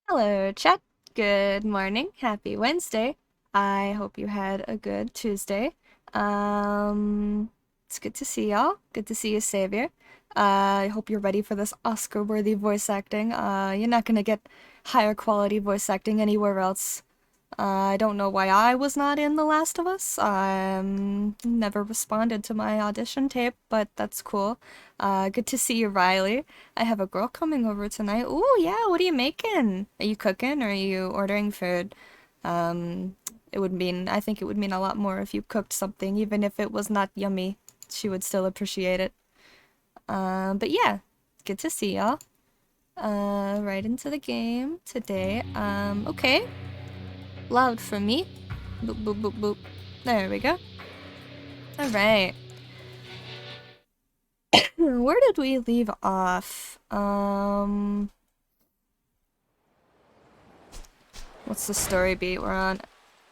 Hello, chat. Good morning. Happy Wednesday. I hope you had a good Tuesday. It's good to see y'all. Good to see you, Savior. I hope you're ready for this Oscar-worthy voice acting. You're not gonna get higher quality voice acting anywhere else. I don't know why I was not in The Last of Us. Never responded to my audition tape, but that's cool. Good to see you, Riley. I have a girl coming over tonight. Ooh, yeah, what are you making? Are you cooking or are you ordering food? I think it would mean a lot more if you cooked something, even if it was not yummy. She would still appreciate it. But yeah, good to see y'all. Right into the game today. Okay. Loud for me. Boop, boop, boop, boop. There we go. Alright. Where did we leave off? What's the story beat we're on?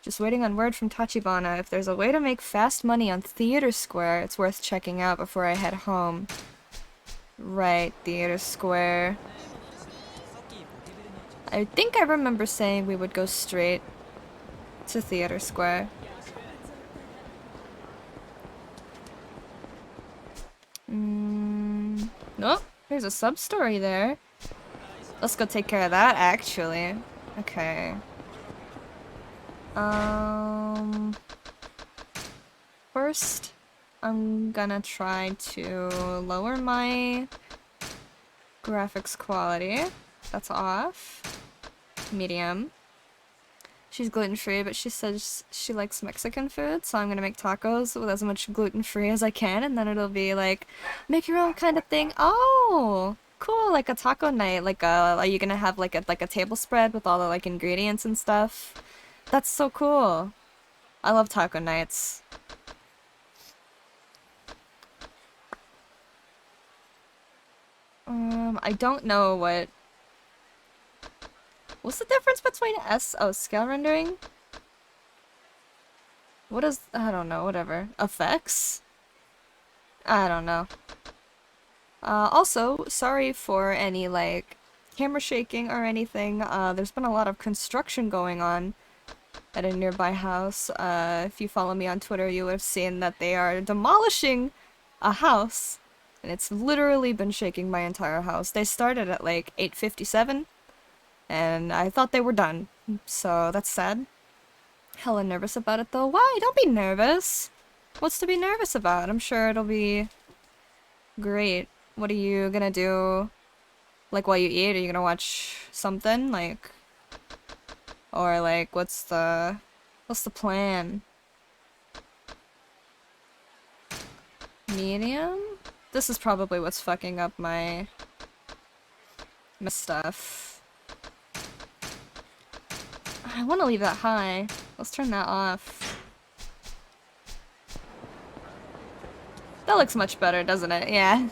Just waiting on word from Tachibana. If there's a way to make fast money on Theater Square, it's worth checking out before I head home. Right, Theater Square. I think I remember saying we would go straight to Theater Square. Nope, there's a sub-story there. Let's go take care of that, actually. Okay. First, I'm gonna try to lower my graphics quality. That's off. Medium. She's gluten-free, but she says she likes Mexican food, so I'm gonna make tacos with as much gluten-free as I can, and then it'll be like, make your own kind of thing. Oh, cool, like a taco night. Are you gonna have like a table spread with all the like ingredients and stuff? That's so cool. I love taco nights. I don't know what's the difference between scale rendering? What is, I don't know, whatever. Effects? I don't know. Also, sorry for any, like, camera shaking or anything. There's been a lot of construction going on at a nearby house. If you follow me on Twitter, you would have seen that they are demolishing a house. And it's literally been shaking my entire house. They started at, like, 8:57. And I thought they were done. So, that's sad. Hella nervous about it, though. Why? Don't be nervous. What's to be nervous about? I'm sure it'll be great. What are you gonna do? Like, while you eat? Are you gonna watch something? Like... Or, like, what's the plan? Medium? This is probably what's fucking up my stuff. I want to leave that high. Let's turn that off. That looks much better, doesn't it? Yeah.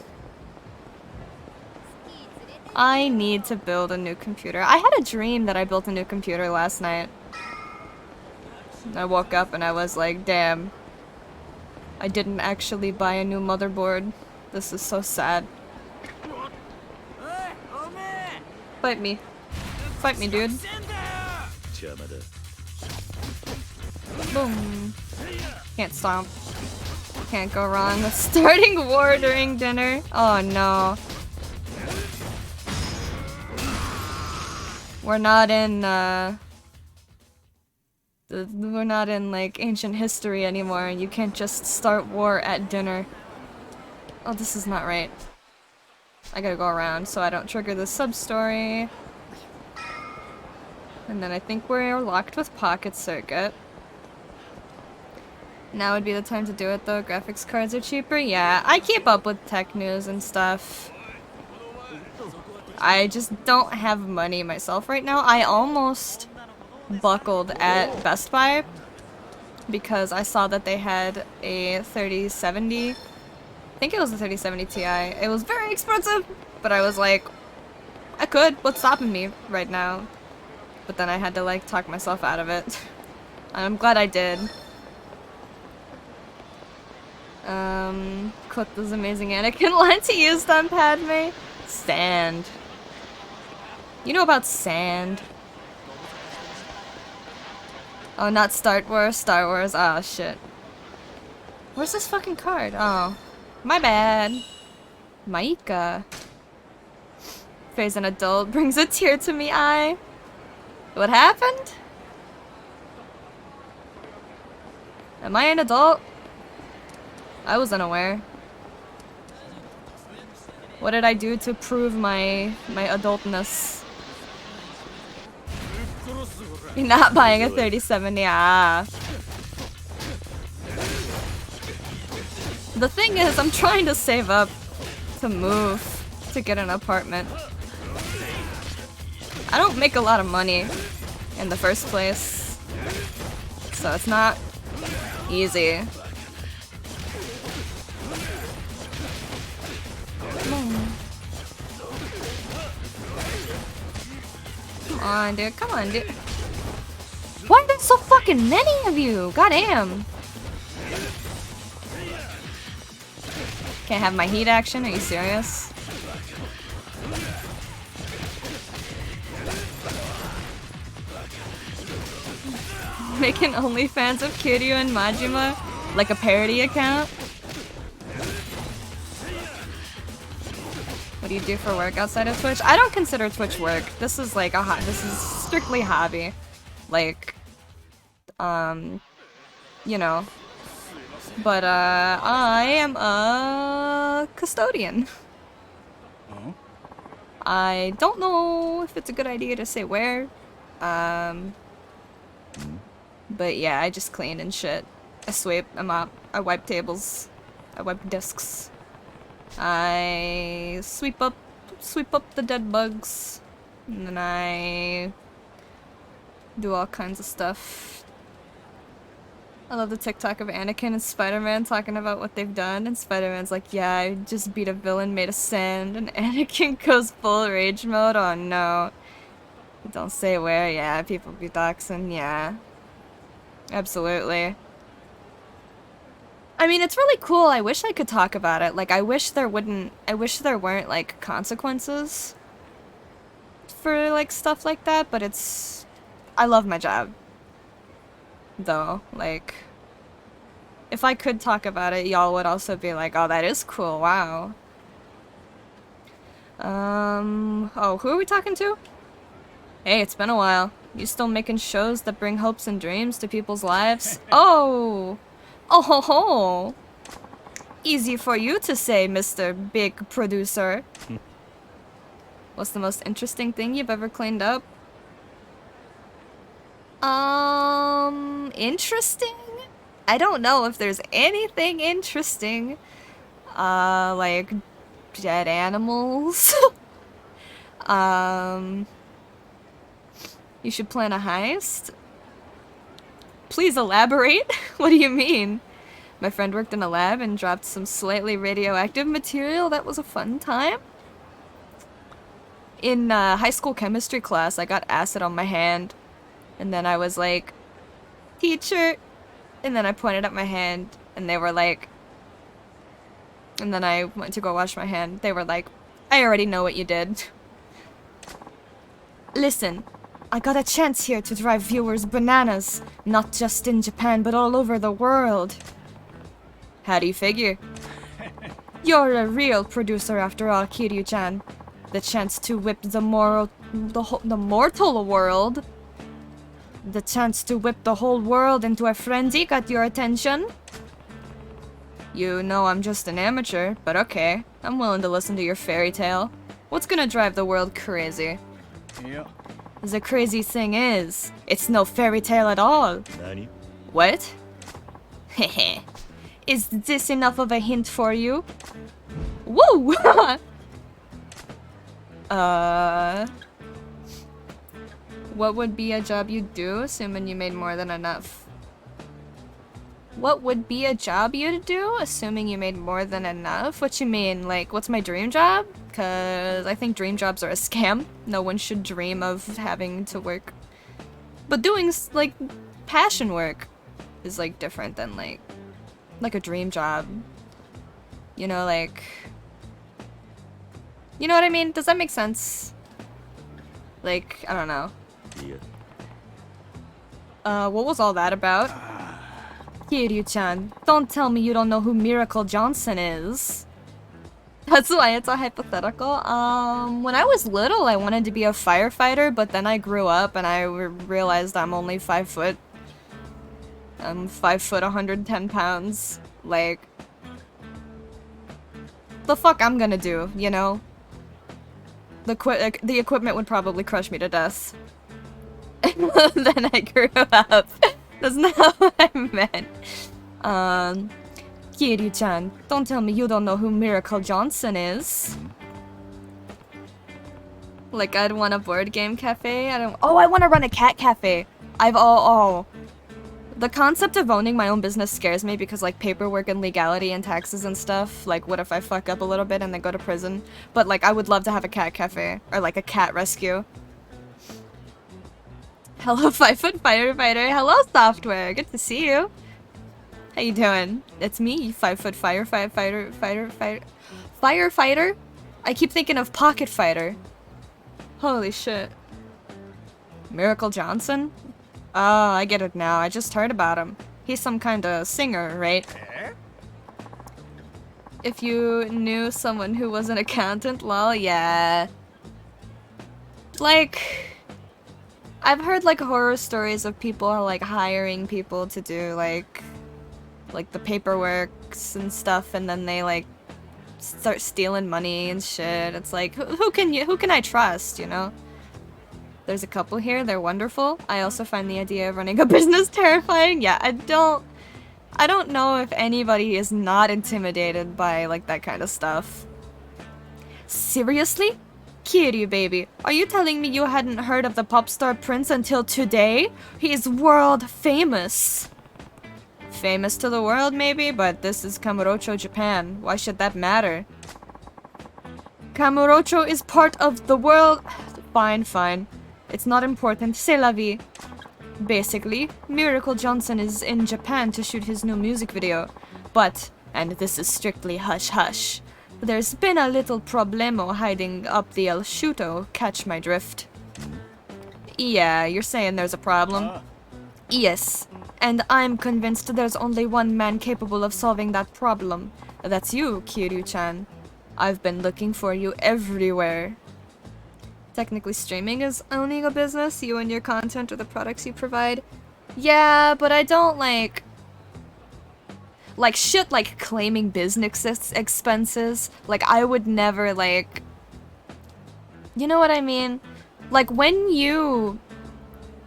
I need to build a new computer. I had a dream that I built a new computer last night. I woke up and I was like, damn. I didn't actually buy a new motherboard. This is so sad. Fight me. Fight me, dude. Boom. Can't stomp. Can't go wrong with starting war during dinner. Oh no. We're not in like ancient history anymore. You can't just start war at dinner. Oh, this is not right. I gotta go around so I don't trigger the sub-story. And then I think we're locked with Pocket Circuit. Now would be the time to do it though. Graphics cards are cheaper. Yeah, I keep up with tech news and stuff. I just don't have money myself right now. I almost buckled at Best Buy because I saw that they had a 3070. I think it was a 3070 Ti. It was very expensive, but I was like, I could. What's stopping me right now? But then I had to like talk myself out of it. I'm glad I did. Clip this amazing Anakin line to use on Padme. Sand. You know about sand. Oh, not Star Wars, Star Wars. Oh, shit. Where's this fucking card? Oh. My bad. Maika. Phase an adult brings a tear to me eye. What happened? Am I an adult? I was unaware. What did I do to prove my adultness? You're not buying a 3070, ah. The thing is, I'm trying to save up to move, to get an apartment. I don't make a lot of money in the first place, so it's not easy. Come on, dude. Come on, dude. Why are there so fucking many of you? Goddamn. Can't have my heat action? Are you serious? Making OnlyFans of Kiryu and Majima? Like a parody account? What do you do for work outside of Twitch? I don't consider Twitch work. This is like this is strictly hobby. Like, you know. But, I am a custodian. I don't know if it's a good idea to say where. But yeah, I just clean and shit. I sweep, I mop, I wipe tables, I wipe desks. I sweep up the dead bugs, and then I do all kinds of stuff. I love the TikTok of Anakin and Spider-Man talking about what they've done, and Spider-Man's like, yeah, I just beat a villain made of sand, and Anakin goes full rage mode. Oh no. Don't say where, yeah, people be doxing, yeah. Absolutely. I mean, it's really cool. I wish I could talk about it. Like, I wish there weren't, like, consequences for, like, stuff like that, but I love my job. Though, like, if I could talk about it, y'all would also be like, oh, that is cool, wow. Oh, who are we talking to? Hey, it's been a while. You still making shows that bring hopes and dreams to people's lives? Oh! Oh ho ho! Easy for you to say, Mr. Big Producer. What's the most interesting thing you've ever cleaned up? Interesting? I don't know if there's anything interesting. Like dead animals. You should plan a heist? Please elaborate? What do you mean? My friend worked in a lab and dropped some slightly radioactive material. That was a fun time. In high school chemistry class, I got acid on my hand. And then I was like, teacher. And then I pointed at my hand and they were like, and then I went to go wash my hand. They were like, I already know what you did. Listen. I got a chance here to drive viewers bananas, not just in Japan, but all over the world. How do you figure? You're a real producer after all, Kiryu-chan. The chance to whip the mortal world. The chance to whip the whole world into a frenzy got your attention? You know I'm just an amateur, but okay. I'm willing to listen to your fairy tale. What's gonna drive the world crazy? Yeah. The crazy thing is, it's no fairy tale at all. Nani? What? Hehe. Is this enough of a hint for you? Woo! What would be a job you'd do, assuming you made more than enough? What would be a job you'd do, assuming you made more than enough? What you mean, like, what's my dream job? Because I think dream jobs are a scam. No one should dream of having to work. But doing, like, passion work is, like, different than, like a dream job. You know, like... You know what I mean? Does that make sense? Like, I don't know. Yeah. What was all that about? Kiryu-chan, don't tell me you don't know who Miracle Johnson is. That's why it's a hypothetical. When I was little, I wanted to be a firefighter, but then I grew up and I realized I'm only 5 foot. I'm 5 foot, 110 pounds. Like, the fuck I'm gonna do, you know? The equipment would probably crush me to death. Then I grew up. That's not what I meant. Kiryu-chan, don't tell me you don't know who Miracle Johnson is. Like, I'd want a board game cafe. Oh, I want to run a cat cafe. The concept of owning my own business scares me because, like, paperwork and legality and taxes and stuff. Like, what if I fuck up a little bit and then go to prison? But, like, I would love to have a cat cafe. Or, like, a cat rescue. Hello, 5 foot firefighter. Hello, software. Good to see you. How you doing? It's me, 5 foot firefighter? I keep thinking of pocket fighter. Holy shit. Miracle Johnson? Oh, I get it now. I just heard about him. He's some kind of singer, right? If you knew someone who was an accountant, lol, yeah. Like, I've heard, like, horror stories of people, like, hiring people to do, like the paperworks and stuff, and then they, like, start stealing money and shit. It's like, who can I trust, you know? There's a couple here, they're wonderful. I also find the idea of running a business terrifying. Yeah, I don't know if anybody is not intimidated by, like, that kind of stuff. Seriously? Kiryu, baby, are you telling me you hadn't heard of the pop star Prince until today? He's world famous. Famous to the world, maybe, but this is Kamurocho, Japan. Why should that matter? Kamurocho is part of the world. Fine. It's not important. C'est la vie. Basically, Miracle Johnson is in Japan to shoot his new music video. But, and this is strictly hush-hush, there's been a little problemo hiding up the El Shuto, catch my drift. Yeah, you're saying there's a problem? Yes, and I'm convinced there's only one man capable of solving that problem. That's you, Kiryu-chan. I've been looking for you everywhere. Technically, streaming is owning a business. You and your content or the products you provide. Yeah, but I don't like shit like claiming business expenses. Like, I would never, like, you know what I mean? Like, when you,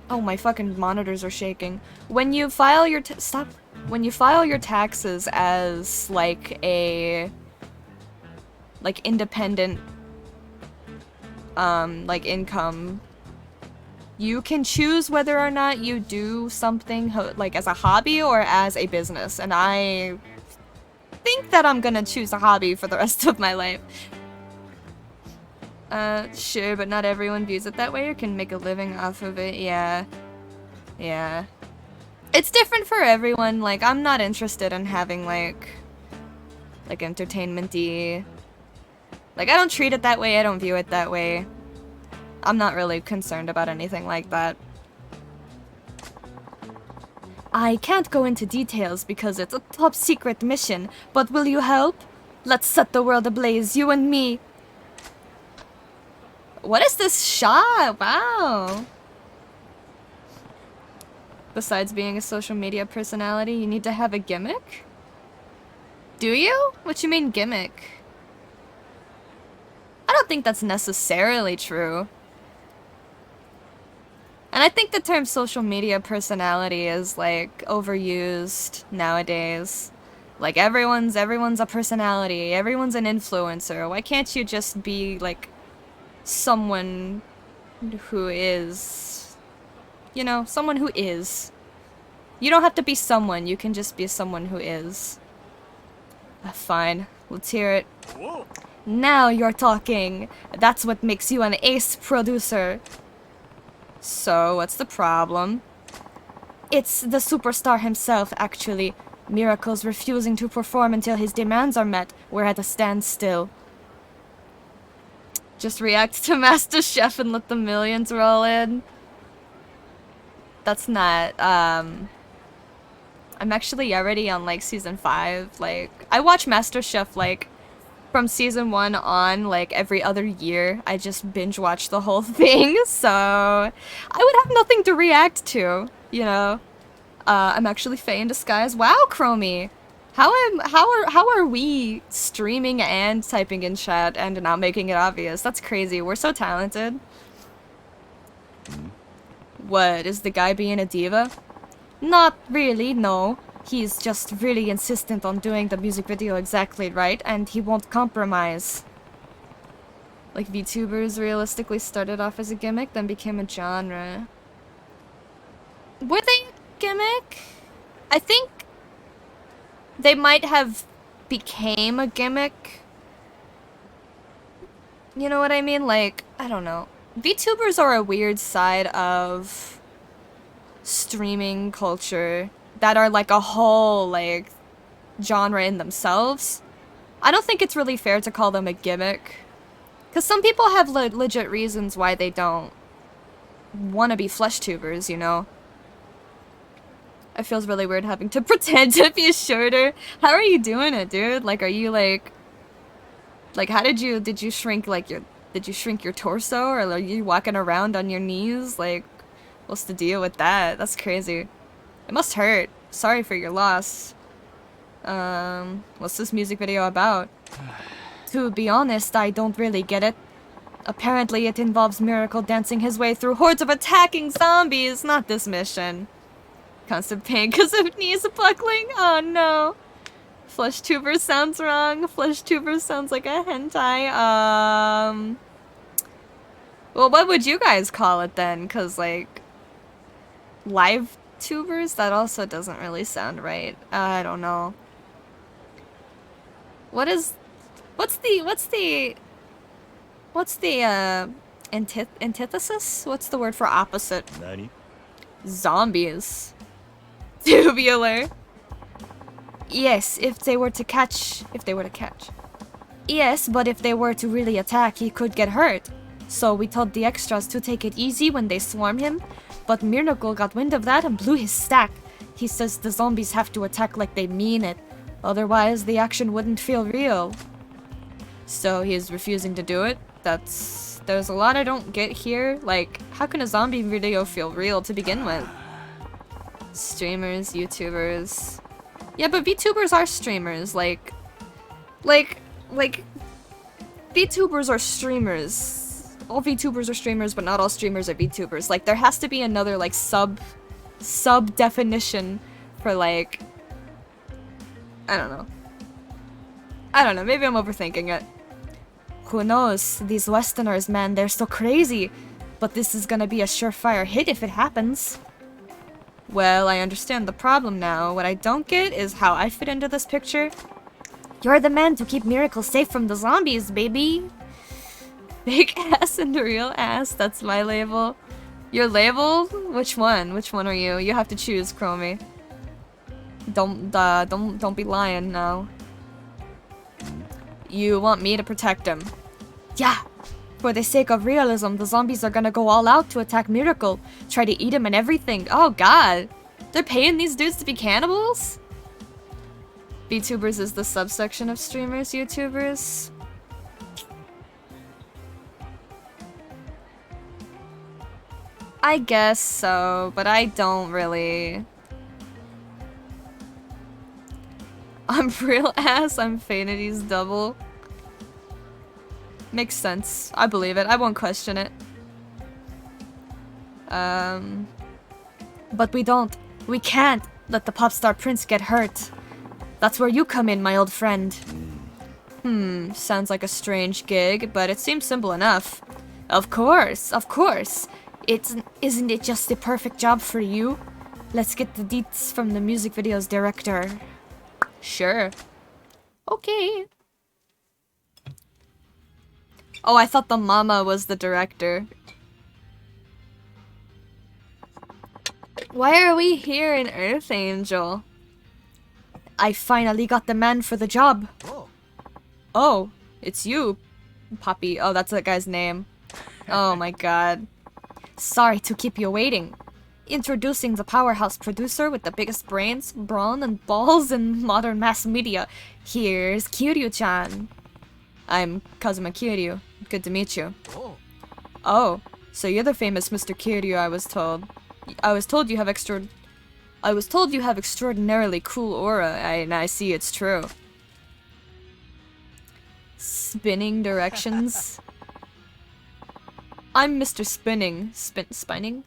oh, my fucking monitors are shaking. When you file your when you file your taxes as like a independent like income, you can choose whether or not you do something like as a hobby or as a business, and I think that I'm gonna choose a hobby for the rest of my life. Sure, but not everyone views it that way or can make a living off of it. Yeah. It's different for everyone. Like, I'm not interested in having like entertainment-y. Like, I don't treat it that way, I don't view it that way. I'm not really concerned about anything like that. I can't go into details because it's a top secret mission, but will you help? Let's set the world ablaze, you and me. What is this shot? Wow. Besides being a social media personality, you need to have a gimmick? Do you? What you mean gimmick? I don't think that's necessarily true. And I think the term social media personality is, like, overused nowadays. Like, everyone's a personality, everyone's an influencer. Why can't you just be, like, someone who is, you know, someone who is. You don't have to be someone, you can just be someone who is. Fine, let's hear it. Whoa. Now you're talking. That's what makes you an ace producer. So, what's the problem? It's the superstar himself, actually. Miracle's refusing to perform until his demands are met. We're at a standstill. Just react to MasterChef and let the millions roll in. That's not, I'm actually already on, like, season 5. Like, I watch MasterChef, like, from season 1 on, like, every other year. I just binge watch the whole thing, so I would have nothing to react to, you know? I'm actually Faye in disguise. Wow, Chromie! How are we streaming and typing in chat and not making it obvious? That's crazy. We're so talented. What, is the guy being a diva? Not really, no. He's just really insistent on doing the music video exactly right, and he won't compromise. Like, VTubers realistically started off as a gimmick, then became a genre. Were they a gimmick? I think they might have became a gimmick. You know what I mean? Like, I don't know. VTubers are a weird side of streaming culture that are like a whole, like, genre in themselves. I don't think it's really fair to call them a gimmick. Because some people have legit reasons why they don't want to be flesh tubers, you know? It feels really weird having to pretend to be shorter. How are you doing it, dude? Like, are you like, how did you shrink, like, did you shrink your torso? Or are you walking around on your knees? Like, what's the deal with that? That's crazy. It must hurt. Sorry for your loss. What's this music video about? To be honest, I don't really get it. Apparently it involves Miracle dancing his way through hordes of attacking zombies, not this mission. Constant pain because of knees buckling? Oh no. Flesh tuber sounds wrong. Flesh tuber sounds like a hentai. Well, what would you guys call it then? Cause like, live tubers? That also doesn't really sound right. I don't know. What's the antithesis? What's the word for opposite? Nani? Zombies. Tubular. Yes, if they were to catch. Yes, but if they were to really attack, he could get hurt. So we told the extras to take it easy when they swarm him, but Miracle got wind of that and blew his stack. He says the zombies have to attack like they mean it, otherwise the action wouldn't feel real. So he's refusing to do it? There's a lot I don't get here. Like, how can a zombie video feel real to begin with? Streamers, YouTubers. Yeah, but VTubers are streamers, like, VTubers are streamers. All VTubers are streamers, but not all streamers are VTubers. Like, there has to be another, like, sub-definition for, like, I don't know. Maybe I'm overthinking it. Who knows? These Westerners, man, they're so crazy. But this is gonna be a surefire hit if it happens. Well, I understand the problem now. What I don't get is how I fit into this picture. You're the man to keep Miracle safe from the zombies, baby. Fake ass and real ass, that's my label. Your label? Which one? Which one are you? You have to choose, Chromie. Don't be lying now. You want me to protect him? Yeah. For the sake of realism, the zombies are gonna go all out to attack Miracle. Try to eat him and everything. Oh god. They're paying these dudes to be cannibals? VTubers is the subsection of streamers, YouTubers. I guess so, but I don't really. I'm real ass, I'm Fanity's double. Makes sense. I believe it. I won't question it. But we can't let the pop star prince get hurt. That's where you come in, my old friend. Sounds like a strange gig, but it seems simple enough. Of course. Isn't it just the perfect job for you? Let's get the deets from the music video's director. Sure. Okay. Oh, I thought the mama was the director. Why are we here in Earth Angel? I finally got the man for the job. Oh, it's you, Poppy. Oh, that's that guy's name. Oh my god. Sorry to keep you waiting. Introducing the powerhouse producer with the biggest brains, brawn, and balls in modern mass media. Here's Kiryu-chan. I'm Kazuma Kiryu. Good to meet you. Oh, so you're the famous Mr. Kiryu I was told. I was told you have extraordinarily cool aura, and I see it's true. Spinning directions. I'm Mr. Spinning. Spinning?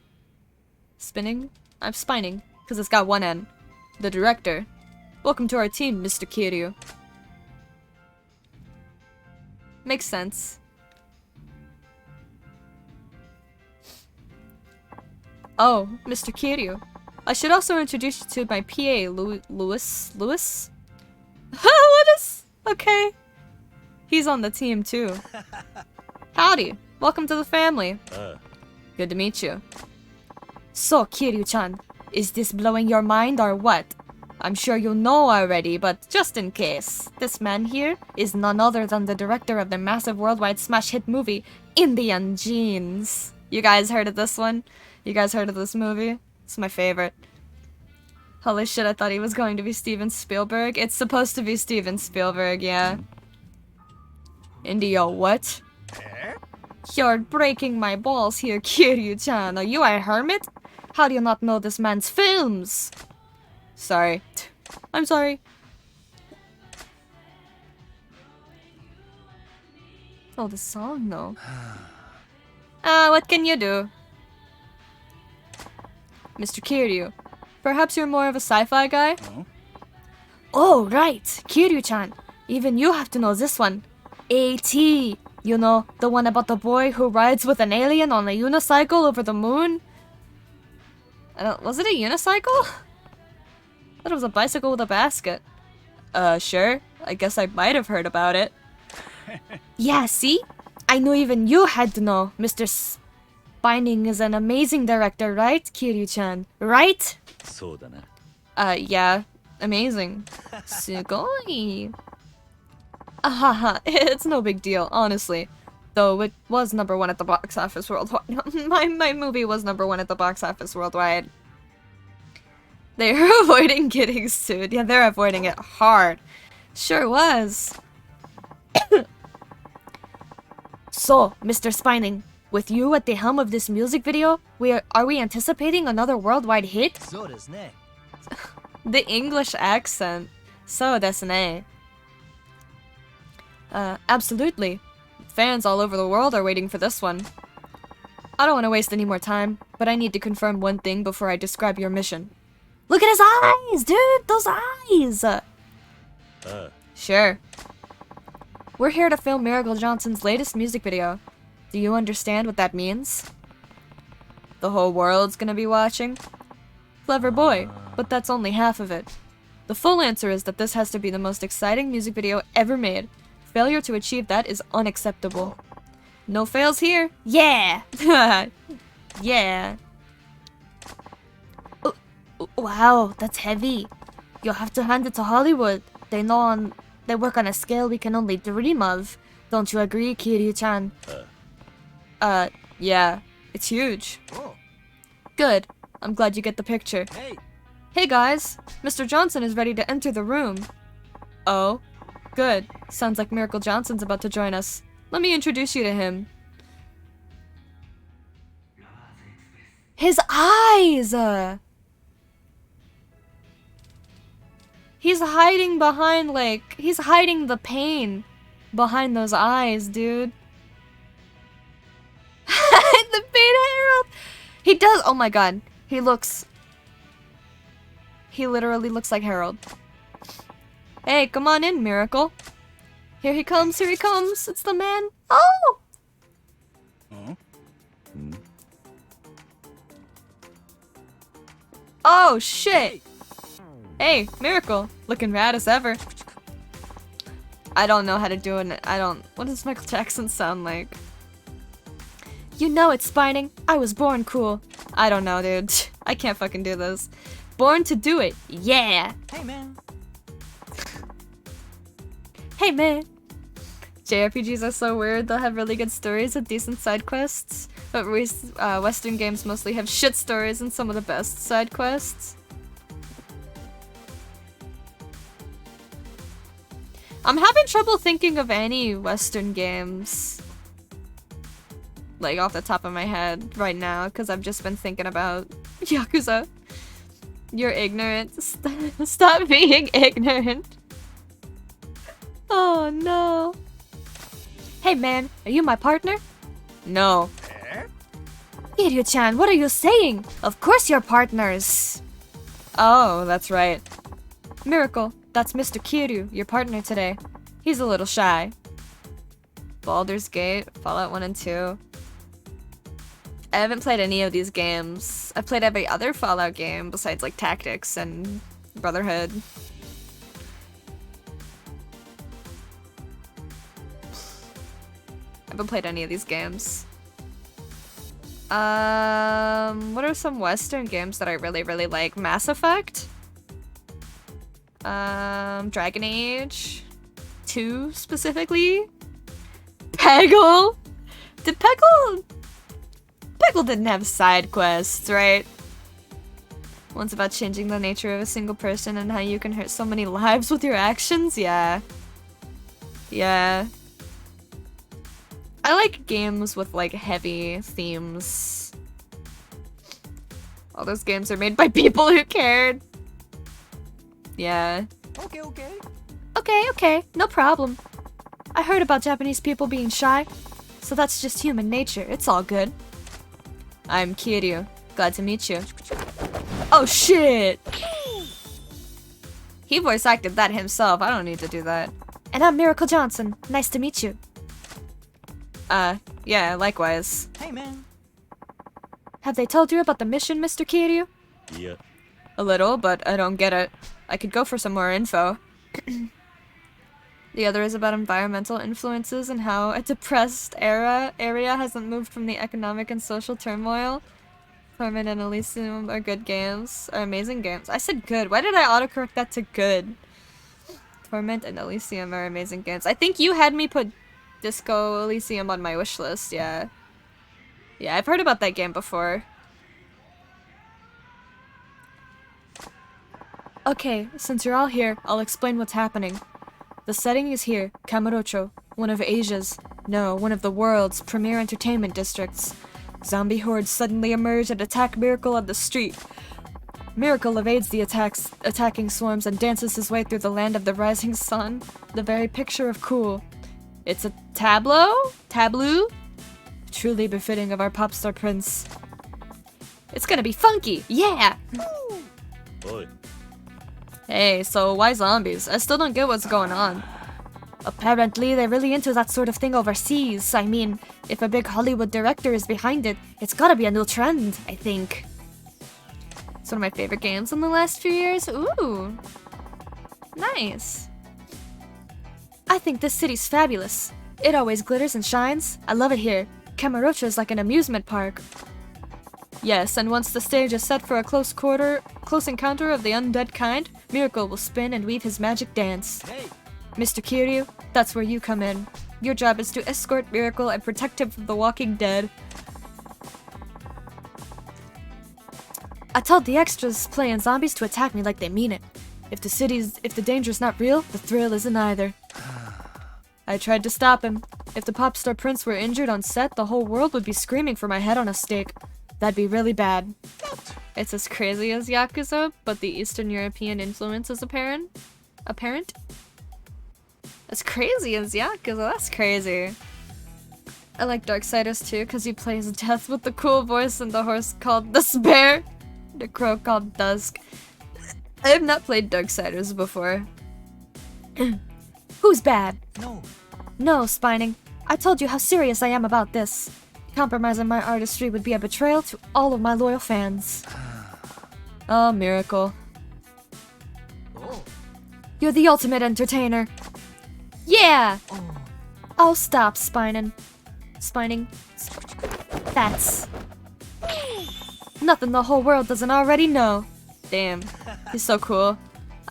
Spinning? I'm spining, because it's got one N. The director. Welcome to our team, Mr. Kiryu. Makes sense. Oh, Mr. Kiryu. I should also introduce you to my PA, Louis? What is... Okay. He's on the team, too. Howdy. Welcome to the family. Good to meet you. So, Kiryu-chan, is this blowing your mind or what? I'm sure you know already, but just in case, this man here is none other than the director of the massive worldwide smash hit movie, Indian Jeans. You guys heard of this one? You guys heard of this movie? It's my favorite. Holy shit, I thought he was going to be Steven Spielberg. It's supposed to be Steven Spielberg, yeah. India, what? You're breaking my balls here, Kiryu-chan. Are you a hermit? How do you not know this man's films? Sorry. I'm sorry. Oh, the song, though. What can you do? Mr. Kiryu, perhaps you're more of a sci-fi guy? Oh, right. Kiryu-chan. Even you have to know this one. A.T. You know, the one about the boy who rides with an alien on a unicycle over the moon? Was it a unicycle? I thought it was a bicycle with a basket. Sure. I guess I might have heard about it. Yeah, see? I knew even you had to know. Mr. Spining is an amazing director, right, Kiryu-chan? Right? Yeah. Amazing. Sugoi. Haha, it's no big deal, honestly. Though it was #1 at the box office worldwide. my movie was #1 at the box office worldwide. They're avoiding getting sued. Yeah, they're avoiding it hard. Sure was. So, Mr. Spining, with you at the helm of this music video, are we anticipating another worldwide hit? The English accent. So desu ne. Absolutely. Fans all over the world are waiting for this one. I don't want to waste any more time, but I need to confirm one thing before I describe your mission. Look at his eyes, dude! Those eyes! Sure. We're here to film Miracle Johnson's latest music video. Do you understand what that means? The whole world's gonna be watching? Clever boy, but that's only half of it. The full answer is that this has to be the most exciting music video ever made. Failure to achieve that is unacceptable. No fails here. Yeah! Yeah. Wow, that's heavy. You'll have to hand it to Hollywood. They work on a scale we can only dream of. Don't you agree, Kiryu-chan? Yeah. It's huge. Good. I'm glad you get the picture. Hey guys, Mr. Johnson is ready to enter the room. Oh? Good. Sounds like Miracle Johnson's about to join us. Let me introduce you to him. His eyes! He's hiding behind, like... He's hiding the pain behind those eyes, dude. The pain Harold! He does... Oh my god. He literally looks like Harold. Hey, come on in, Miracle. Here he comes, here he comes. It's the man. Oh! Oh, shit. Hey, Miracle. Looking rad as ever. I don't know how to do it. What does Michael Jackson sound like? You know it's Spining. I was born cool. I don't know, dude. I can't fucking do this. Born to do it. Yeah. Hey, man. Hey, man. JRPGs are so weird. They'll have really good stories with decent side quests. But Western games mostly have shit stories and some of the best side quests. I'm having trouble thinking of any Western games, like, off the top of my head right now, because I've just been thinking about Yakuza. You're ignorant. Stop being ignorant. Oh, no. Hey, man, are you my partner? No. Kiryu-chan, what are you saying? Of course you're partners. Oh, that's right. Miracle, that's Mr. Kiryu, your partner today. He's a little shy. Baldur's Gate, Fallout 1 and 2. I haven't played any of these games. I've played every other Fallout game besides like Tactics and Brotherhood. I haven't played any of these games. What are some Western games that I really like? Mass Effect? Dragon Age 2 specifically? Peggle? Did Peggle didn't have side quests, right? One's about changing the nature of a single person and how you can hurt so many lives with your actions? Yeah. Yeah. I like games with, like, heavy themes. All those games are made by people who cared. Yeah. Okay, no problem. I heard about Japanese people being shy, so that's just human nature. It's all good. I'm Kiryu. Glad to meet you. Oh, shit! He voice acted that himself. I don't need to do that. And I'm Miracle Johnson. Nice to meet you. Yeah, likewise. Hey, man. Have they told you about the mission, Mr. Kiryu? Yeah. A little, but I don't get it. I could go for some more info. The other is about environmental influences and how a depressed area hasn't moved from the economic and social turmoil. Torment and Elysium are good games. Are amazing games. I said good. Why did I autocorrect that to good? Torment and Elysium are amazing games. I think you had me put Disco Elysium on my wish list, yeah. Yeah, I've heard about that game before. Okay, since you're all here, I'll explain what's happening. The setting is here, Kamurocho, one of the world's premier entertainment districts. Zombie hordes suddenly emerge and attack Miracle on the street. Miracle evades the attacking swarms and dances his way through the land of the rising sun, the very picture of cool. It's a tableau? Truly befitting of our pop star prince. It's gonna be funky, yeah! Boy. Hey, so why zombies? I still don't get what's going on. Apparently, they're really into that sort of thing overseas. I mean, if a big Hollywood director is behind it, it's gotta be a new trend, I think. It's one of my favorite games in the last few years. Ooh. Nice. I think this city's fabulous. It always glitters and shines. I love it here. Kamurocho is like an amusement park. Yes, and once the stage is set for a close encounter of the undead kind, Miracle will spin and weave his magic dance. Hey. Mr. Kiryu, that's where you come in. Your job is to escort Miracle and protect him from the walking dead. I told the extras playing zombies to attack me like they mean it. If the danger's not real, the thrill isn't either. I tried to stop him. If the pop star prince were injured on set, the whole world would be screaming for my head on a stake. That'd be really bad. It's as crazy as Yakuza, but the Eastern European influence is apparent? As crazy as Yakuza, that's crazy. I like Darksiders too, because he plays death with the cool voice and the horse called Despair, the crow called Dusk. I have not played Darksiders before. Who's bad? No, Spining. I told you how serious I am about this. Compromising my artistry would be a betrayal to all of my loyal fans. Oh, Miracle. You're the ultimate entertainer. Yeah! Oh, stop, Spining. That's... nothing the whole world doesn't already know. Damn. He's so cool.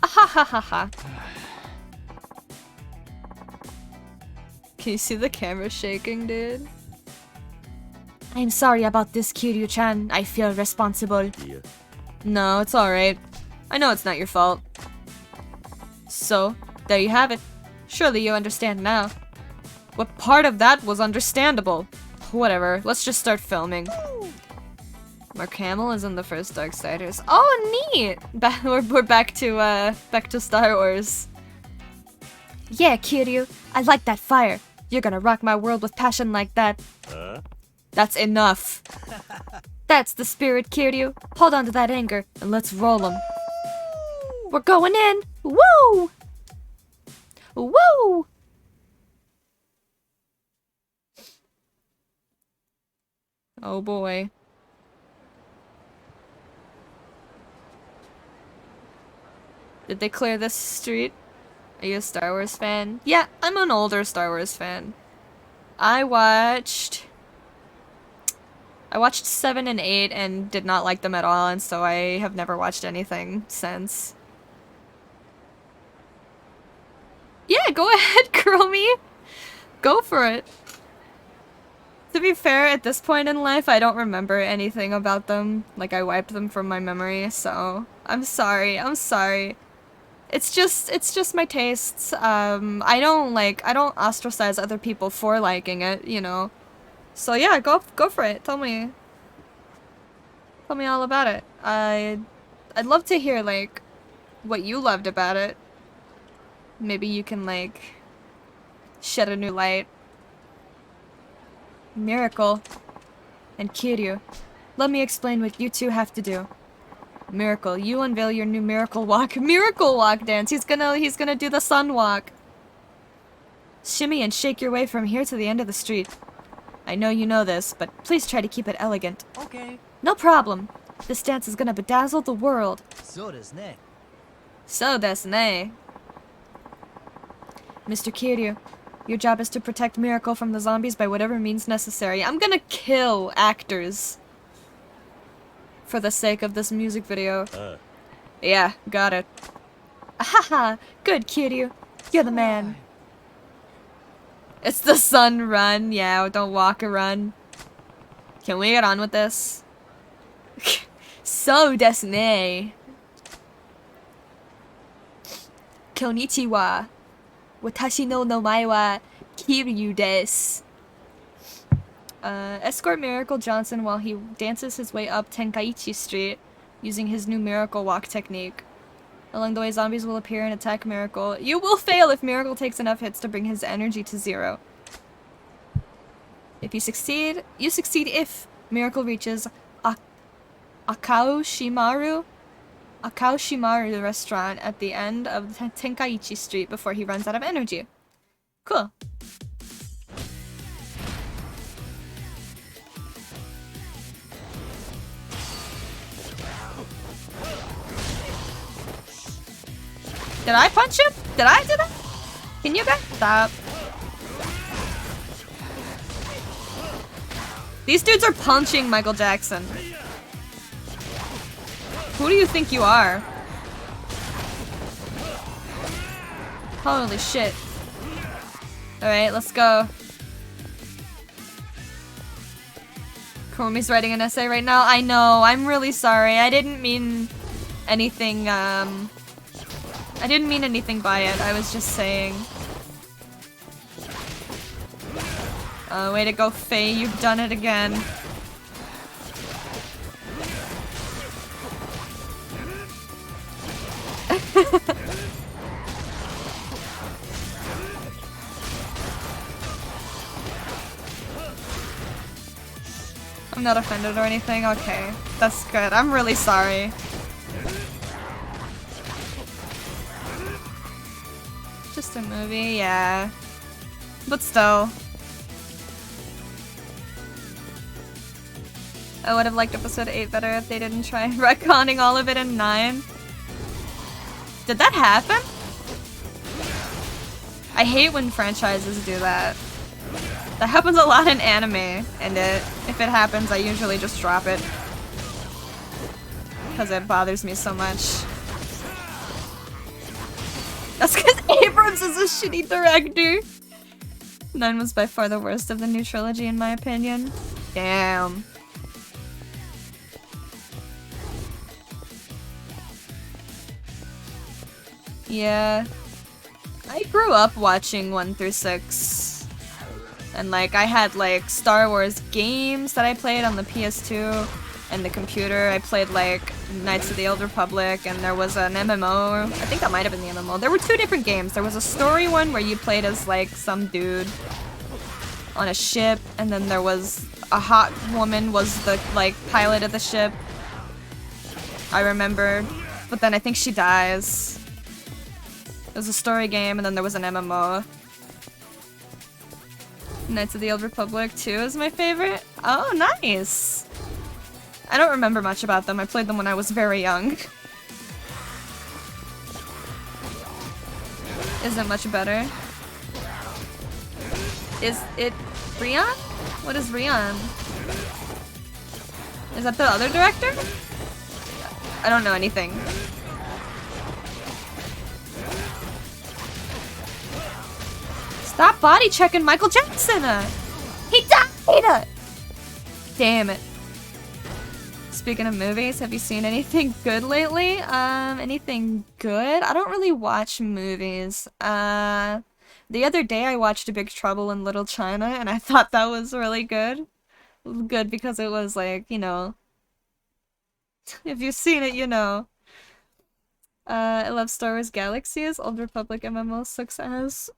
Ahahaha. Can you see the camera shaking, dude? I'm sorry about this, Kiryu-chan. I feel responsible. Yeah. No, it's alright. I know it's not your fault. So, there you have it. Surely you understand now. What part of that was understandable? Whatever, let's just start filming. Mark Hamill is in the first Darksiders. Oh, neat! We're back to Star Wars. Yeah, Kiryu, I like that fire. You're gonna rock my world with passion like that. That's enough. That's the spirit, Kiryu. Hold on to that anger, and let's roll 'em. We're going in! Woo! Woo! Oh boy. Did they clear this street? Are you a Star Wars fan? Yeah, I'm an older Star Wars fan. I watched 7 and 8 and did not like them at all, and so I have never watched anything since. Yeah, go ahead, Chromie! Go for it! To be fair, at this point in life, I don't remember anything about them. Like, I wiped them from my memory, so... I'm sorry, I'm sorry. It's just my tastes. I don't ostracize other people for liking it, you know? So yeah, go for it. Tell me all about it. I'd love to hear, like, what you loved about it. Maybe you can, like, shed a new light. Miracle and Kiryu, let me explain what you two have to do. Miracle, you unveil your new miracle walk dance. He's gonna do the sun walk. Shimmy and shake your way from here to the end of the street. I know you know this, but please try to keep it elegant. Okay. No problem. This dance is gonna bedazzle the world. So desu ne. So desu ne. Mr. Kiryu, your job is to protect Miracle from the zombies by whatever means necessary. I'm gonna kill actors for the sake of this music video. Yeah, got it. Haha, good, Kiryu. You're the man. It's the sun run. Yeah, don't walk a run. Can we get on with this? So desu ne. Konnichiwa. Watashi no namae wa Kiryu desu. Escort Miracle Johnson while he dances his way up Tenkaichi Street using his new Miracle Walk technique. Along the way, zombies will appear and attack Miracle. You will fail if Miracle takes enough hits to bring his energy to 0. If you succeed if Miracle reaches Akaoshimaru restaurant at the end of Tenkaichi Street before he runs out of energy. Cool. Did I punch him? Did I do that? Can you guys stop? These dudes are punching Michael Jackson. Who do you think you are? Holy shit. Alright, let's go. Chromie's writing an essay right now. I know, I'm really sorry. I didn't mean anything, I didn't mean anything by it. I was just saying. Way to go, Faye. You've done it again. I'm not offended or anything? Okay. That's good. I'm really sorry. Just a movie, yeah. But still. I would have liked episode 8 better if they didn't try retconning all of it in 9. Did that happen? I hate when franchises do that. That happens a lot in anime, and if it happens, I usually just drop it. Because it bothers me so much. That's because Abrams is a shitty director! 9 was by far the worst of the new trilogy in my opinion. Damn. Yeah. I grew up watching 1 through 6. And like, I had like Star Wars games that I played on the PS2 and the computer. I played like Knights of the Old Republic, and there was an MMO. I think that might have been the MMO. There were 2 different games. There was a story one where you played as like some dude on a ship, and then there was a hot woman was the like pilot of the ship. I remember, but then I think she dies. It was a story game, and then there was an MMO. Knights of the Old Republic 2 is my favorite. Oh, nice! I don't remember much about them. I played them when I was very young. Isn't much better. Is it Rion? What is Rion? Is that the other director? I don't know anything. Stop body checking Michael Jackson! He died! Damn it. Speaking of movies, have you seen anything good lately? Anything good? I don't really watch movies. The other day I watched A Big Trouble in Little China, and I thought that was really good. Good because it was like, you know... if you've seen it, you know. I love Star Wars Galaxies, Old Republic MMO success.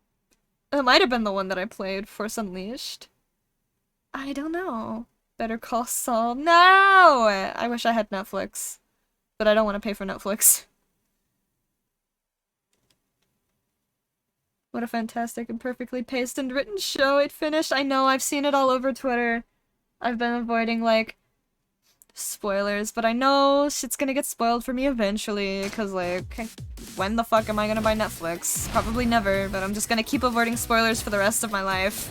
It might have been the one that I played, Force Unleashed. I don't know. Better Call Saul. No! I wish I had Netflix. But I don't want to pay for Netflix. What a fantastic and perfectly paced and written show it finished. I know, I've seen it all over Twitter. I've been avoiding, like, spoilers, but I know shit's gonna get spoiled for me eventually, because, like, when the fuck am I gonna buy Netflix? Probably never, but I'm just gonna keep avoiding spoilers for the rest of my life.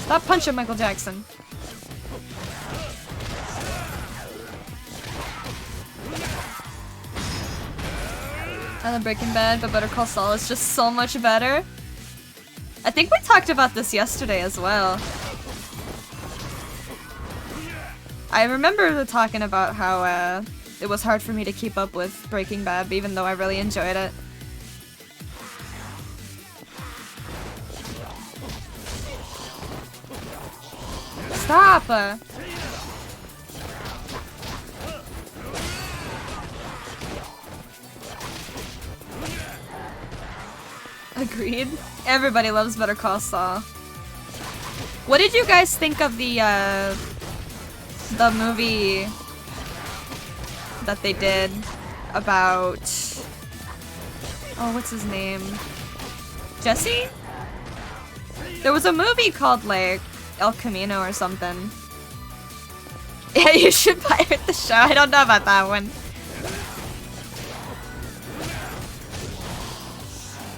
Stop punching Michael Jackson. I love Breaking Bad, but Better Call Saul is just so much better. I think we talked about this yesterday as well. I remember talking about how it was hard for me to keep up with Breaking Bad, even though I really enjoyed it. Stop! Agreed. Everybody loves Better Call Saul. What did you guys think of the movie that they did about... oh, what's his name? Jesse? There was a movie called, like, El Camino or something. Yeah, you should pirate the show. I don't know about that one.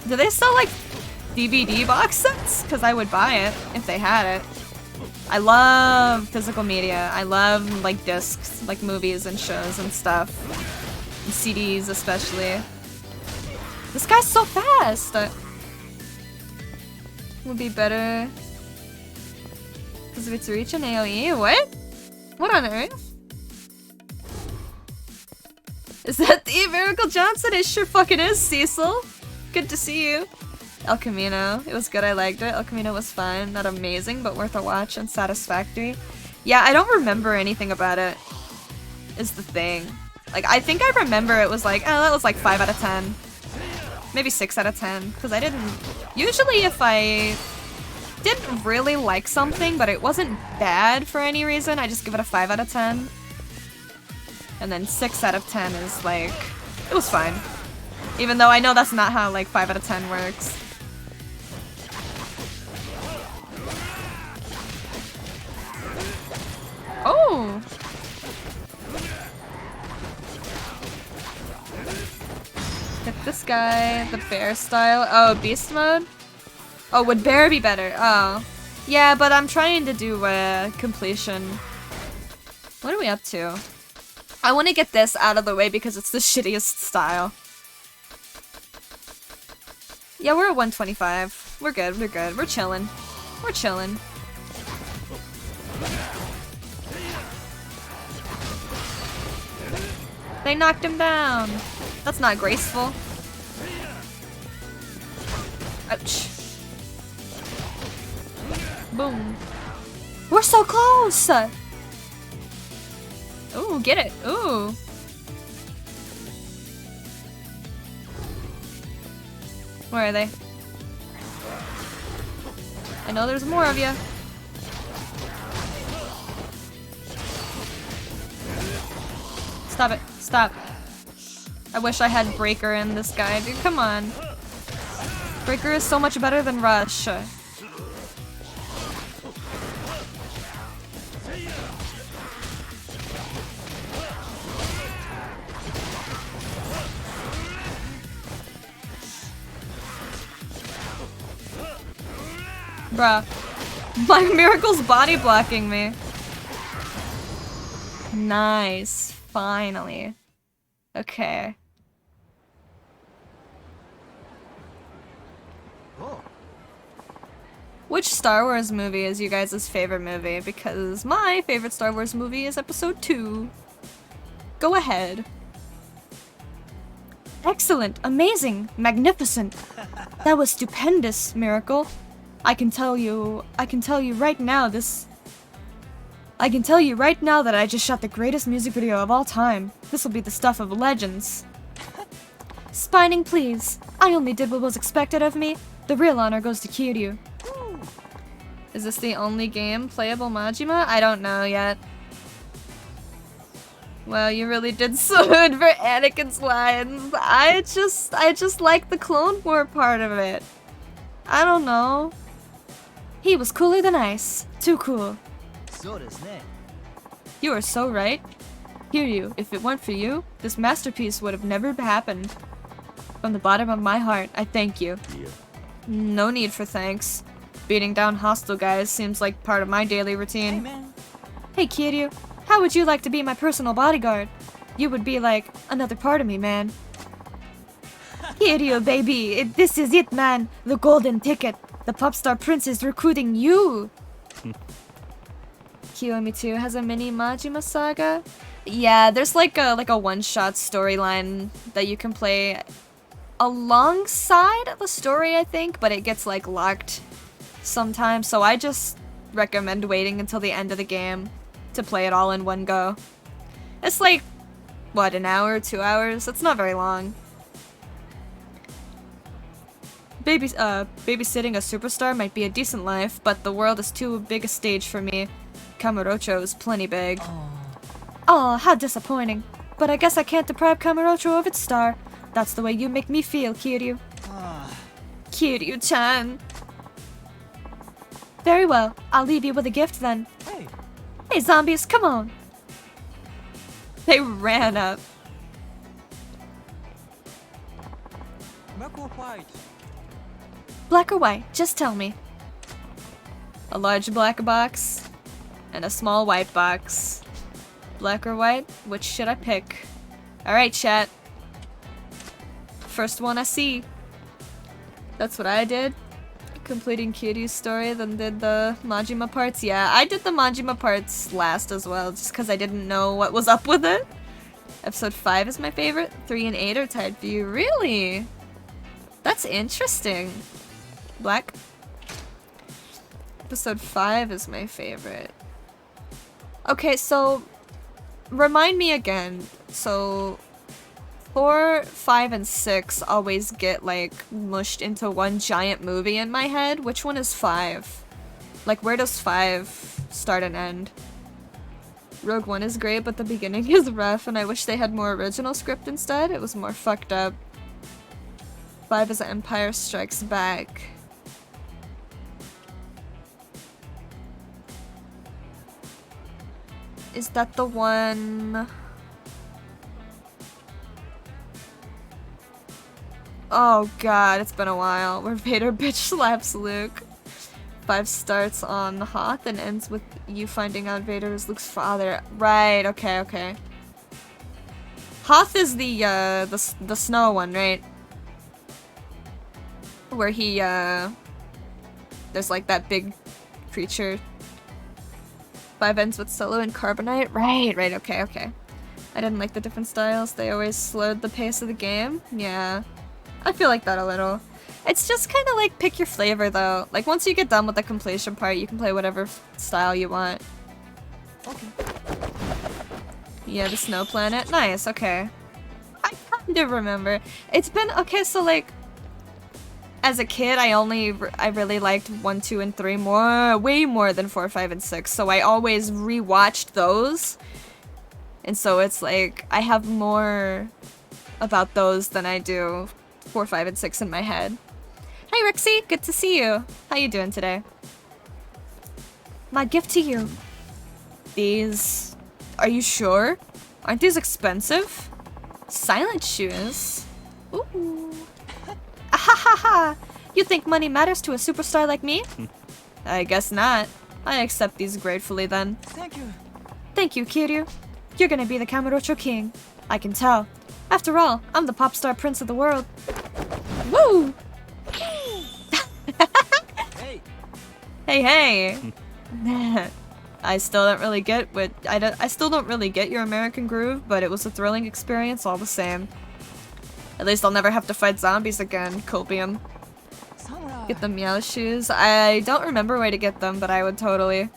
Do they sell, like, DVD box sets? Because I would buy it if they had it. I love physical media. I love, like, discs, like movies and shows and stuff. And CDs especially. This guy's so fast! Would be better... because of its reach in AoE? What? What on earth? Is that the Miracle Johnson? It sure fucking is, Cecil! Good to see you. El Camino. It was good, I liked it. El Camino was fun. Not amazing, but worth a watch and satisfactory. Yeah, I don't remember anything about it, is the thing. Like, I think I remember it was like, oh, that was like 5 out of 10. Maybe 6 out of 10. Because I didn't... usually if I didn't really like something, but it wasn't bad for any reason, I just give it a 5 out of 10. And then 6 out of 10 is like... it was fine. Even though I know that's not how, like, 5 out of 10 works. Oh! Hit this guy, the bear style. Oh, beast mode? Oh, would bear be better? Oh. Yeah, but I'm trying to do completion. What are we up to? I want to get this out of the way because it's the shittiest style. Yeah, we're at 125. We're good, we're good. We're chilling. We're chilling. They knocked him down. That's not graceful. Ouch. Boom. We're so close! Ooh, get it. Ooh. Where are they? I know there's more of you. Stop it. Stop. I wish I had Breaker in this guy, dude. Come on. Breaker is so much better than Rush. Bruh. My Miracle's body blocking me. Nice. Finally. Okay. Which Star Wars movie is you guys' favorite movie? Because my favorite Star Wars movie is Episode 2. Go ahead. Excellent, amazing, magnificent. That was stupendous, Miracle. I can tell you right now that I just shot the greatest music video of all time. This will be the stuff of legends. Spining, please. I only did what was expected of me. The real honor goes to Kiryu. Is this the only game playable Majima? I don't know yet. Well, you really did so good for Anakin's lines. I just like the Clone War part of it. I don't know. He was cooler than ice. Too cool. You are so right. Kiryu, if it weren't for you, this masterpiece would have never happened. From the bottom of my heart, I thank you. Yeah. No need for thanks. Beating down hostile guys seems like part of my daily routine. Hey, man. Hey, Kiryu, how would you like to be my personal bodyguard? You would be like another part of me, man. Kiryu, baby, this is it, man. The golden ticket. The popstar prince is recruiting you. Kiyomi 2 has a mini Majima saga. Yeah, there's like a one-shot storyline that you can play alongside the story, I think, but it gets like locked sometimes. So I just recommend waiting until the end of the game to play it all in one go. It's like, what, an hour, 2 hours? It's not very long. Babysitting a superstar might be a decent life, but the world is too big a stage for me. Kamurocho is plenty big. Aw, how disappointing. But I guess I can't deprive Kamurocho of its star. That's the way you make me feel, Kiryu. Kiryu-chan. Very well, I'll leave you with a gift then. Hey. Hey, zombies, come on. They ran up. Black or white? Black or white, just tell me. A large black box and a small white box. Black or white? Which should I pick? Alright, chat. First one I see. That's what I did. Completing Kiryu's story, then did the Majima parts. Yeah, I did the Majima parts last as well, just because I didn't know what was up with it. Episode 5 is my favorite. 3 and 8 are tied for you. Really? That's interesting. Black. Episode 5 is my favorite. Okay, so remind me again. So 4, 5, and 6 always get like mushed into one giant movie in my head. Which one is 5? Like, where does 5 start and end? Rogue One is great, but the beginning is rough, and I wish they had more original script instead. It was more fucked up. 5 is Empire Strikes Back. Is that the one? Oh god, it's been a while. Where Vader bitch slaps Luke. 5 starts on Hoth and ends with you finding out Vader is Luke's father. Right, okay, okay. Hoth is the snow one, right? Where he, there's like that big creature. 5 ends with solo and carbonite? Right, okay. I didn't like the different styles. They always slowed the pace of the game. Yeah. I feel like that a little. It's just kind of like pick your flavor though. Like once you get done with the completion part, you can play whatever style you want. Okay. Yeah, the snow planet. Nice, okay. I kind of remember. It's been, okay, so like, as a kid, I really liked 1, 2, and 3 way more than 4, 5, and 6. So I always rewatched those. And so it's like, I have more about those than I do 4, 5, and 6 in my head. Hi Rixie, good to see you. How you doing today? My gift to you. These... Are you sure? Aren't these expensive? Silent shoes? Ooh. Ahahaha! You think money matters to a superstar like me? I guess not. I accept these gratefully then. Thank you. Thank you, Kiryu. You're gonna be the Kamurocho king. I can tell. After all, I'm the pop star prince of the world. Woo! Hey. Hey! I still don't really get what I still don't really get your American groove, but it was a thrilling experience all the same. At least I'll never have to fight zombies again, Copium. Samurai. Get the meow shoes. I don't remember where to get them, but I would totally.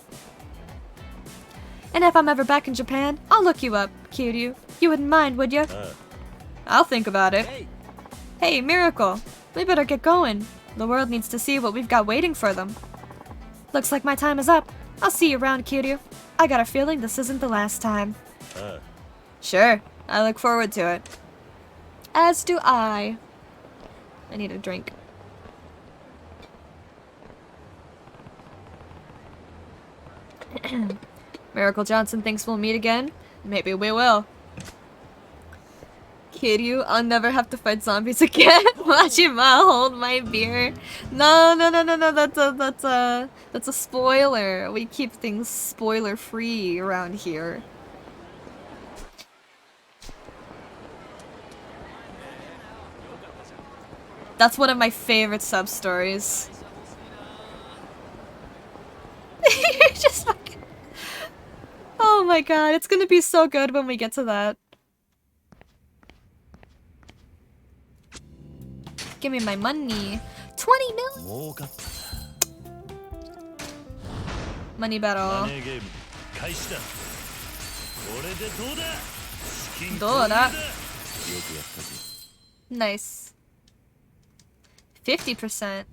And if I'm ever back in Japan, I'll look you up, Kiryu. You wouldn't mind, would you? I'll think about it. Hey. Hey, Miracle. We better get going. The world needs to see what we've got waiting for them. Looks like my time is up. I'll see you around, Kiryu. I got a feeling this isn't the last time. Sure. I look forward to it. As do I. I need a drink. Miracle Johnson thinks we'll meet again. Maybe we will. Kiryu, I'll never have to fight zombies again. Majima, hold my beer. No, that's a spoiler. We keep things spoiler free around here. That's one of my favorite sub-stories. You're just fucking... Oh my god, it's gonna be so good when we get to that. Give me my money. 20 million! Money battle. どうだ? Nice. 50%.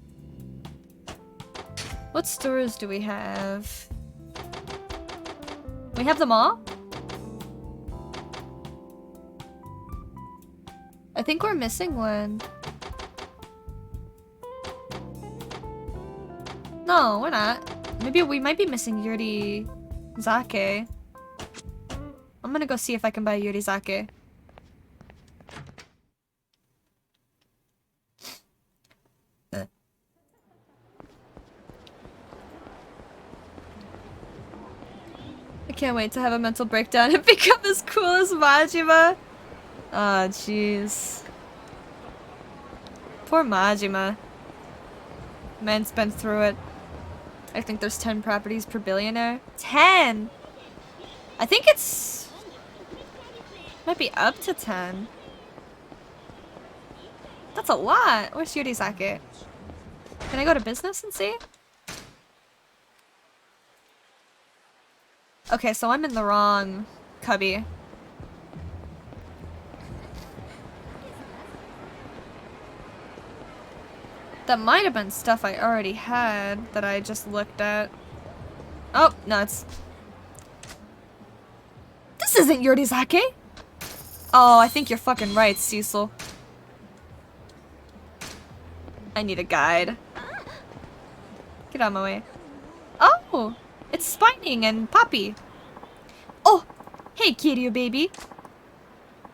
What stores do we have? We have them all? I think we're missing one. No, we're not. Maybe we might be missing Yuri Zake. I'm gonna go see if I can buy Yuri Zake. I can't wait to have a mental breakdown and become as cool as Majima. Oh, jeez. Poor Majima. Man's been through it. I think there's 10 properties per billionaire. 10! I think it's... might be up to 10. That's a lot! Where's Yurizake? Can I go to business and see? Okay, so I'm in the wrong cubby. That might have been stuff I already had that I just looked at. Oh, nuts. This isn't Yurizake! Oh, I think you're fucking right, Cecil. I need a guide. Get out of my way. Oh! It's Spining and Poppy. Oh! Hey, Kiryu, baby.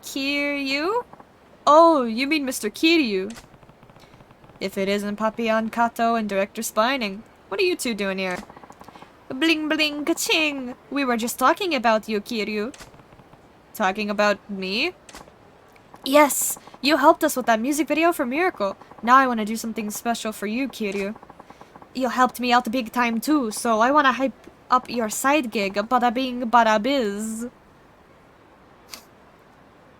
Kiryu? Oh, you mean Mr. Kiryu. If it isn't Papillon Kato and Director Spining, what are you two doing here? Bling bling ka-ching! We were just talking about you, Kiryu. Talking about me? Yes, you helped us with that music video for Miracle. Now I want to do something special for you, Kiryu. You helped me out big time too, so I want to hype up your side gig, bada bing, bada biz.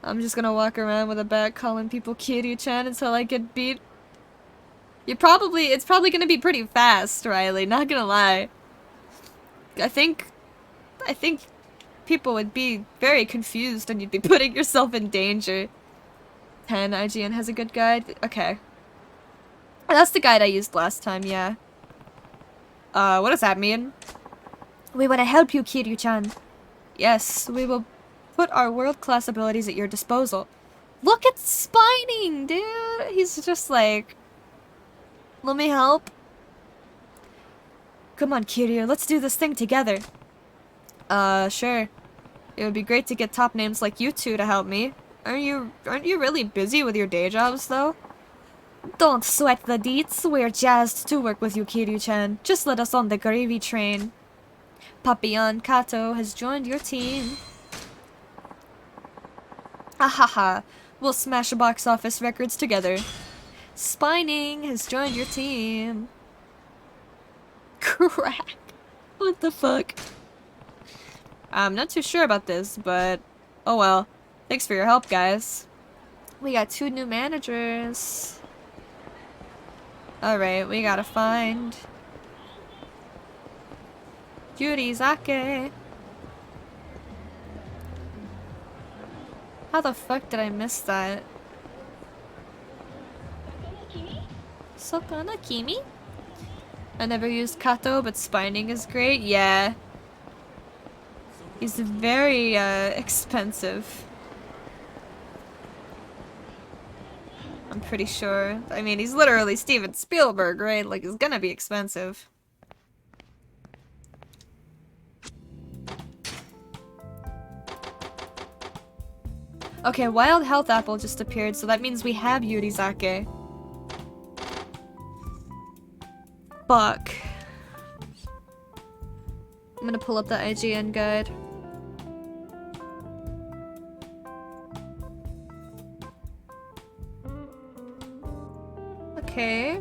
I'm just gonna walk around with a bat calling people Kiryu-chan until I get beat. It's probably gonna be pretty fast, Riley, not gonna lie. I think people would be very confused and you'd be putting yourself in danger. 10, IGN has a good guide? Okay. That's the guide I used last time, yeah. What does that mean? We want to help you, Kiryu-chan. Yes, we will put our world-class abilities at your disposal. Look at Spining, dude! He's just like... Let me help. Come on, Kiryu, let's do this thing together. Sure. It would be great to get top names like you two to help me. Aren't you really busy with your day jobs, though? Don't sweat the deets. We're jazzed to work with you, Kiryu-chan. Just let us on the gravy train. Papillon Kato has joined your team. Ahaha. We'll smash box office records together. Spining has joined your team. Crack. What the fuck? I'm not too sure about this, but oh well. Thanks for your help, guys. We got 2 new managers. Alright, we gotta find Yurizake. How the fuck did I miss that? Sokana Kimi? I never used Kato, but Spining is great. Yeah. He's very, expensive. I'm pretty sure. I mean, he's literally Steven Spielberg, right? Like, he's gonna be expensive. Okay, Wild Health Apple just appeared, so that means we have Yurizake. Fuck. I'm gonna pull up the IGN guide. Okay.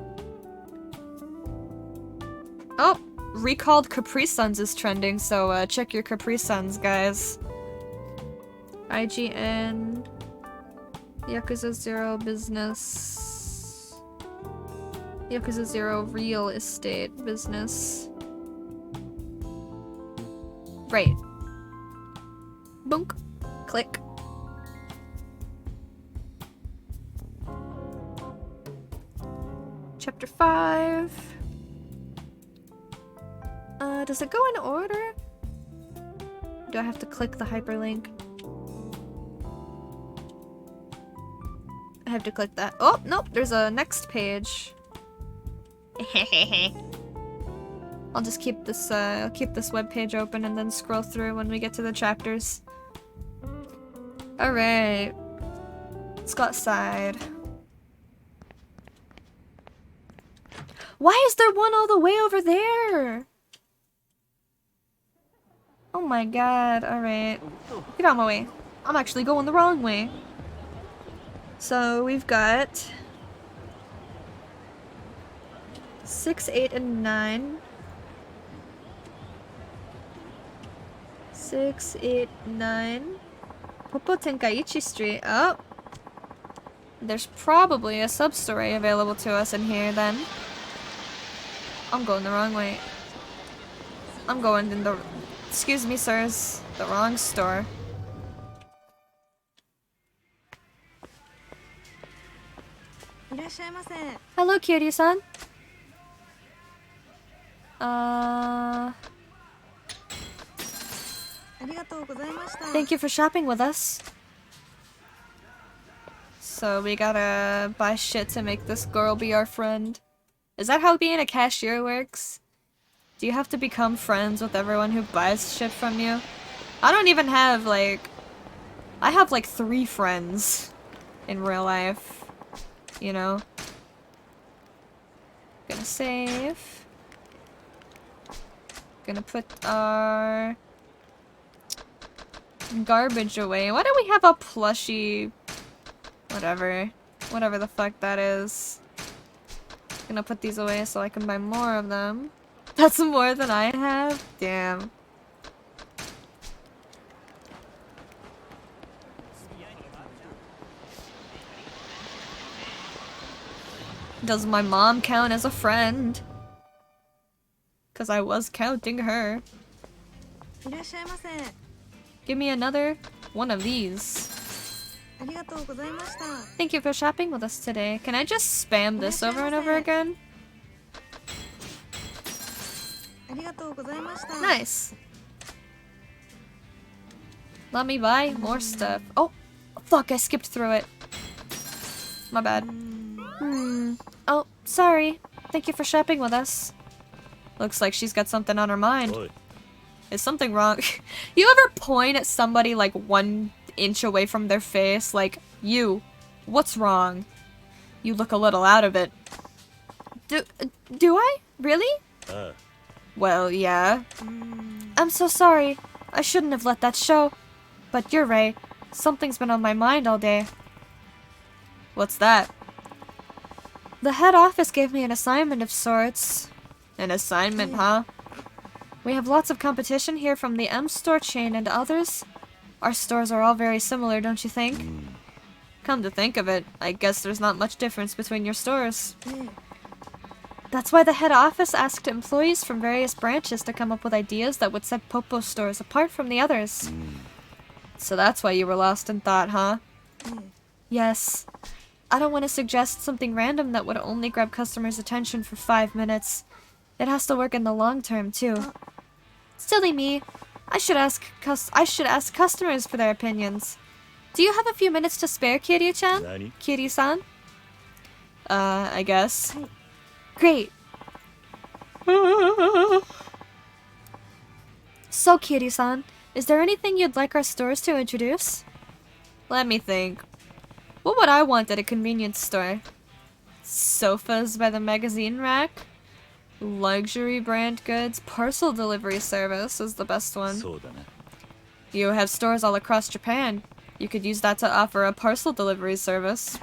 Oh! Recalled Capri Suns is trending, so check your Capri Suns, guys. IGN. Yakuza 0 business. Yakuza 0 real estate business. Right. Bunk. Click. Chapter 5. Does it go in order? Do I have to click the hyperlink? I have to click that. Oh, nope, there's a next page. I'll just keep this, I'll keep this webpage open and then scroll through when we get to the chapters. Alright. Let's go outside. Why is there one all the way over there? Oh my god, alright. Get out of my way. I'm actually going the wrong way. So we've got 6, 8, and 9. 6, 8, 9. Popo Tenkaichi Street. Oh. There's probably a sub-story available to us in here then. I'm going the wrong way. I'm going in the... Excuse me, sirs. The wrong store. Hello, Kiryu-san. Thank you for shopping with us. So we gotta buy shit to make this girl be our friend. Is that how being a cashier works? Do you have to become friends with everyone who buys shit from you? I don't even have, like... I have, like, 3 friends in real life. You know? Gonna save. Gonna put our... garbage away. Why don't we have a plushie Whatever. Whatever the fuck that is. Gonna put these away so I can buy more of them. That's more than I have? Damn. Does my mom count as a friend? Because I was counting her. いらっしゃいませ。 Give me another one of these. ありがとうございました。 Thank you for shopping with us today. Can I just spam this over and over again? ありがとうございました。 Nice. Let me buy more stuff. Oh, fuck, I skipped through it. My bad. Oh, sorry. Thank you for shopping with us. Looks like she's got something on her mind. Oi. Is something wrong? You ever point at somebody like 1 inch away from their face? Like, you, what's wrong? You look a little out of it. Do I? Really? Well, yeah. I'm so sorry. I shouldn't have let that show. But you're right. Something's been on my mind all day. What's that? The head office gave me an assignment of sorts. An assignment, huh? We have lots of competition here from the M store chain and others. Our stores are all very similar, don't you think? Come to think of it, I guess there's not much difference between your stores. That's why the head office asked employees from various branches to come up with ideas that would set Popo stores apart from the others. So that's why you were lost in thought, huh? Yes. I don't want to suggest something random that would only grab customers' attention for 5 minutes. It has to work in the long term, too. Silly me. I should ask customers for their opinions. Do you have a few minutes to spare, Kiryu-chan? Nani? Kiryu-san? I guess. Great. So, Kiryu-san, is there anything you'd like our stores to introduce? Let me think. What would I want at a convenience store? Sofas by the magazine rack? Luxury brand goods? Parcel delivery service is the best one. そうだね。 You have stores all across Japan. You could use that to offer a parcel delivery service.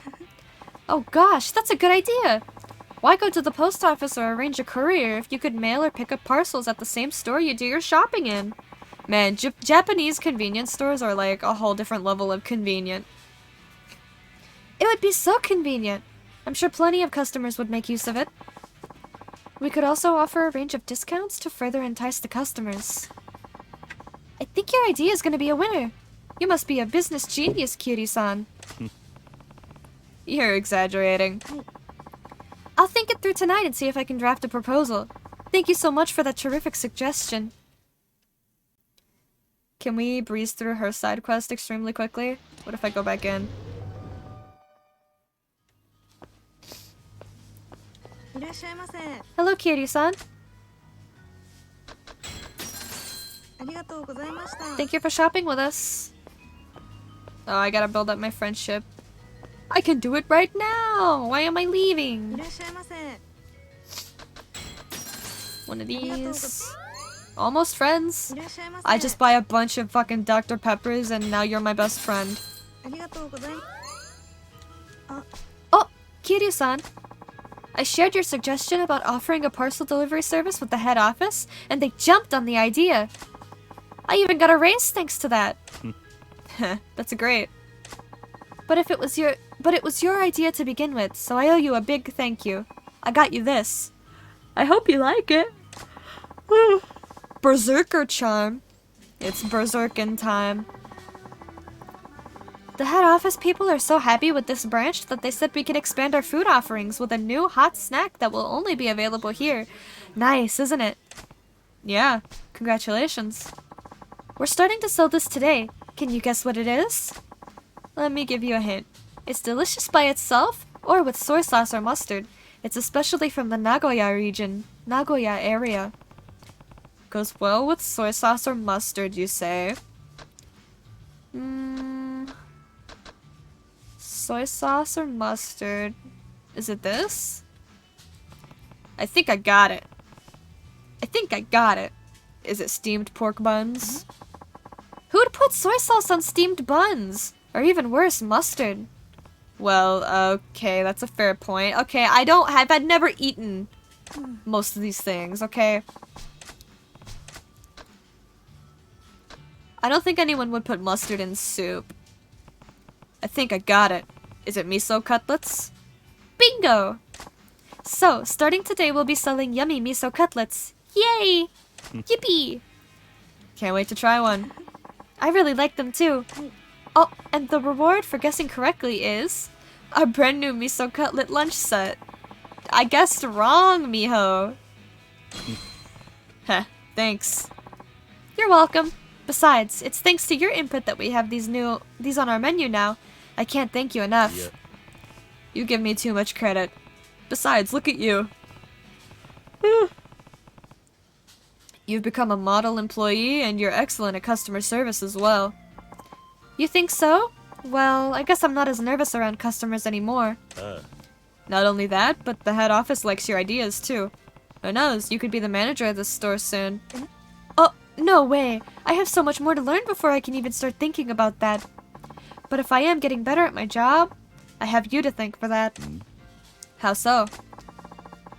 Oh gosh, that's a good idea! Why go to the post office or arrange a courier if you could mail or pick up parcels at the same store you do your shopping in? Man, Japanese convenience stores are like a whole different level of convenient. It would be so convenient. I'm sure plenty of customers would make use of it. We could also offer a range of discounts to further entice the customers. I think your idea is going to be a winner. You must be a business genius, Kiryu-san. You're exaggerating. I'll think it through tonight and see if I can draft a proposal. Thank you so much for that terrific suggestion. Can we breeze through her side quest extremely quickly? What if I go back in? いらっしゃいませ。 Hello, Kiryu-san. ありがとうございました。 Thank you for shopping with us. Oh, I gotta build up my friendship. I can do it right now! Why am I い leaving? らっしゃいませ。 One of these. Almost friends. いらっしゃいませ。 I just buy a bunch of fucking Dr. Peppers and now you're my best friend. ありがとうございます。 Oh, Kiryu-san. I shared your suggestion about offering a parcel delivery service with the head office, and they jumped on the idea. I even got a raise thanks to that. That's great. But it was your idea to begin with, so I owe you a big thank you. I got you this. I hope you like it. Berserker charm. It's berserkin time. The head office people are so happy with this branch that they said we can expand our food offerings with a new hot snack that will only be available here. Nice, isn't it? Yeah, congratulations. We're starting to sell this today. Can you guess what it is? Let me give you a hint. It's delicious by itself or with soy sauce or mustard. It's especially from the Nagoya region, Nagoya area. Goes well with soy sauce or mustard, you say? Soy sauce or mustard? Is it this? I think I got it. Is it steamed pork buns? Who'd put soy sauce on steamed buns? Or even worse, mustard? Well, okay, that's a fair point. Okay, I've never eaten most of these things, okay? I don't think anyone would put mustard in soup. I think I got it. Is it miso cutlets? Bingo! So, starting today we'll be selling yummy miso cutlets. Yay! Yippee! Can't wait to try one. I really like them too. Oh, and the reward for guessing correctly is a brand new miso cutlet lunch set. I guessed wrong, miho. Heh, thanks. You're welcome. Besides, it's thanks to your input that we have these on our menu now. I can't thank you enough. Yeah. You give me too much credit. Besides, look at you. You've become a model employee and you're excellent at customer service as well. You think so? Well, I guess I'm not as nervous around customers anymore. Not only that, but the head office likes your ideas too. Who knows, you could be the manager of this store soon. Oh, no way. I have so much more to learn before I can even start thinking about that. But if I am getting better at my job, I have you to thank for that. How so?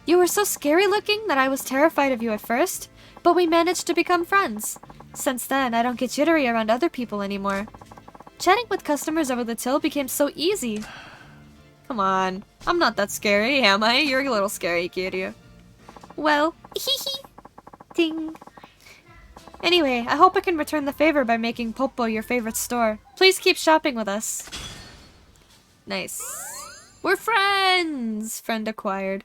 You were so scary looking that I was terrified of you at first, but we managed to become friends. Since then, I don't get jittery around other people anymore. Chatting with customers over the till became so easy. Come on, I'm not that scary, am I? You're a little scary, Kiryu. Well, hee. Ding. Anyway, I hope I can return the favor by making Poppo your favorite store. Please keep shopping with us. Nice. We're friends! Friend acquired.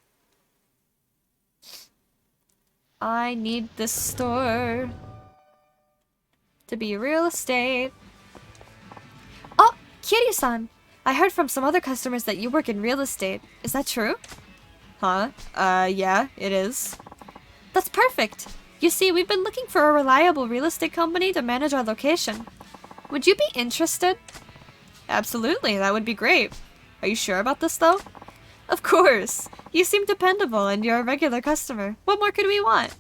I need this store to be real estate. Oh, Kiryu-san! I heard from some other customers that you work in real estate. Is that true? Huh? Yeah, it is. That's perfect! You see, we've been looking for a reliable real estate company to manage our location. Would you be interested? Absolutely, that would be great. Are you sure about this, though? Of course! You seem dependable and you're a regular customer. What more could we want?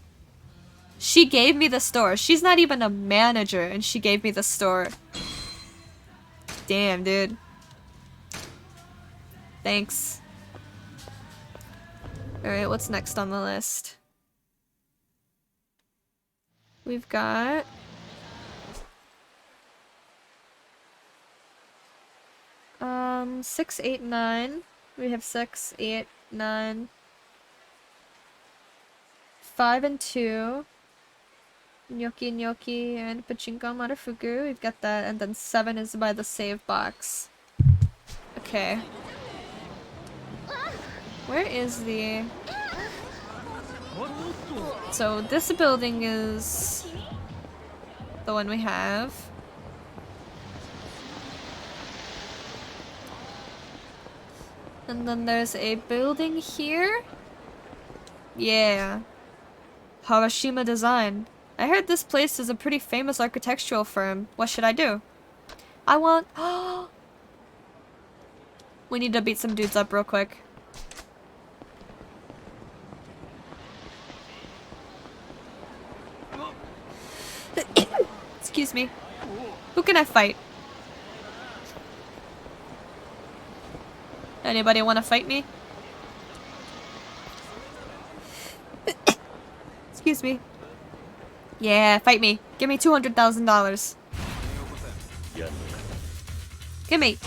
She gave me the store. She's not even a manager and she gave me the store. Damn, dude. Thanks. Alright, what's next on the list? We've got... 6, 8, 9. We have 6, 8, 9. 5 and 2. Gnocchi Gnocchi and Pachinko Marufuku. We've got that. And then 7 is by the save box. Okay. Where is the... So this building is the one we have. And then there's a building here. Yeah. Harashima Design. I heard this place is a pretty famous architectural firm. What should I do? I want... We need to beat some dudes up real quick. Excuse me. Who can I fight? Anybody want to fight me? Excuse me. Yeah, fight me. Give me $200,000. Yeah. Gimme.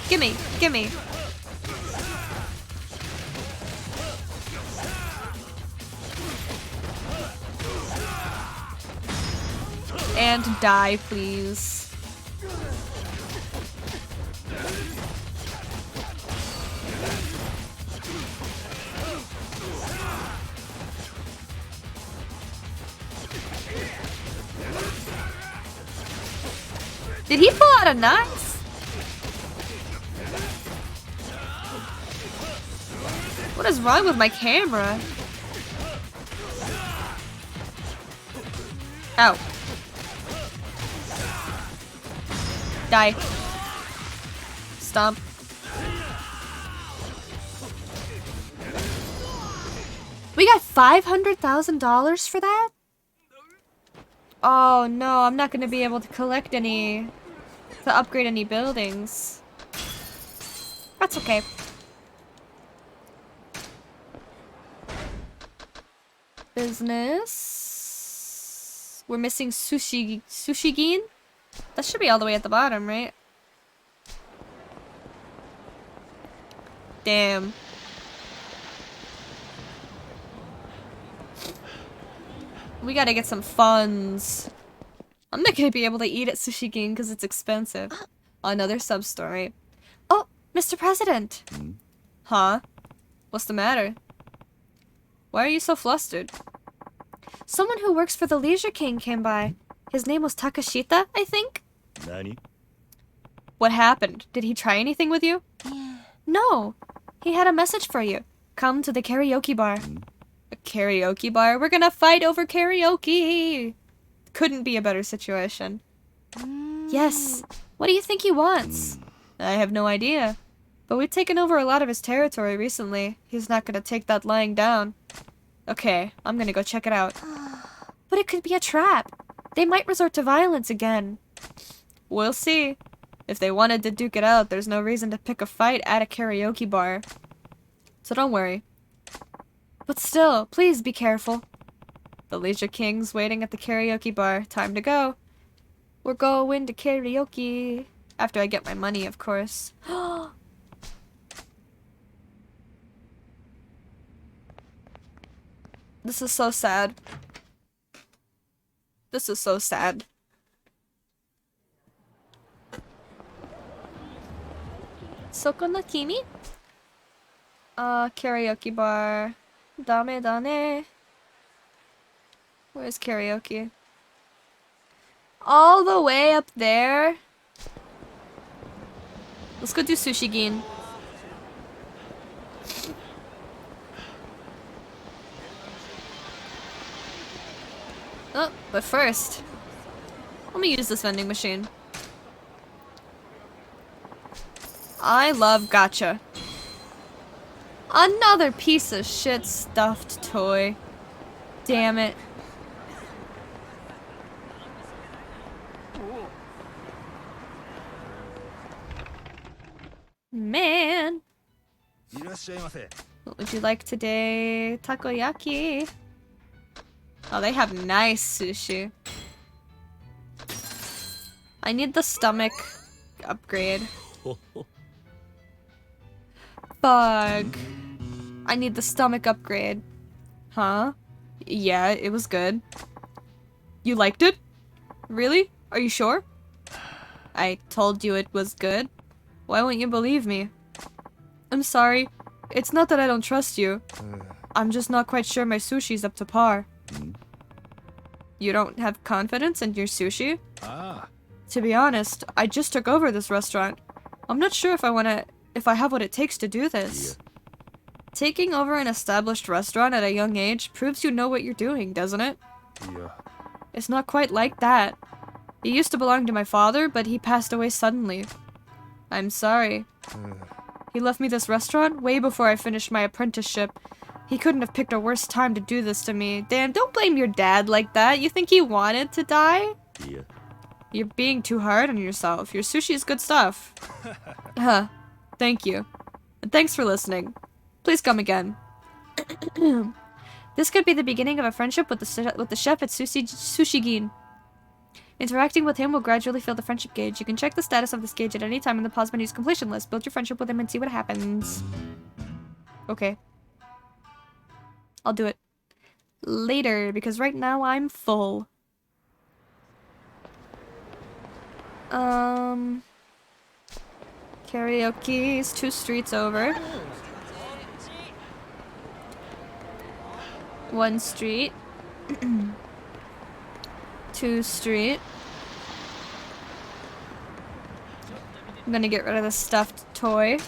And die, please. Did he pull out a knife? What is wrong with my camera? Ow. Die. Stomp. We got $500,000 for that? Oh no, I'm not gonna be able to collect any... to upgrade any buildings. That's okay. Business. We're missing sushigin? That should be all the way at the bottom, right? Damn. We gotta get some funds. I'm not gonna be able to eat at Sushigin because it's expensive. Another sub-story. Oh, Mr. President! Huh? What's the matter? Why are you so flustered? Someone who works for the Leisure King came by. His name was Takashita, I think? Nani? What happened? Did he try anything with you? No. He had a message for you. Come to the karaoke bar. A karaoke bar? We're gonna fight over karaoke! Couldn't be a better situation. Yes. What do you think he wants? I have no idea. But we've taken over a lot of his territory recently. He's not gonna take that lying down. Okay, I'm gonna go check it out. But it could be a trap. They might resort to violence again. We'll see. If they wanted to duke it out, there's no reason to pick a fight at a karaoke bar. So don't worry. But still, please be careful. The Leisure King's waiting at the karaoke bar. Time to go. We're going to karaoke. After I get my money, of course. This is so sad. This is so sad. Soko no kimi? Karaoke bar. Dame dane. Where's karaoke? All the way up there? Let's go do Sushigin. Oh, but first, let me use this vending machine. I love gacha. Another piece of shit stuffed toy. Damn it. Man. What would you like today? Takoyaki. Oh, they have nice sushi. I need the stomach upgrade. Fuck. I need the stomach upgrade. Huh? Yeah, it was good. You liked it? Really? Are you sure? I told you it was good. Why won't you believe me? I'm sorry. It's not that I don't trust you. I'm just not quite sure my sushi's up to par. You don't have confidence in your sushi? To be honest, I just took over this restaurant. I'm not sure if I have what it takes to do this. Taking over an established restaurant at a young age proves you know what you're doing, doesn't it? It's not quite like that. It used to belong to my father, but he passed away suddenly. I'm sorry. He left me this restaurant way before I finished my apprenticeship. He couldn't have picked a worse time to do this to me. Dan, don't blame your dad like that. You think he wanted to die? You're being too hard on yourself. Your sushi is good stuff. Thank you. And thanks for listening. Please come again. This could be the beginning of a friendship with the chef at Sushigin. Interacting with him will gradually fill the friendship gauge. You can check the status of this gauge at any time in the pause menu's completion list. Build your friendship with him and see what happens. Okay. I'll do it later, because right now I'm full. Karaoke's 2 streets over. 1 street. 2 street. I'm gonna get rid of the stuffed toy.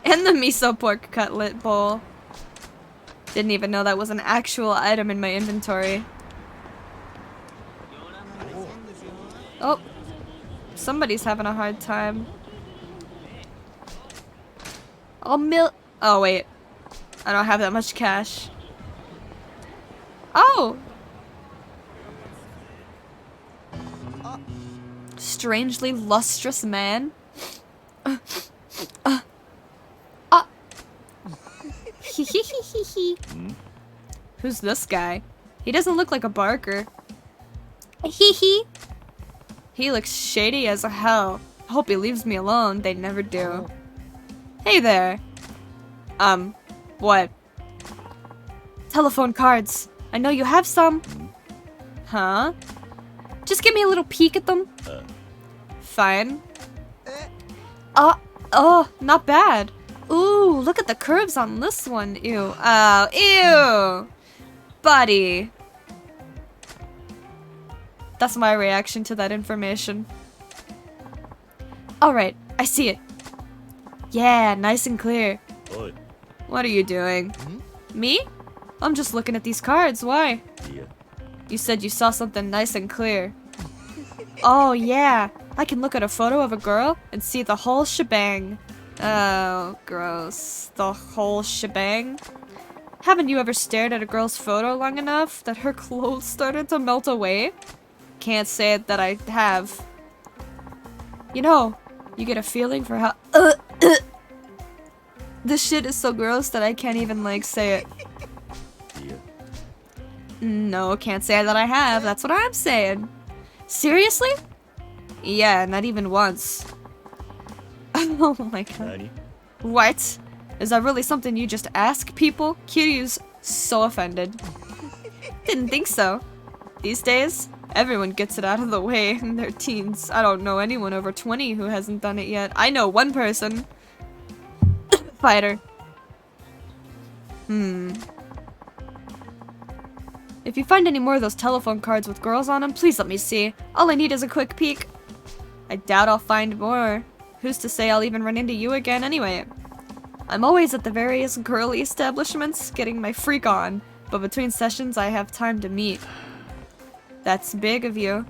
And the miso pork cutlet bowl. Didn't even know that was an actual item in my inventory. Oh. Somebody's having a hard time. Oh, wait. I don't have that much cash. Oh! Strangely lustrous man. Who's this guy? He doesn't look like a barker. Hee hee. He looks shady as hell. I hope he leaves me alone. They never do. Hey there. What? Telephone cards. I know you have some. Huh? Just give me a little peek at them. Fine. Oh, not bad. Ooh, look at the curves on this one. Ew. Oh, ew. Buddy. That's my reaction to that information. Alright, I see it. Yeah, nice and clear. Oi. What are you doing? Me? I'm just looking at these cards. Why? Yeah. You said you saw something nice and clear. Oh, yeah. I can look at a photo of a girl and see the whole shebang. Oh, gross. The whole shebang? Haven't you ever stared at a girl's photo long enough that her clothes started to melt away? Can't say that I have. You know, you get a feeling for how this shit is so gross that I can't even, like, say it. Yeah. No, can't say that I have. That's what I'm saying. Seriously? Yeah, not even once. Oh my god. Nani? What? Is that really something you just ask people? Kiryu's so offended. Didn't think so. These days, everyone gets it out of the way in their teens. I don't know anyone over 20 who hasn't done it yet. I know one person. Fighter. If you find any more of those telephone cards with girls on them, please let me see. All I need is a quick peek. I doubt I'll find more. Who's to say I'll even run into you again anyway? I'm always at the various girly establishments getting my freak on, but between sessions I have time to meet. That's big of you.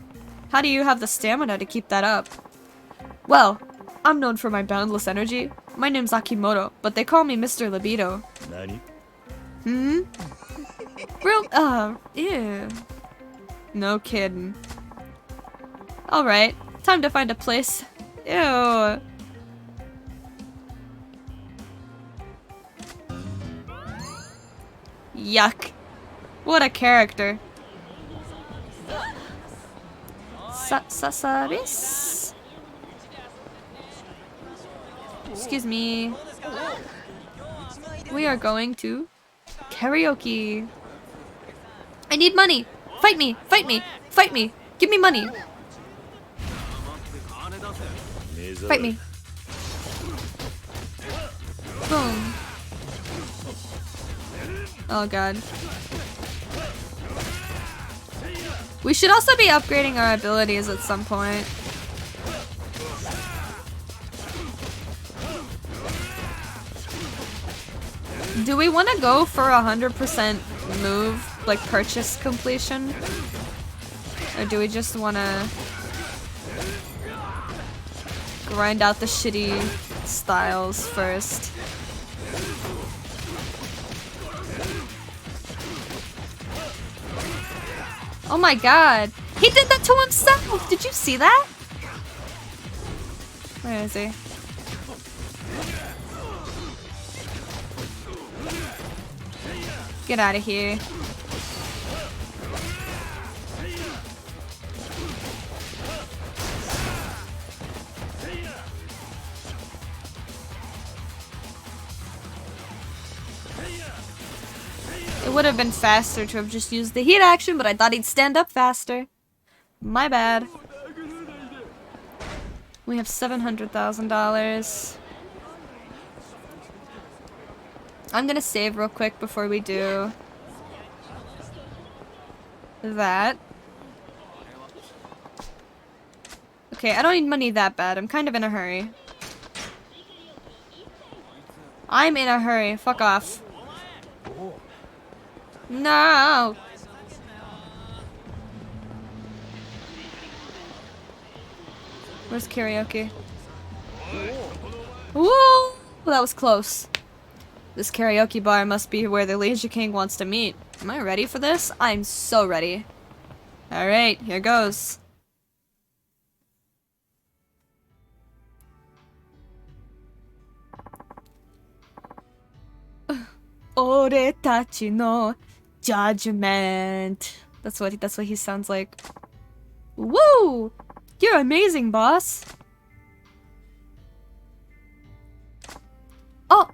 How do you have the stamina to keep that up? Well, I'm known for my boundless energy. My name's Akimoto, but they call me Mr. Libido. Nani? Real, ew. No kidding. Alright, time to find a place. Ew. Yuck. What a character. Sasaris? Excuse me. We are going to karaoke. I need money. Fight me. Fight me. Fight me. Give me money. Fight me. Boom. Oh god. We should also be upgrading our abilities at some point. Do we want to go for 100% move, like purchase completion? Or do we just want to grind out the shitty styles first? Oh my god. He did that to himself! Did you see that? Where is he? Get out of here. It would have been faster to have just used the heat action, but I thought he'd stand up faster. My bad. We have $700,000. I'm gonna save real quick before we do that. Okay, I don't need money that bad. I'm kind of in a hurry. I'm in a hurry. Fuck off. No! Where's karaoke? Woo! That was close. This karaoke bar must be where the Leisure King wants to meet. Am I ready for this? I'm so ready. Alright, here goes. Oretachi no judgment. That's what he sounds like. Woo! You're amazing, boss. Oh,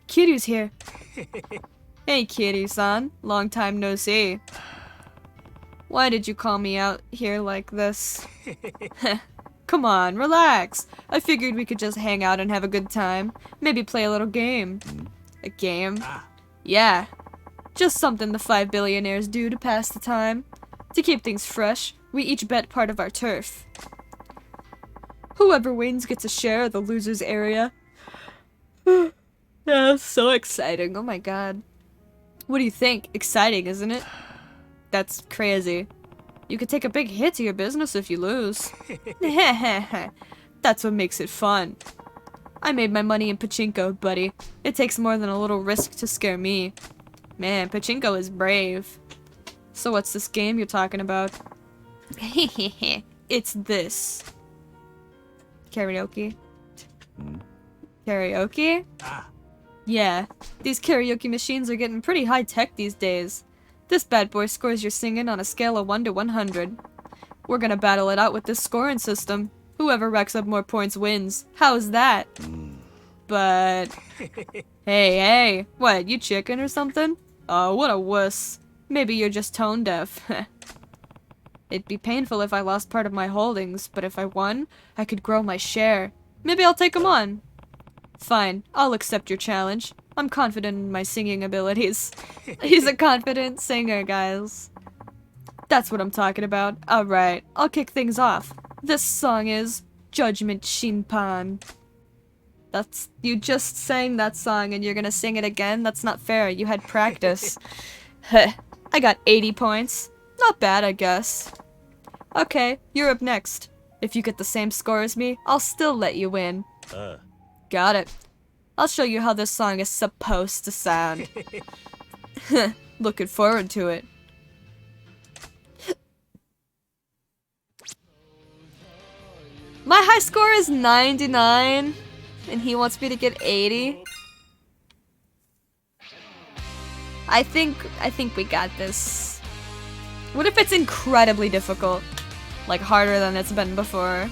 Kiryu's here. Hey, Kiryu-san. Long time no see. Why did you call me out here like this? Come on, relax. I figured we could just hang out and have a good time. Maybe play a little game. A game? Yeah. Just something the 5 billionaires do to pass the time. To keep things fresh, we each bet part of our turf. Whoever wins gets a share of the loser's area. Yeah, so exciting. Oh my god. What do you think? Exciting, isn't it? That's crazy. You could take a big hit to your business if you lose. That's what makes it fun. I made my money in pachinko, buddy. It takes more than a little risk to scare me. Man, pachinko is brave. So what's this game you're talking about? It's this. Karaoke? Karaoke? Yeah, these karaoke machines are getting pretty high-tech these days. This bad boy scores your singing on a scale of 1 to 100. We're gonna battle it out with this scoring system. Whoever racks up more points wins. How's that? But... Hey, what, you chicken or something? Oh, what a wuss. Maybe you're just tone deaf. It'd be painful if I lost part of my holdings, but if I won, I could grow my share. Maybe I'll take them on. Fine, I'll accept your challenge. I'm confident in my singing abilities. He's a confident singer, guys. That's what I'm talking about. Alright, I'll kick things off. This song is Judgment Shinpan. That's... You just sang that song and you're gonna sing it again? That's not fair, you had practice. I got 80 points. Not bad, I guess. Okay, you're up next. If you get the same score as me, I'll still let you win. Got it. I'll show you how this song is supposed to sound. Looking forward to it. My high score is 99, and he wants me to get 80. I think we got this. What if it's incredibly difficult? Like harder than it's been before?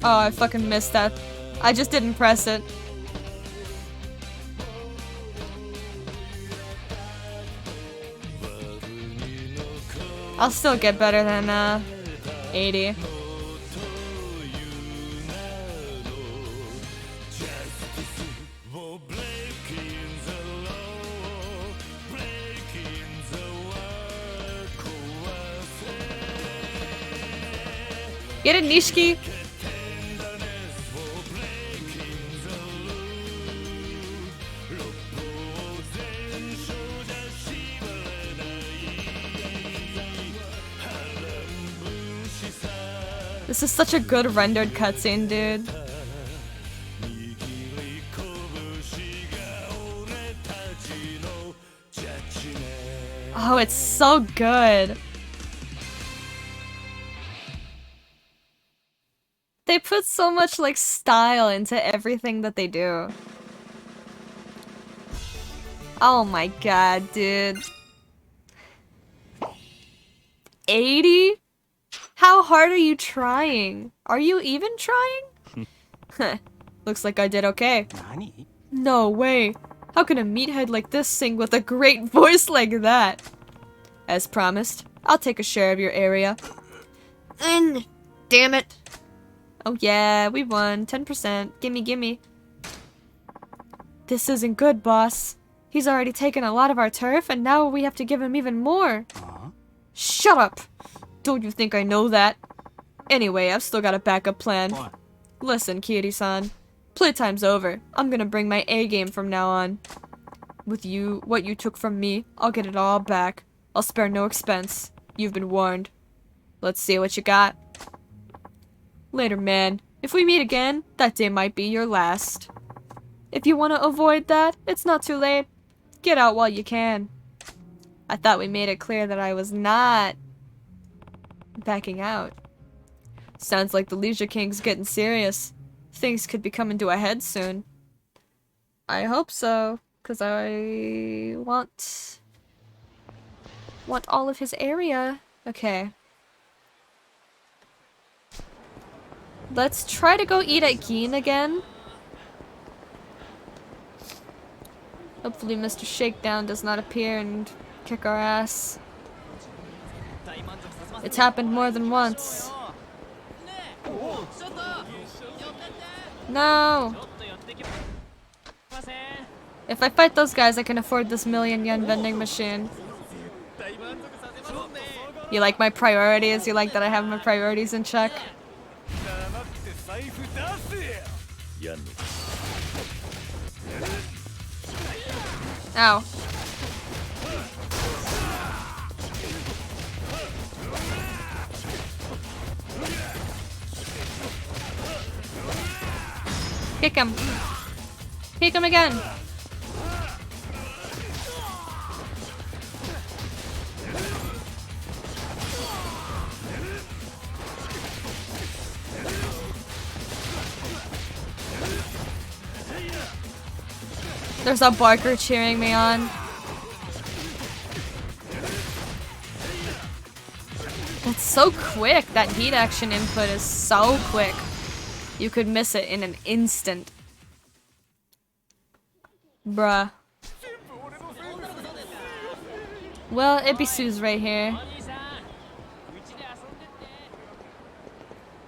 Oh, I fucking missed that. I just didn't press it. I'll still get better than, 80. Get it, Nishiki? This is such a good rendered cutscene, dude. Oh, it's so good. They put so much, like, style into everything that they do. Oh my god, dude. 80? How hard are you trying? Are you even trying? Huh. Looks like I did okay. No way. How can a meathead like this sing with a great voice like that? As promised, I'll take a share of your area. Damn it. Oh yeah, we won. 10%. Gimme, gimme. This isn't good, boss. He's already taken a lot of our turf, and now we have to give him even more. Shut up! Don't you think I know that? Anyway, I've still got a backup plan. Listen, Kiri-san. Playtime's over. I'm gonna bring my A game from now on. With you, what you took from me, I'll get it all back. I'll spare no expense. You've been warned. Let's see what you got. Later, man. If we meet again, that day might be your last. If you want to avoid that, it's not too late. Get out while you can. I thought we made it clear that I was not backing out. Sounds like the Leisure King's getting serious. Things could be coming to a head soon. I hope so, because I want all of his area. Okay. Let's try to go eat at Geen again. Hopefully Mr. Shakedown does not appear and kick our ass. It's happened more than once. No! If I fight those guys, I can afford this million-yen vending machine. You like my priorities? You like that I have my priorities in check? Ow. Kick him. Kick him again. There's a barker cheering me on. That's so quick. That heat action input is so quick. You could miss it in an instant. Bruh. Well, Ibisu's right here.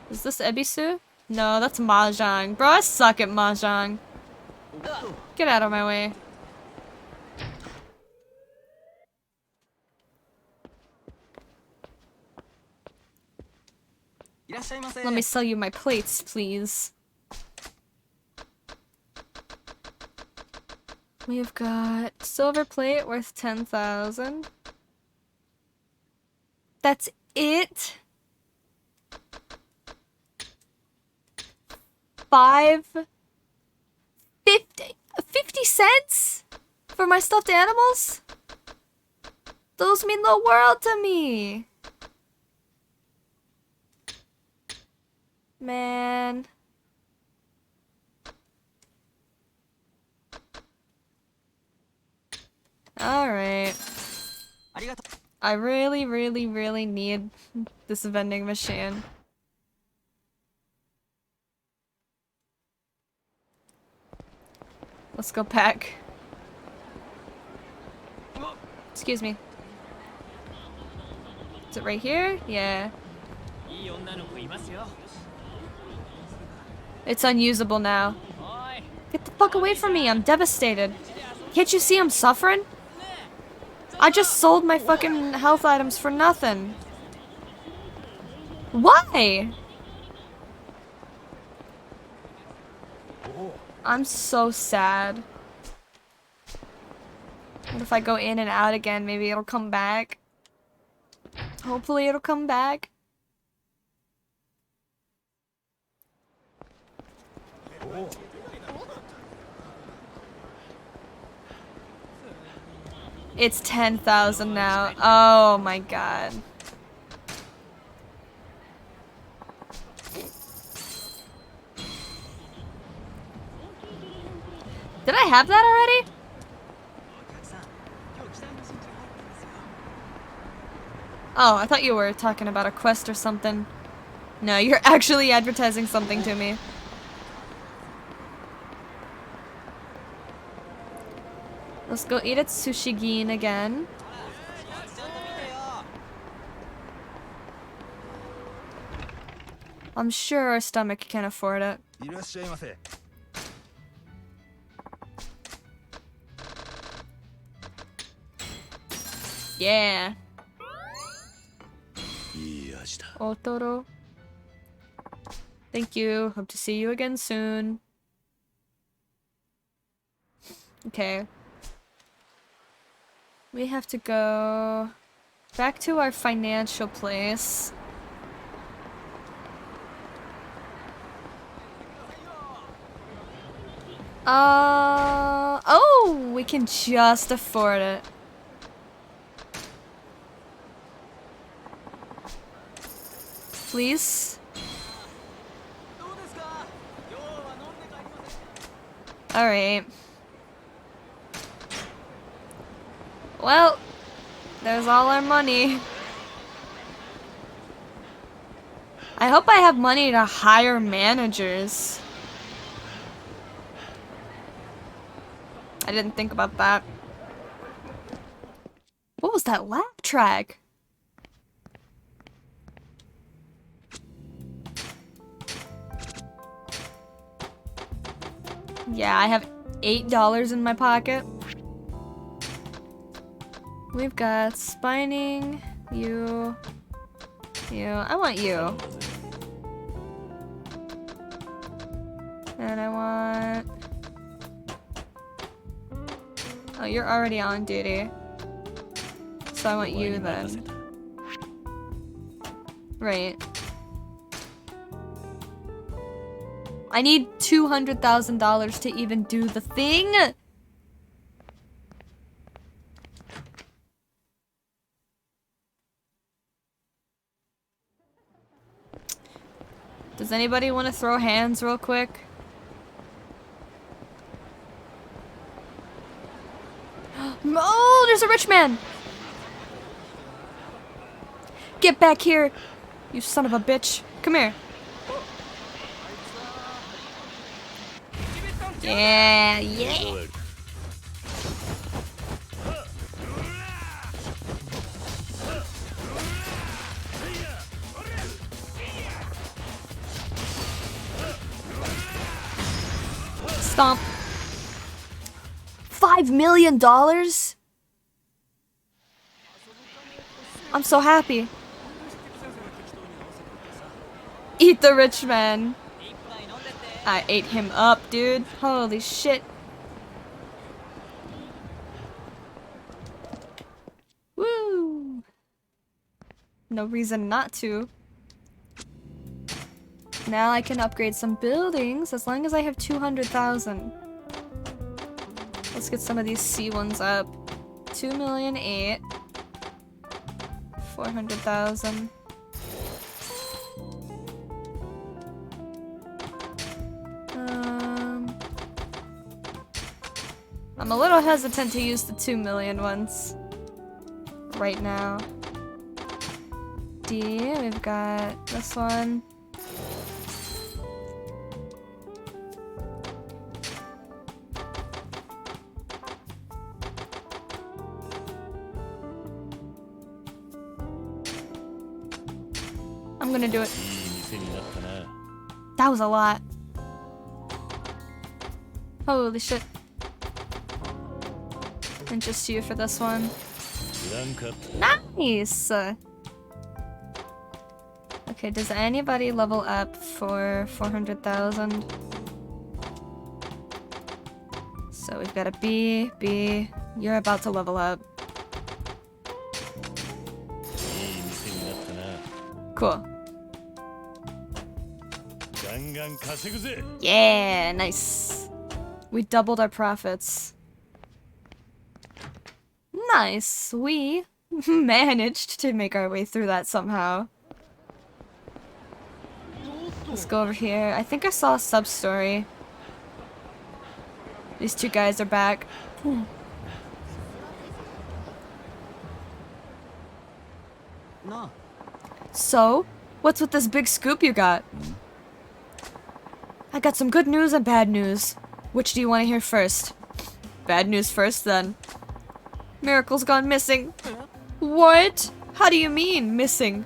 Is this Ebisu? No, that's Mahjong. Bro, I suck at Mahjong. Get out of my way. Let me sell you my plates, please. We've got silver plate worth 10,000. That's it? 50 cents for my stuffed animals? Those mean the world to me. Man. Alright. I really, really, really need this vending machine. Let's go pack. Excuse me. Is it right here? Yeah. It's unusable now. Get the fuck away from me, I'm devastated. Can't you see I'm suffering? I just sold my fucking health items for nothing. Why? I'm so sad. What if I go in and out again? Maybe it'll come back. Hopefully it'll come back. It's 10,000 now. Oh my god. Did I have that already? Oh, I thought you were talking about a quest or something. No, you're actually advertising something to me. Let's go eat at Sushi Gin again. I'm sure our stomach can afford it. Yeah. Otoro. Thank you. Hope to see you again soon. Okay. We have to go back to our financial place. Oh, we can just afford it. Please? Alright. Well, there's all our money. I hope I have money to hire managers. I didn't think about that. What was that laugh track? Yeah, I have $8 in my pocket. We've got spining, you. I want you. And I want... Oh, you're already on duty. So I want you then. Right. I need $200,000 to even do the thing! Does anybody want to throw hands real quick? Oh, there's a rich man! Get back here, you son of a bitch. Come here. Yeah, yeah. Stomp. $5 million? I'm so happy. Eat the rich man. I ate him up, dude. Holy shit. Woo! No reason not to. Now I can upgrade some buildings as long as I have 200,000. Let's get some of these C ones up. 2,000,008. 400,000. I'm a little hesitant to use the 2 million ones right now. D, we've got this one. I'm gonna do it. That was a lot. Holy shit. And just you for this one. Nice! Okay, does anybody level up for 400,000? So we've got a B, B. You're about to level up. Cool. Yeah, nice. We doubled our profits. Nice. We managed to make our way through that somehow. Let's go over here. I think I saw a sub-story. These two guys are back. No. So, what's with this big scoop you got? I got some good news and bad news. Which do you want to hear first? Bad news first, then. Miracle's gone missing. What? How do you mean, missing?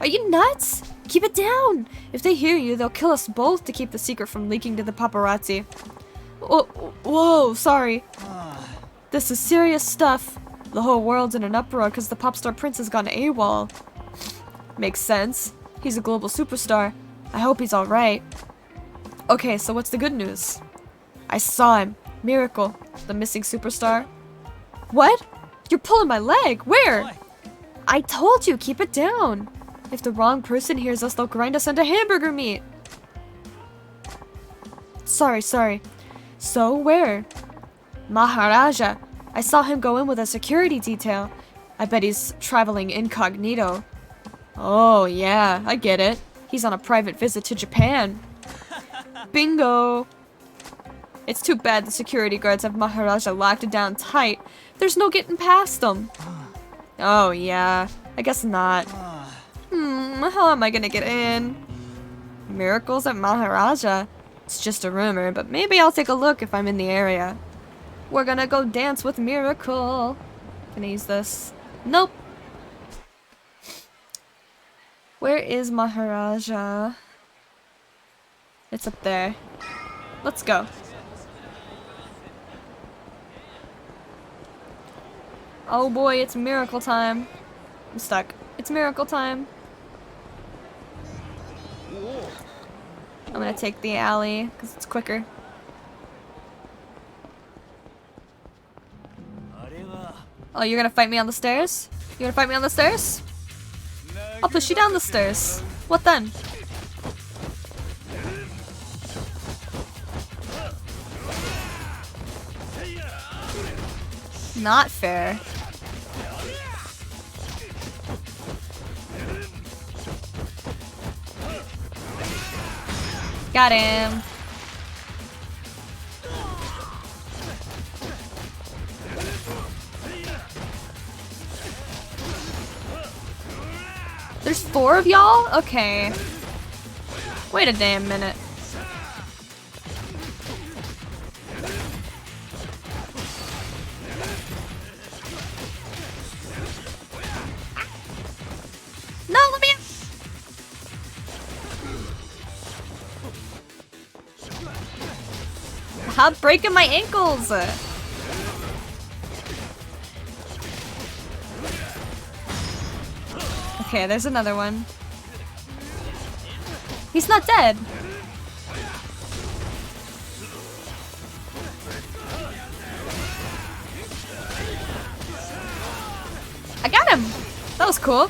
Are you nuts? Keep it down! If they hear you, they'll kill us both to keep the secret from leaking to the paparazzi. Whoa, sorry. This is serious stuff. The whole world's in an uproar because the pop star prince has gone AWOL. Makes sense. He's a global superstar. I hope he's alright. Okay, so what's the good news? I saw him. Miracle, the missing superstar. What? You're pulling my leg! Where? I told you, keep it down! If the wrong person hears us, they'll grind us into hamburger meat! Sorry. So, where? Maharaja. I saw him go in with a security detail. I bet he's traveling incognito. Oh, yeah, I get it. He's on a private visit to Japan. Bingo! It's too bad the security guards have Maharaja locked down tight. There's no getting past them. Oh, yeah. I guess not. How am I gonna get in? Miracles at Maharaja? It's just a rumor, but maybe I'll take a look if I'm in the area. We're gonna go dance with Miracle. Can I use this? Nope. Where is Maharaja? It's up there. Let's go. Oh boy, it's miracle time. I'm stuck. It's miracle time. I'm gonna take the alley because it's quicker. Oh, you're gonna fight me on the stairs? You gonna fight me on the stairs? I'll push you down the stairs. What then? Not fair. Got him. There's 4 of y'all? Okay. Wait a damn minute. No, let me. I'm breaking my ankles. Okay, there's another one. He's not dead. I got him. That was cool.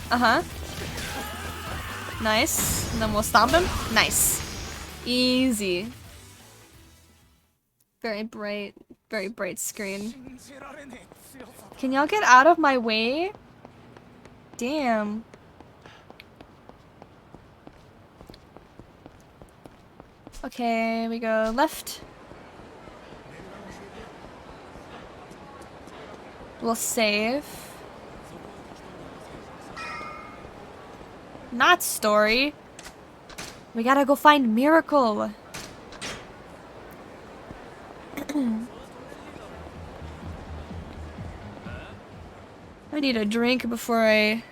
Uh-huh. Nice. And then we'll stomp him. Nice. Easy. Very bright screen. Can y'all get out of my way? Damn. Okay, we go left. We'll save. Not story. We gotta go find Miracle. I need a drink before I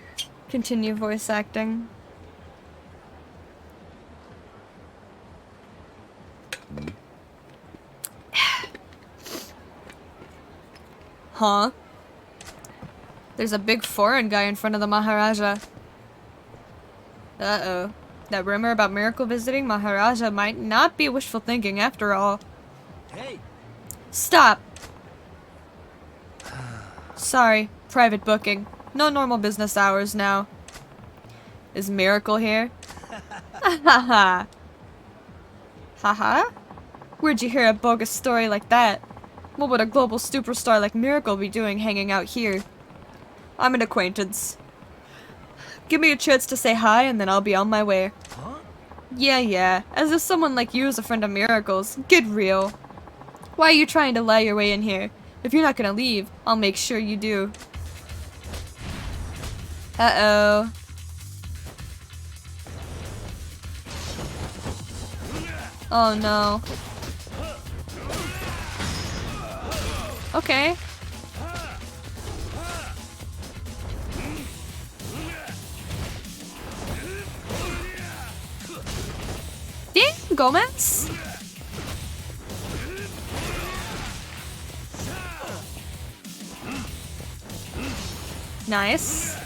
continue voice acting. Huh? There's a big foreign guy in front of the Maharaja. Uh-oh. That rumor about Miracle visiting Maharaja might not be wishful thinking after all. Hey. Stop! Sorry, private booking. No normal business hours now. Is Miracle here? Haha. Haha? Where'd you hear a bogus story like that? What would a global superstar like Miracle be doing hanging out here? I'm an acquaintance. Give me a chance to say hi and then I'll be on my way. Huh? Yeah. As if someone like you is a friend of Miracle's. Get real. Why are you trying to lie your way in here? If you're not gonna leave, I'll make sure you do. Uh-oh. Oh no. Okay. Damn, Gomez. Nice.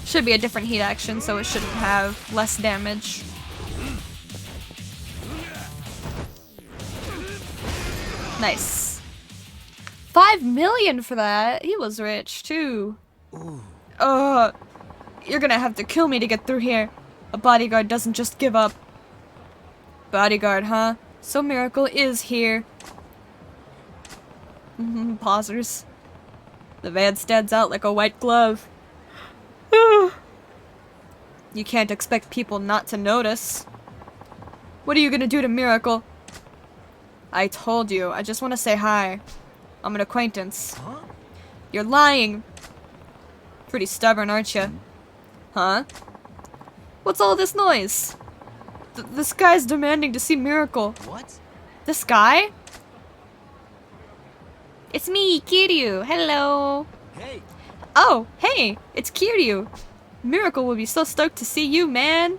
Should be a different heat action, so it shouldn't have less damage. Nice. 5 million for that. He was rich too. You're gonna have to kill me to get through here. A bodyguard doesn't just give up. Bodyguard, huh? So Miracle is here. Pausers. The van stands out like a white glove. You can't expect people not to notice. What are you gonna do to Miracle? I told you, I just want to say hi. I'm an acquaintance. Huh? You're lying. Pretty stubborn, aren't you? Huh? What's all this noise? This guy's demanding to see Miracle. What? This guy? It's me, Kiryu. Hello. Hey. Oh, hey, it's Kiryu. Miracle will be so stoked to see you, man.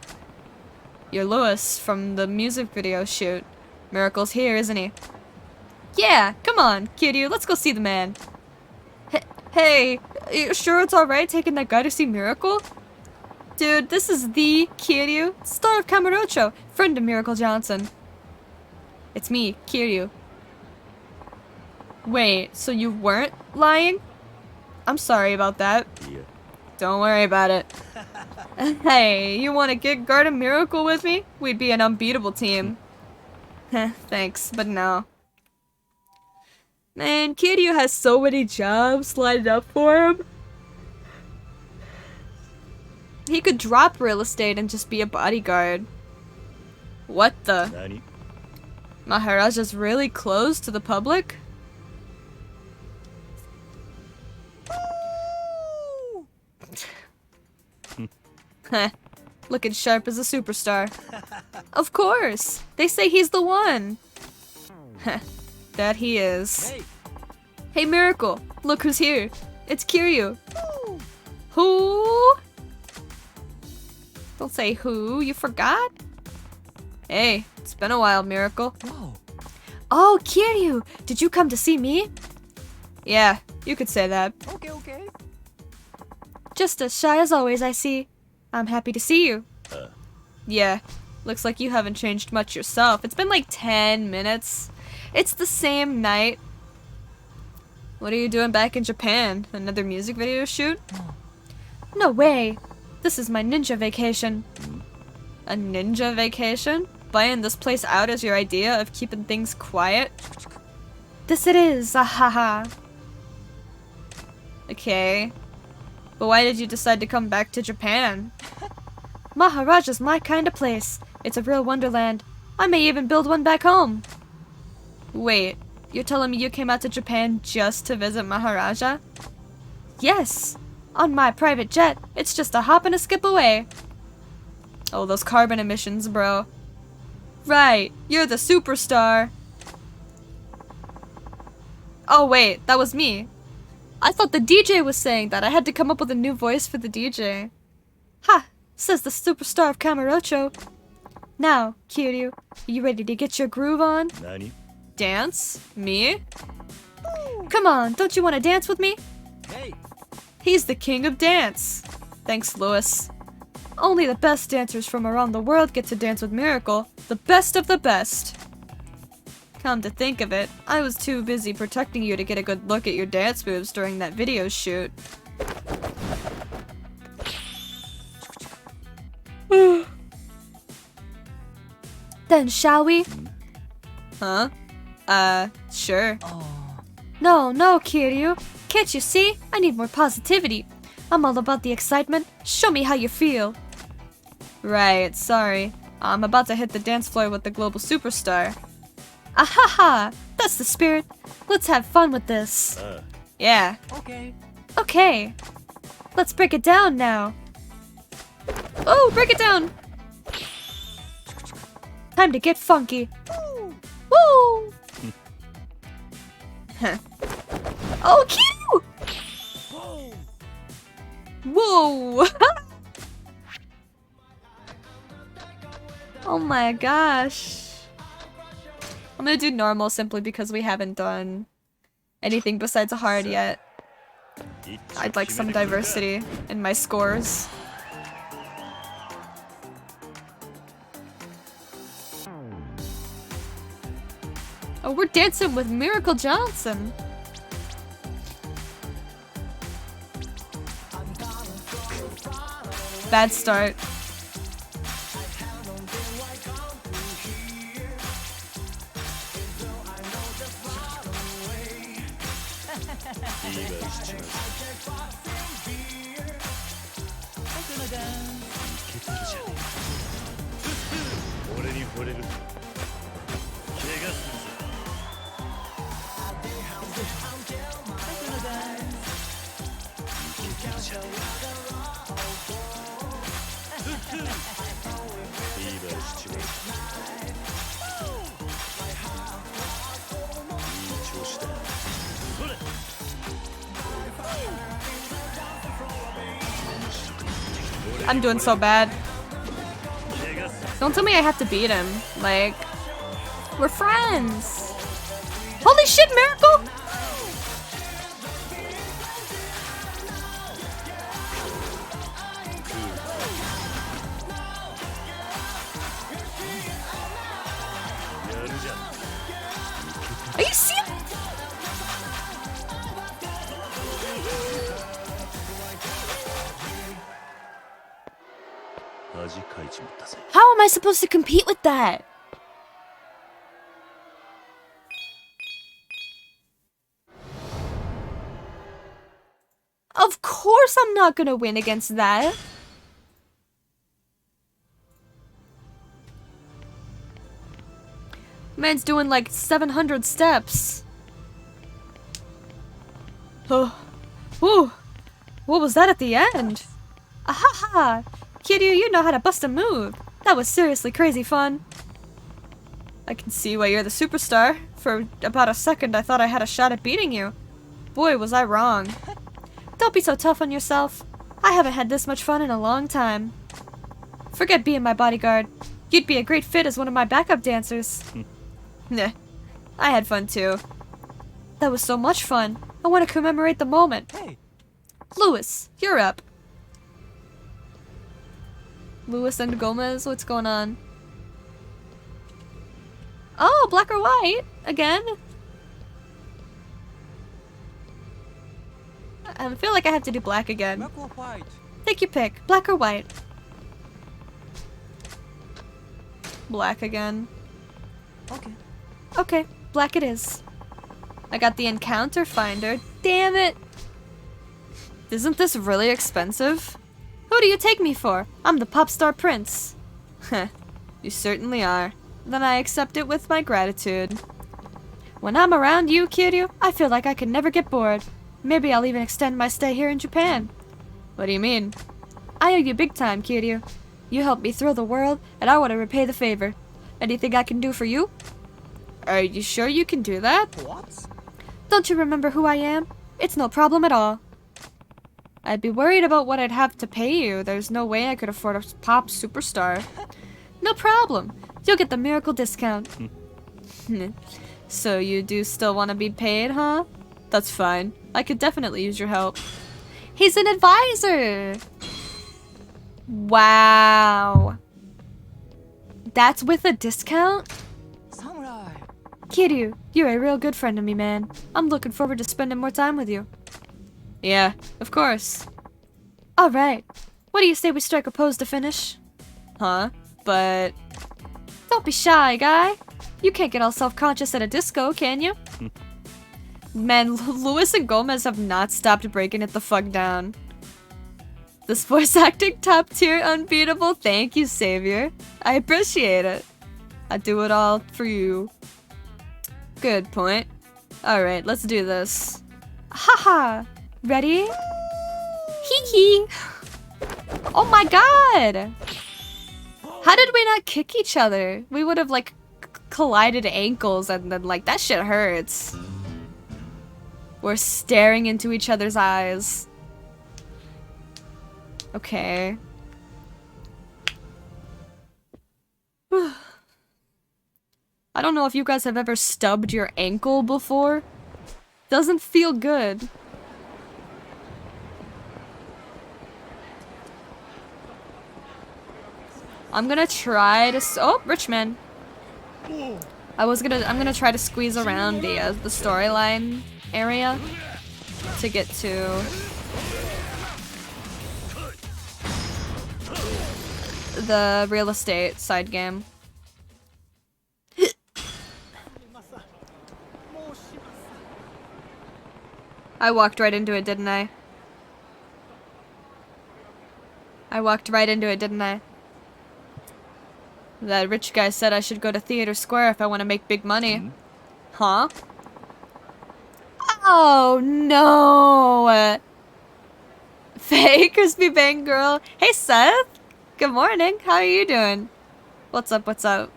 You're Lewis from the music video shoot. Miracle's here, isn't he? Yeah, come on, Kiryu, let's go see the man. Hey, you sure it's alright taking that guy to see Miracle? Dude, this is the Kiryu, star of Kamurocho, friend of Miracle Johnson. It's me, Kiryu. Wait, so you weren't lying? I'm sorry about that. Yeah. Don't worry about it. Hey, you want to get guard a Miracle with me? We'd be an unbeatable team. Thanks, but no. Man, Kiryu has so many jobs lined up for him. He could drop real estate and just be a bodyguard. What the? Nani? Maharaja's really closed to the public? Heh. Looking sharp as a superstar. Of course! They say he's the one! Heh. That he is. Hey. Hey Miracle! Look who's here! It's Kiryu! Who? Don't say who, you forgot? Hey, it's been a while, Miracle. Whoa. Oh, Kiryu! Did you come to see me? Yeah, you could say that. Okay. Just as shy as always, I see. I'm happy to see you. Yeah, looks like you haven't changed much yourself. It's been like 10 minutes. It's the same night. What are you doing back in Japan? Another music video shoot? No way! This is my ninja vacation. A ninja vacation? Buying this place out as your idea of keeping things quiet? This it is, ahaha. Okay. But why did you decide to come back to Japan? Maharaja's my kind of place. It's a real wonderland. I may even build one back home. Wait, you're telling me you came out to Japan just to visit Maharaja? Yes! On my private jet, it's just a hop and a skip away. Oh, those carbon emissions, bro. Right, you're the superstar. Oh wait, that was me. I thought the DJ was saying that. I had to come up with a new voice for the DJ. Ha! Says the superstar of Kamurocho. Now, Kiryu, you ready to get your groove on? Nani? Dance? Me? Come on, don't you want to dance with me? Hey. He's the king of dance. Thanks, Lewis. Only the best dancers from around the world get to dance with Miracle. The best of the best. Come to think of it, I was too busy protecting you to get a good look at your dance moves during that video shoot. Then shall we? Huh? Sure. Oh. No, Kiryu. Can't you see? I need more positivity. I'm all about the excitement. Show me how you feel. Right, sorry. I'm about to hit the dance floor with the global superstar. Ahaha! That's the spirit. Let's have fun with this. Yeah. Okay. Let's break it down now. Oh, break it down! Time to get funky. Woo! Oh, cute! Whoa! Oh my gosh. I'm gonna do normal simply because we haven't done anything besides a hard yet. I'd like some diversity in my scores. Oh, we're dancing with Miracle Johnson. Bad start. I'm doing so bad. Don't tell me I have to beat him. Like, we're friends. Holy shit, Miracle! Are you serious? How am I supposed to compete with that? Of course I'm not gonna win against that. Man's doing like 700 steps. Oh. Whew. What was that at the end? Ahaha! Kiryu, you know how to bust a move. That was seriously crazy fun. I can see why you're the superstar. For about a second I thought I had a shot at beating you. Boy, was I wrong. Don't be so tough on yourself. I haven't had this much fun in a long time. Forget being my bodyguard. You'd be a great fit as one of my backup dancers. Nah, I had fun too. That was so much fun. I want to commemorate the moment. Hey. Lewis, you're up. Lewis and Gomez, what's going on? Oh, black or white? Again? I feel like I have to do black again. Black or white? Take your pick, black or white. Black again. Okay. Okay, black it is. I got the encounter finder. Damn it! Isn't this really expensive? Who do you take me for? I'm the pop star prince. Heh, you certainly are. Then I accept it with my gratitude. When I'm around you, Kiryu, I feel like I can never get bored. Maybe I'll even extend my stay here in Japan. What do you mean? I owe you big time, Kiryu. You helped me thrill the world, and I want to repay the favor. Anything I can do for you? Are you sure you can do that? What? Don't you remember who I am? It's no problem at all. I'd be worried about what I'd have to pay you. There's no way I could afford a pop superstar. No problem. You'll get the miracle discount. So you do still want to be paid, huh? That's fine. I could definitely use your help. He's an advisor! Wow. That's with a discount? Samurai. Kiryu, you're a real good friend to me, man. I'm looking forward to spending more time with you. Yeah, of course. Alright. What do you say we strike a pose to finish? Huh? But... Don't be shy, guy. You can't get all self-conscious at a disco, can you? Man, Lewis and Gomez have not stopped breaking it the fuck down. This voice acting top tier unbeatable. Thank you, Savior. I appreciate it. I do it all for you. Good point. Alright, let's do this. Haha! Ready? Hee hee! Oh my god! How did we not kick each other? We would have like collided ankles and then like that shit hurts. We're staring into each other's eyes. Okay. I don't know if you guys have ever stubbed your ankle before. Doesn't feel good. I'm gonna try to oh, rich man. I'm gonna try to squeeze around the storyline area to get to the real estate side game. I walked right into it, didn't I? I walked right into it, didn't I? That rich guy said I should go to Theater Square if I want to make big money. Huh? Oh, no! Fake Crispy Bang Girl. Hey, Seth! Good morning. How are you doing? What's up, what's up?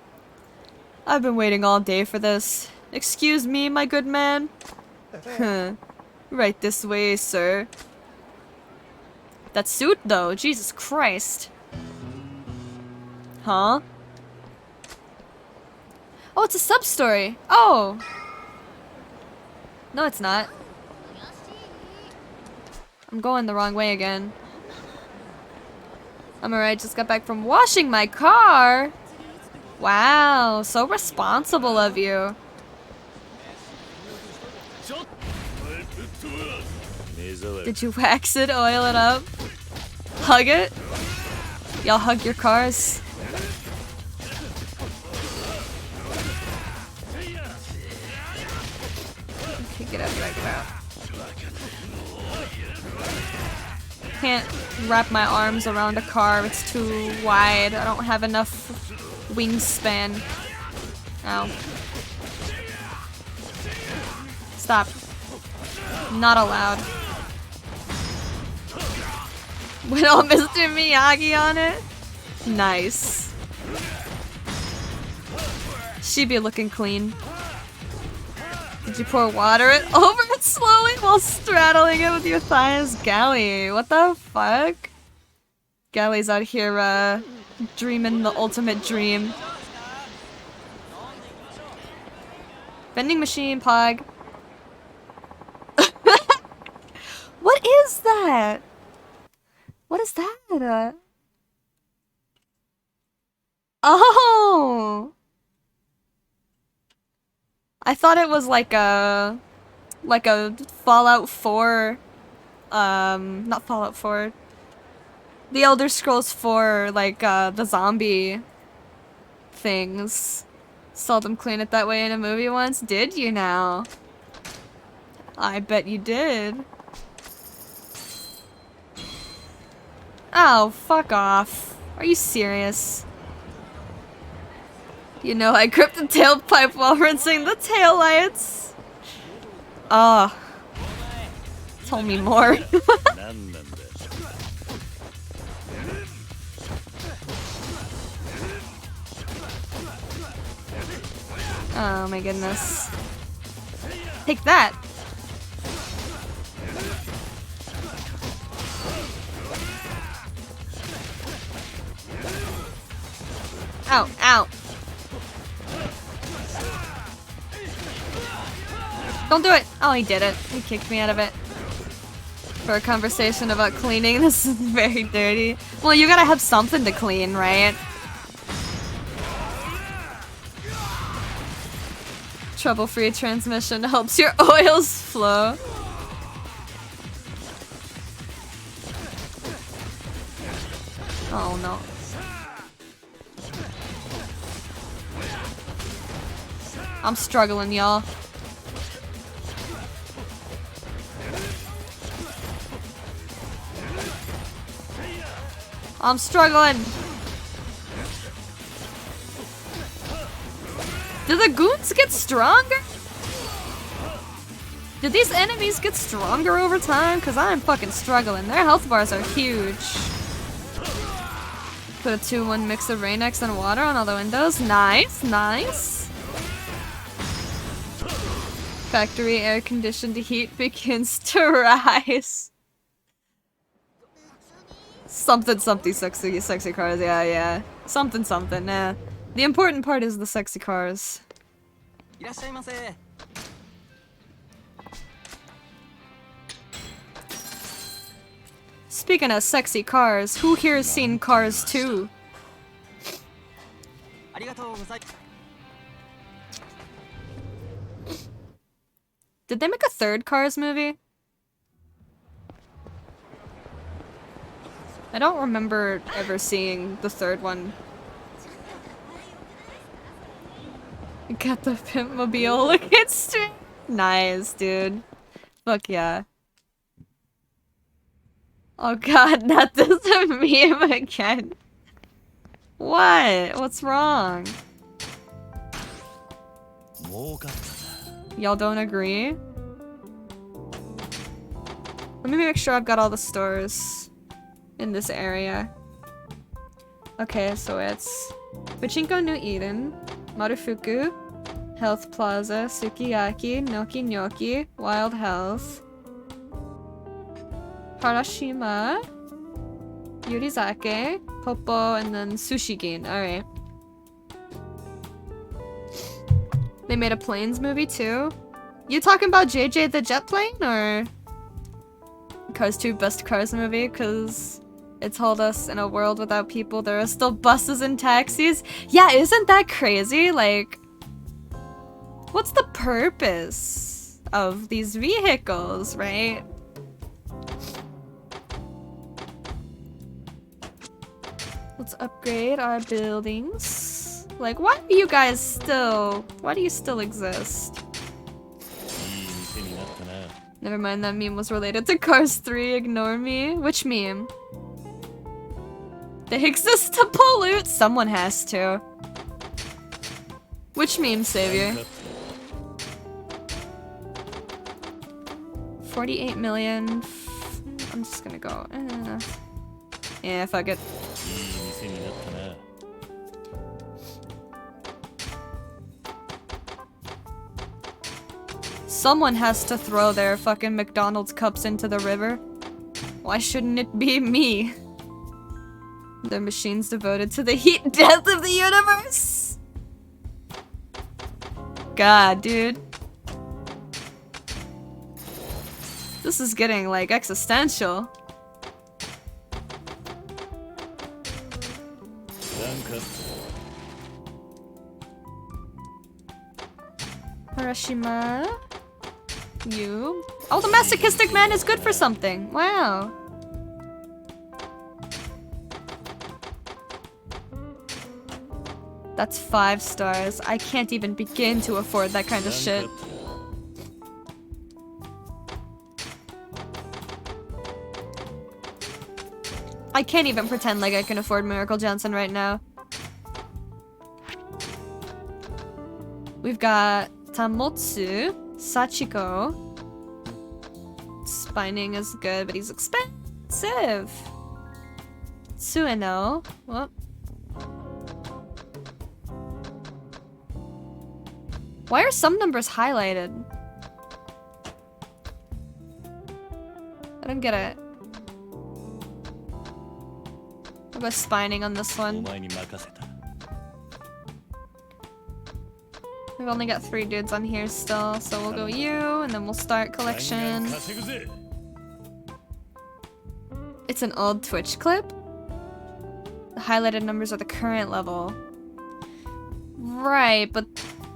I've been waiting all day for this. Excuse me, my good man? Right this way, sir. That suit, though. Jesus Christ. Huh? Oh, it's a sub-story. Oh! No, it's not. I'm going the wrong way again. I'm alright, just got back from washing my car! Wow, so responsible of you. Did you wax it, oil it up? Hug it? Y'all hug your cars? Okay, get out, get out. Can't wrap my arms around a car, it's too wide. I don't have enough wingspan. Ow. Stop. Not allowed. Went all Mr. Miyagi on it? Nice. She be looking clean. Did you pour water over it slowly while straddling it with your thighs? Gally, what the fuck? Gally's out here, dreaming the ultimate dream. Vending machine, Pog. What is that? What is that? Oh! I thought it was like a Fallout 4, not Fallout 4, The Elder Scrolls 4, like, the zombie things. Saw them clean it that way in a movie once. Did you now? I bet you did. Oh, fuck off. Are you serious? You know, I gripped the tailpipe while rinsing the taillights. Ah. Tell me more. Oh my goodness. Take that! Ow, ow. Don't do it! Oh, he did it. He kicked me out of it. For a conversation about cleaning, this is very dirty. Well, you gotta have something to clean, right? Trouble-free transmission helps your oils flow. Oh no. I'm struggling, y'all. I'm struggling. Do the goons get stronger? Did these enemies get stronger over time? Cause I'm fucking struggling. Their health bars are huge. Put a 2-1 mix of Rain-X and water on all the windows. Nice, nice. Factory air conditioned heat begins to rise. Something sexy cars, yeah. Something, nah. The important part is the sexy cars. Speaking of sexy cars, who here has seen Cars 2? Did they make a third Cars movie? I don't remember ever seeing the third one. Got the Pimpmobile. Look at straight. Nice, dude. Fuck yeah. Oh god, not this meme again. What? What's wrong? Y'all don't agree? Let me make sure I've got all the stores in this area. Okay, so it's Pachinko New Eden, Marufuku, Health Plaza, Sukiyaki, Noki Nyoki, Wild Health, Harashima, Yurizake, Popo, and then Sushigin. Alright. They made a planes movie too? You talking about JJ the Jet Plane or Cars 2 Best Cars movie? Cause it told us in a world without people there are still buses and taxis. Yeah, isn't that crazy? Like, what's the purpose of these vehicles, right? Let's upgrade our buildings. Like, why do you still exist? Never mind, that meme was related to Cars 3, ignore me. Which meme? They exist to pollute? Someone has to. Which meme, Savior? 48 million. I'm just gonna go. Yeah, fuck it. Someone has to throw their fucking McDonald's cups into the river. Why shouldn't it be me? The machines devoted to the heat death of the universe. God, dude. This is getting, like, existential. Harashima. You. Oh, the masochistic man is good for something. Wow. That's 5 stars. I can't even begin to afford that kind of shit. I can't even pretend like I can afford Miracle Johnson right now. We've got Tamotsu, Sachiko. Spining is good, but he's expensive. Sueno. What? Why are some numbers highlighted? I don't get it. I'll go Spining on this one. We've only got 3 dudes on here still, so we'll go you, and then we'll start collection. It's an old Twitch clip? The highlighted numbers are the current level. Right, but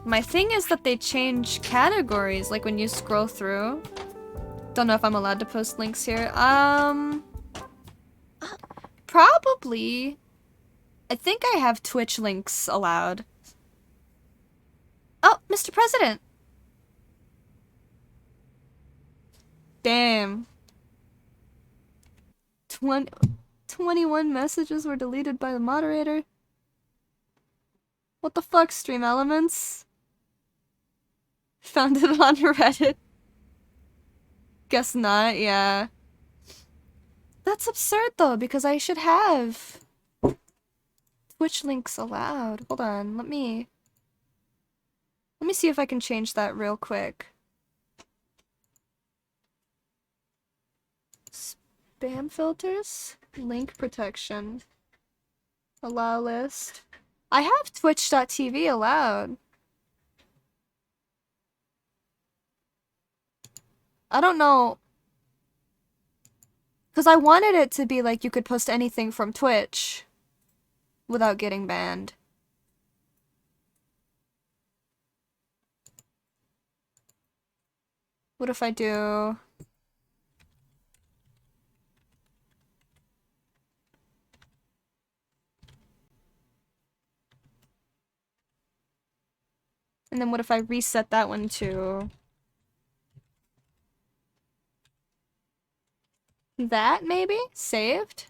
my thing is that they change categories, like when you scroll through. Don't know if I'm allowed to post links here. Probably. I think I have Twitch links allowed. Oh, Mr. President. Damn. 21 messages were deleted by the moderator. What the fuck, Stream Elements? Found it on Reddit. Guess not, yeah. That's absurd though, because I should have Twitch links allowed. Hold on, let me see if I can change that real quick. Spam filters? Link protection. Allow list. I have twitch.tv allowed. I don't know. Because I wanted it to be like you could post anything from Twitch without getting banned. What if I do... And then what if I reset that one to... that, maybe? Saved?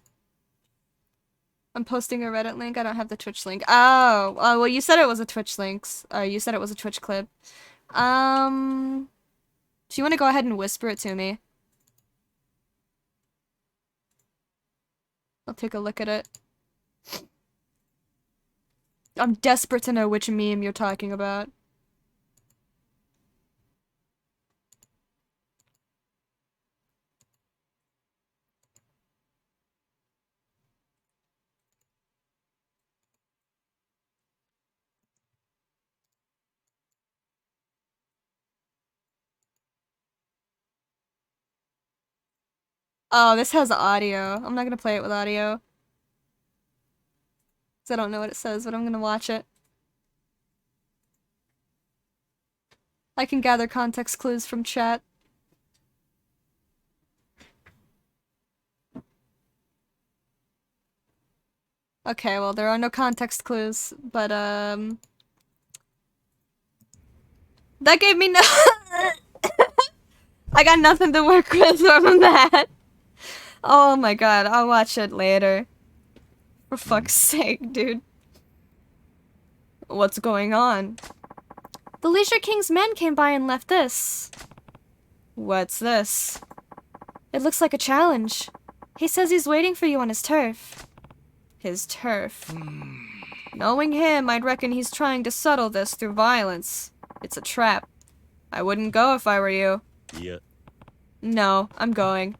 I'm posting a Reddit link. I don't have the Twitch link. Oh, well, you said it was a Twitch link. You said it was a Twitch clip. Do you want to go ahead and whisper it to me? I'll take a look at it. I'm desperate to know which meme you're talking about. Oh, this has audio. I'm not gonna play it with audio. Because I don't know what it says, but I'm gonna watch it. I can gather context clues from chat. Okay, well, there are no context clues, but, that gave me no- I got nothing to work with from that. Oh my god, I'll watch it later. For fuck's sake, dude. What's going on? The Leisure King's men came by and left this. What's this? It looks like a challenge. He says he's waiting for you on his turf. His turf. Knowing him, I'd reckon he's trying to settle this through violence. It's a trap. I wouldn't go if I were you. Yeah. No, I'm going.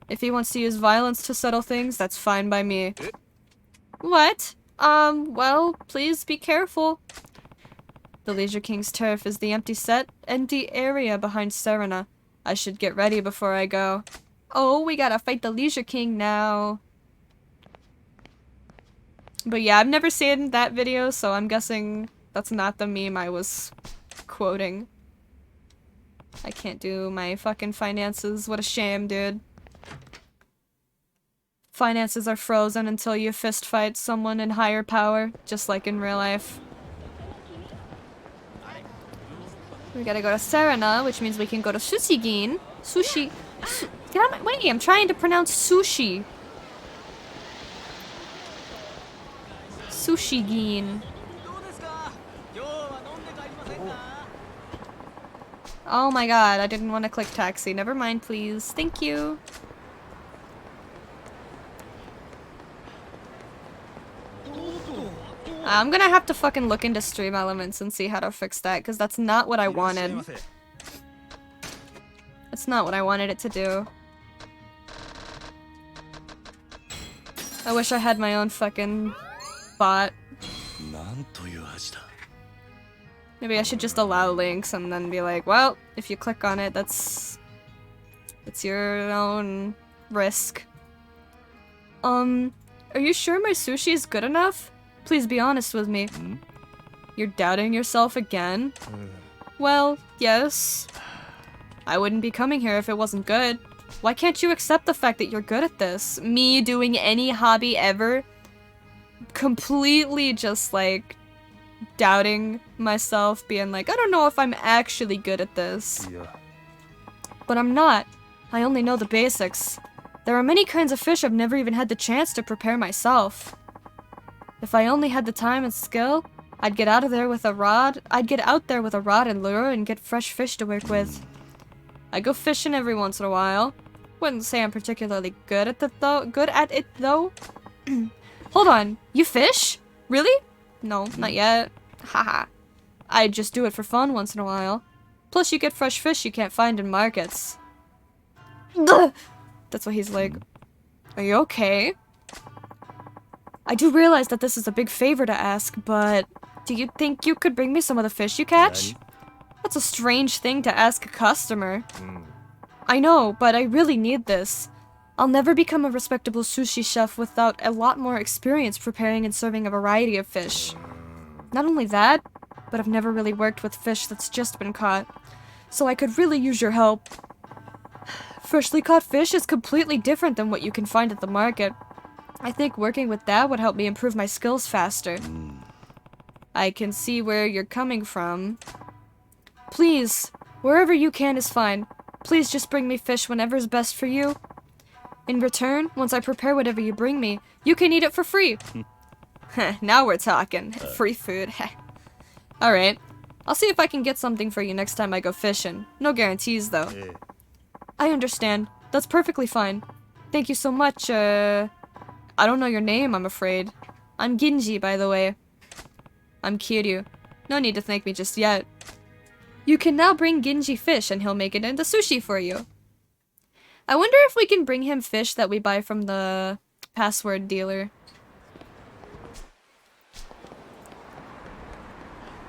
If he wants to use violence to settle things, that's fine by me. What? Well, please be careful. The Leisure King's turf is the empty area behind Serena. I should get ready before I go. Oh, we gotta fight the Leisure King now. But yeah, I've never seen that video, so I'm guessing that's not the meme I was quoting. I can't do my fucking finances. What a shame, dude. Finances are frozen until you fist fight someone in higher power, just like in real life. We gotta go to Serena, which means we can go to Sushigin. Get out of my way, I'm trying to pronounce sushi. Sushigin. Oh my god, I didn't want to click taxi. Never mind, please. Thank you. I'm gonna have to fucking look into stream elements and see how to fix that, because that's not what I wanted. That's not what I wanted it to do. I wish I had my own fucking bot. Maybe I should just allow links and then be like, well, if you click on it, it's your own risk. Are you sure my sushi is good enough? Please be honest with me. You're doubting yourself again? Well, yes. I wouldn't be coming here if it wasn't good. Why can't you accept the fact that you're good at this? Me doing any hobby ever? Completely just like doubting myself, being like, I don't know if I'm actually good at this. Yeah. But I'm not. I only know the basics. There are many kinds of fish I've never even had the chance to prepare myself. If I only had the time and skill, I'd get out there with a rod and lure and get fresh fish to work with. I go fishing every once in a while. Wouldn't say I'm particularly good at it though. Hold on, you fish? Really? No, not yet. Haha. I just do it for fun once in a while. Plus you get fresh fish you can't find in markets. That's what he's like. Are you okay? I do realize that this is a big favor to ask, but do you think you could bring me some of the fish you catch? That's a strange thing to ask a customer. I know, but I really need this. I'll never become a respectable sushi chef without a lot more experience preparing and serving a variety of fish. Not only that, but I've never really worked with fish that's just been caught. so I could really use your help. Freshly caught fish is completely different than what you can find at the market. I think working with that would help me improve my skills faster. I can see where you're coming from. Please, wherever you can is fine. Please just bring me fish whenever's best for you. In return, once I prepare whatever you bring me, you can eat it for free. Now we're talking. Free food. Alright. I'll see if I can get something for you next time I go fishing. No guarantees, though. I understand. That's perfectly fine. Thank you so much, I don't know your name, I'm afraid. I'm Ginji, by the way. I'm Kiryu. No need to thank me just yet. You can now bring Ginji fish and he'll make it into sushi for you. I wonder if we can bring him fish that we buy from the password dealer.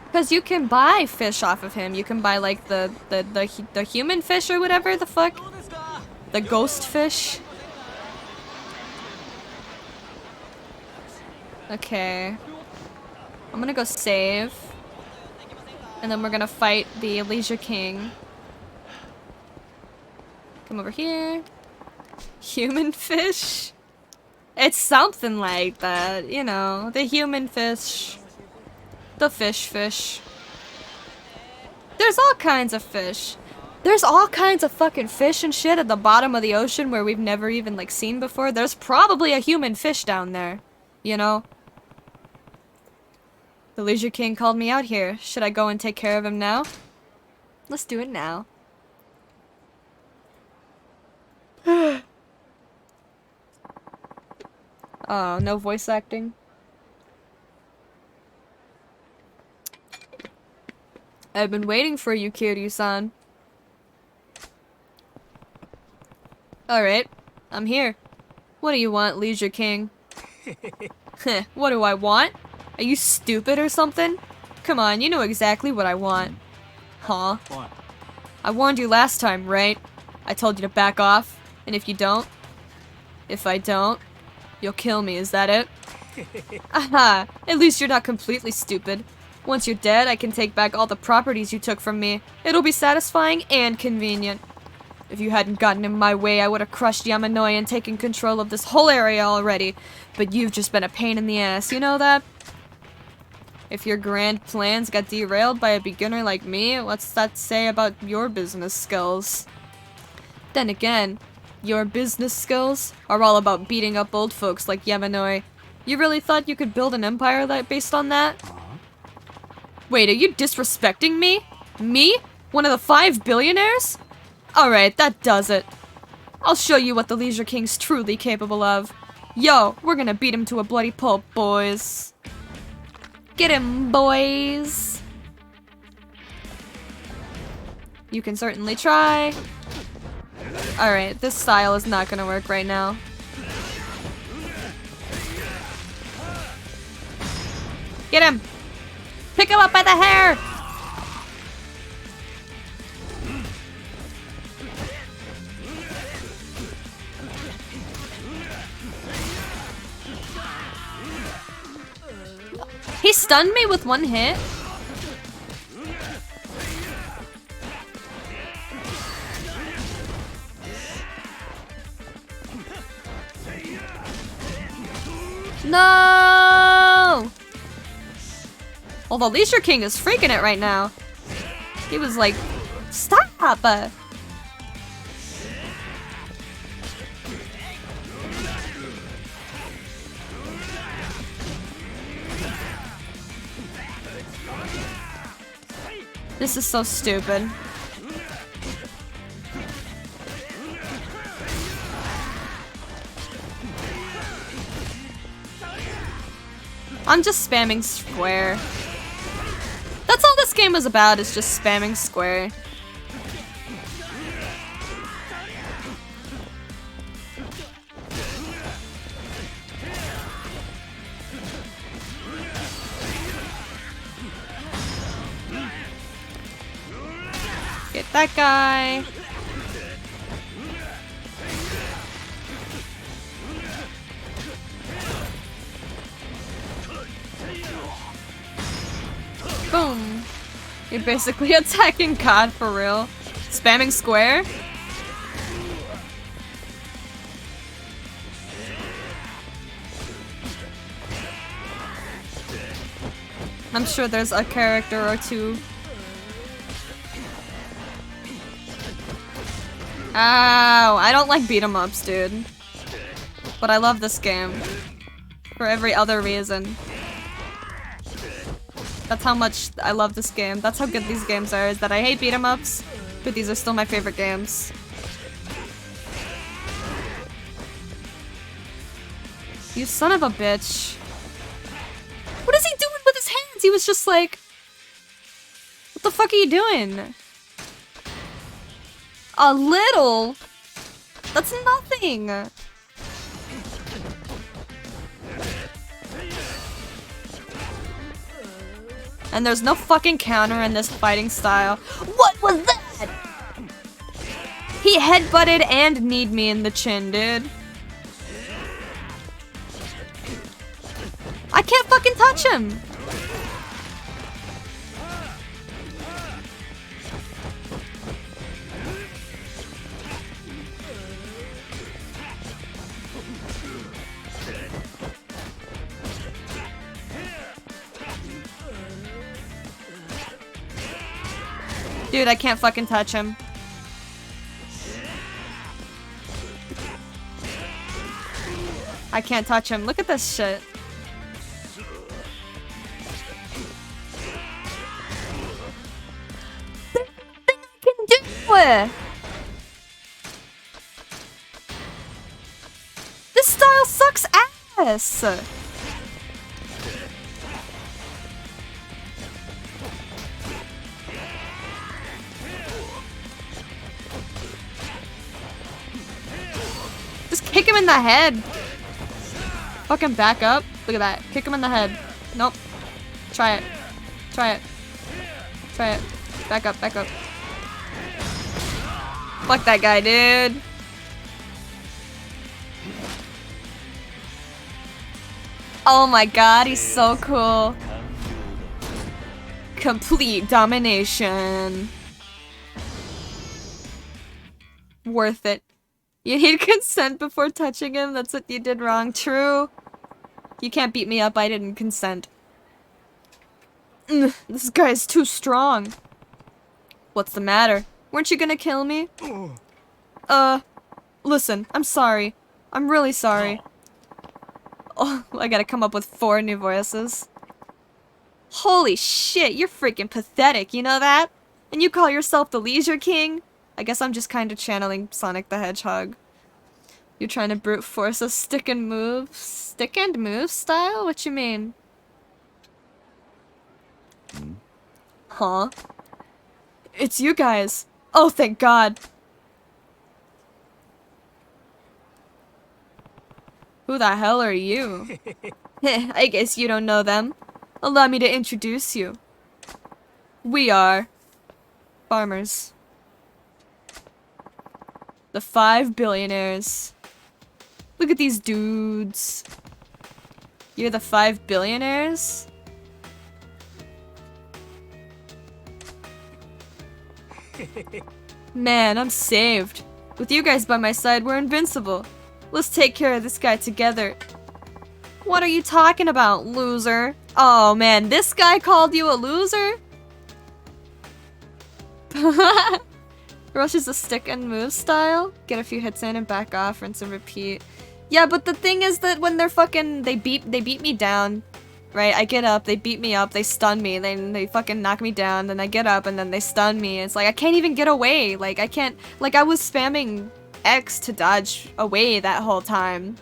Because you can buy fish off of him. You can buy like the human fish or whatever the fuck. The ghost fish. Okay. I'm gonna go save. And then we're gonna fight the Leisure King. Come over here. Human fish? It's something like that, you know. The human fish. The fish. There's all kinds of fish. There's all kinds of fucking fish and shit at the bottom of the ocean where we've never even, like, seen before. There's probably a human fish down there. You know? The Leisure King called me out here. Should I go and take care of him now? Let's do it now. Oh, no voice acting? I've been waiting for you, Kiryu-san. Alright, I'm here. What do you want, Leisure King? What do I want? Are you stupid or something? Come on, you know exactly what I want. Huh? I warned you last time, right? I told you to back off, and if I don't, you'll kill me, is that it? Aha! At least you're not completely stupid. Once you're dead, I can take back all the properties you took from me. It'll be satisfying and convenient. If you hadn't gotten in my way, I would have crushed Yamanoi and taken control of this whole area already. But you've just been a pain in the ass, you know that? If your grand plans got derailed by a beginner like me, what's that say about your business skills? Then again, your business skills are all about beating up old folks like Yamanoi. You really thought you could build an empire based on that? Wait, are you disrespecting me? Me? One of the 5 billionaires? Alright, that does it. I'll show you what the Leisure King's truly capable of. Yo, we're gonna beat him to a bloody pulp, boys. Get him, boys. You can certainly try. Alright, this style is not gonna work right now. Get him! Pick him up by the hair! He stunned me with one hit? No! Well, the Leisure King is freaking it right now. He was like, stop! This is so stupid. I'm just spamming square. That's all this game is about, is just spamming square. Get that guy. Boom. You're basically attacking God for real. Spamming square? I'm sure there's a character or two. Ow! I don't like beat 'em ups, dude. But I love this game. For every other reason. That's how much I love this game. That's how good these games are, is that I hate beat 'em ups, but these are still my favorite games. You son of a bitch. What is he doing with his hands? He was just like... What the fuck are you doing? A little? That's nothing! And there's no fucking counter in this fighting style. What was that? He headbutted and kneed me in the chin, dude. I can't fucking touch him! Dude, I can't fucking touch him. I can't touch him. Look at this shit. There's nothing I can do! This style sucks ass! Just kick him in the head. Fucking back up. Look at that. Kick him in the head. Nope. Try it. Try it. Try it. Back up, back up. Fuck that guy, dude. Oh my god, he's so cool. Complete domination. Worth it. You need consent before touching him. That's what you did wrong. True. You can't beat me up. I didn't consent. This guy's too strong. What's the matter? Weren't you gonna kill me? Listen. I'm sorry. I'm really sorry. Oh, I gotta come up with 4 new voices. Holy shit, you're freaking pathetic, you know that? And you call yourself the Leisure King? I guess I'm just kind of channeling Sonic the Hedgehog. You're trying to brute force a stick and move style? What you mean? Huh? It's you guys. Oh, thank God. Who the hell are you? I guess you don't know them. Allow me to introduce you. We are farmers. The 5 billionaires. Look at these dudes. You're the 5 billionaires? Man, I'm saved. With you guys by my side, we're invincible. Let's take care of this guy together. What are you talking about, loser? Oh man, this guy called you a loser? Rush is a stick and move style. Get a few hits in and back off, rinse and repeat. Yeah, but the thing is that when they're fucking they beat me down. Right? I get up, they beat me up, they stun me, then they fucking knock me down, then I get up and then they stun me. It's like I can't even get away. Like I can't, like I was spamming X to dodge away that whole time.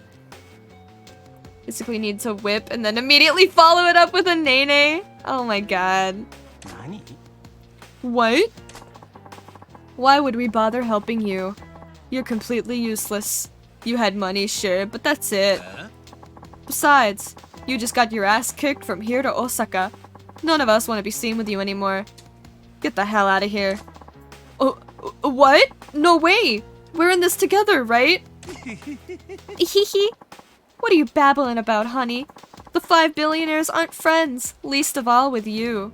Basically need to whip and then immediately follow it up with a nene. Oh my god. What? Why would we bother helping you? You're completely useless. You had money, sure, but that's it. Besides, you just got your ass kicked from here to Osaka. None of us want to be seen with you anymore. Get the hell out of here. Oh, what? No way! We're in this together, right? Hehe. What are you babbling about, honey? The 5 billionaires aren't friends, least of all with you.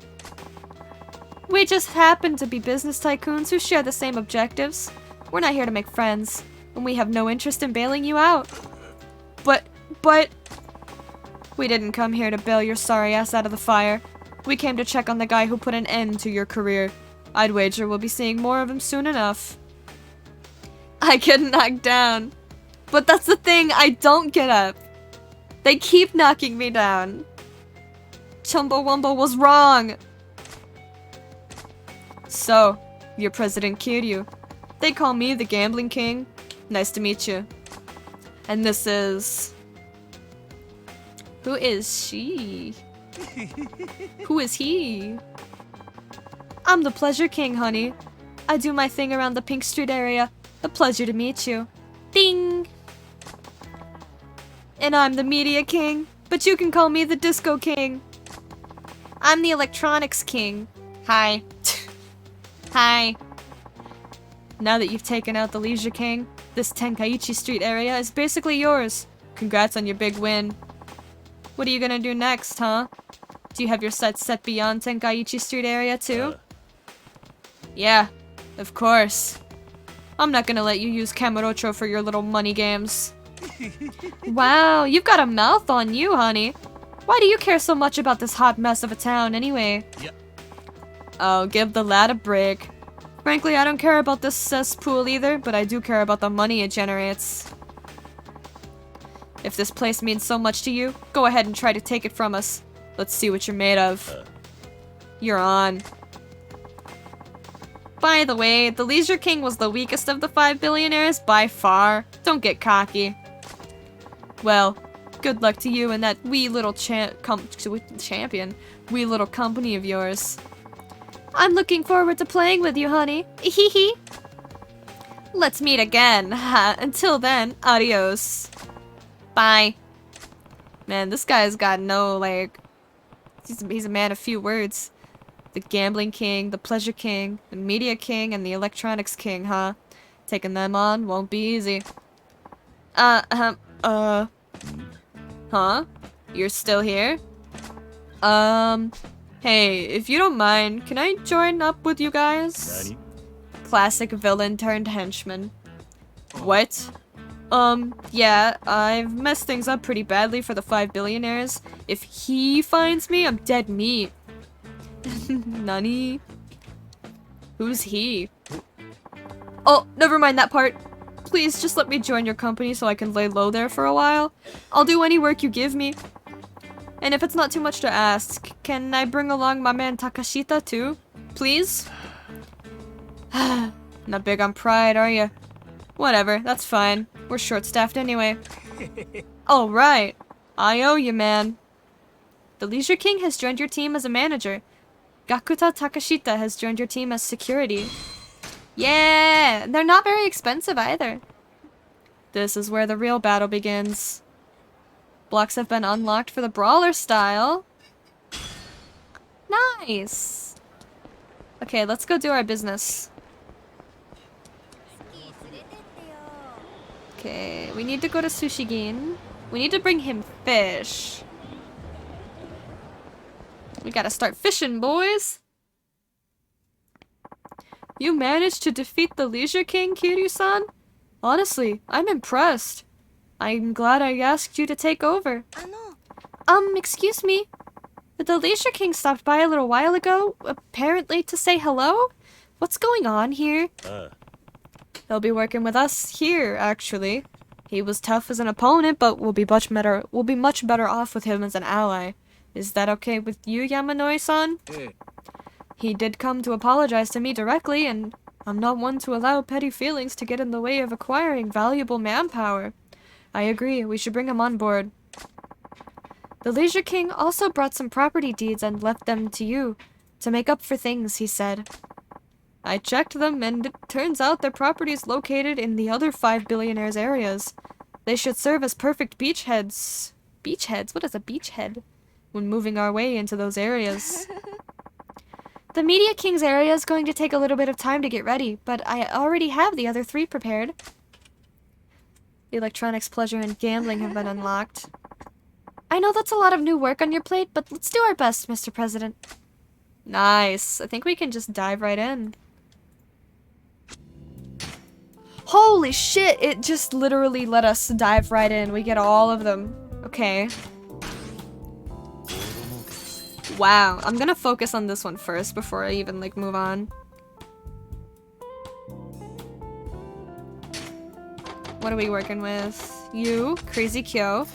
We just happen to be business tycoons who share the same objectives. We're not here to make friends, and we have no interest in bailing you out. But... We didn't come here to bail your sorry ass out of the fire. We came to check on the guy who put an end to your career. I'd wager we'll be seeing more of him soon enough. I get knocked down. But that's the thing, I don't get up. They keep knocking me down. Chumbawamba was wrong. So, you're President Kiryu. They call me the Gambling King. Nice to meet you. And this is... Who is she? Who is he? I'm the Pleasure King, honey. I do my thing around the Pink Street area. A pleasure to meet you. Ding! And I'm the Media King, but you can call me the Disco King. I'm the Electronics King. Hi. Hi. Now that you've taken out the Leisure King, this Tenkaichi Street area is basically yours. Congrats on your big win. What are you gonna do next, huh? Do you have your sights set beyond Tenkaichi Street area too? Yeah, of course. I'm not gonna let you use Kamurocho for your little money games. Wow, you've got a mouth on you, honey. Why do you care so much about this hot mess of a town anyway? Yep. Oh, give the lad a break. Frankly, I don't care about this cesspool either, but I do care about the money it generates. If this place means so much to you, go ahead and try to take it from us. Let's see what you're made of. You're on. By the way, the Leisure King was the weakest of the 5 billionaires by far. Don't get cocky. Well, good luck to you and that wee little champion. Wee little company of yours. I'm looking forward to playing with you, honey. Hee. Let's meet again. Until then, adios. Bye. Man, this guy's got no, like... He's a man of few words. The Gambling King, the Pleasure King, the Media King, and the Electronics King, huh? Taking them on won't be easy. Huh? You're still here? Hey, if you don't mind, can I join up with you guys? Classic villain turned henchman. What? Yeah, I've messed things up pretty badly for the 5 billionaires. If he finds me, I'm dead meat. Nani? Who's he? Oh, never mind that part. Please, just let me join your company so I can lay low there for a while. I'll do any work you give me. And if it's not too much to ask, can I bring along my man Takashita too? Please? Not big on pride, are you? Whatever, that's fine. We're short-staffed anyway. Alright. I owe you, man. The Leisure King has joined your team as a manager. Gakuta Takashita has joined your team as security. Yeah! They're not very expensive either. This is where the real battle begins. Blocks have been unlocked for the brawler style. Nice! Okay, let's go do our business. Okay, we need to go to Sushigin. We need to bring him fish. We gotta start fishing, boys! You managed to defeat the Leisure King, Kiryu-san? Honestly, I'm impressed. I'm glad I asked you to take over. Excuse me? The Leisure King stopped by a little while ago, apparently to say hello? What's going on here? He'll be working with us here, actually. He was tough as an opponent, but we'll be much better off with him as an ally. Is that okay with you, Yamanori-san? He did come to apologize to me directly, and I'm not one to allow petty feelings to get in the way of acquiring valuable manpower. I agree, we should bring him on board. The Leisure King also brought some property deeds and left them to you, to make up for things, he said. I checked them, and it turns out their property is located in the other 5 billionaires' areas. They should serve as perfect beachheads. Beachheads? What is a beachhead? When moving our way into those areas. The Media King's area is going to take a little bit of time to get ready, but I already have the other 3 prepared. The Electronics, Pleasure, and Gambling have been unlocked. I know that's a lot of new work on your plate, but let's do our best, Mr. President. Nice. I think we can just dive right in. Holy shit! It just literally let us dive right in. We get all of them. Okay. Wow. I'm gonna focus on this one first before I even, like, move on. What are we working with? You, Crazy Kyo.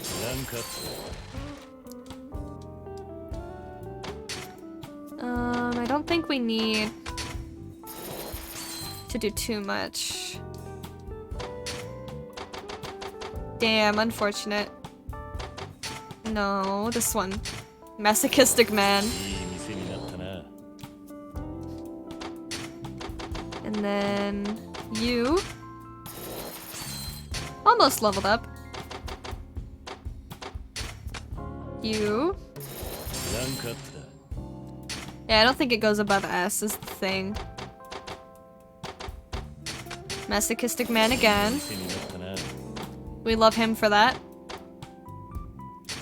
I don't think we need to do too much. Damn, unfortunate. No, this one. Masochistic man. And then you. Almost leveled up. You. Yeah, I don't think it goes above S is the thing. Masochistic man again. We love him for that.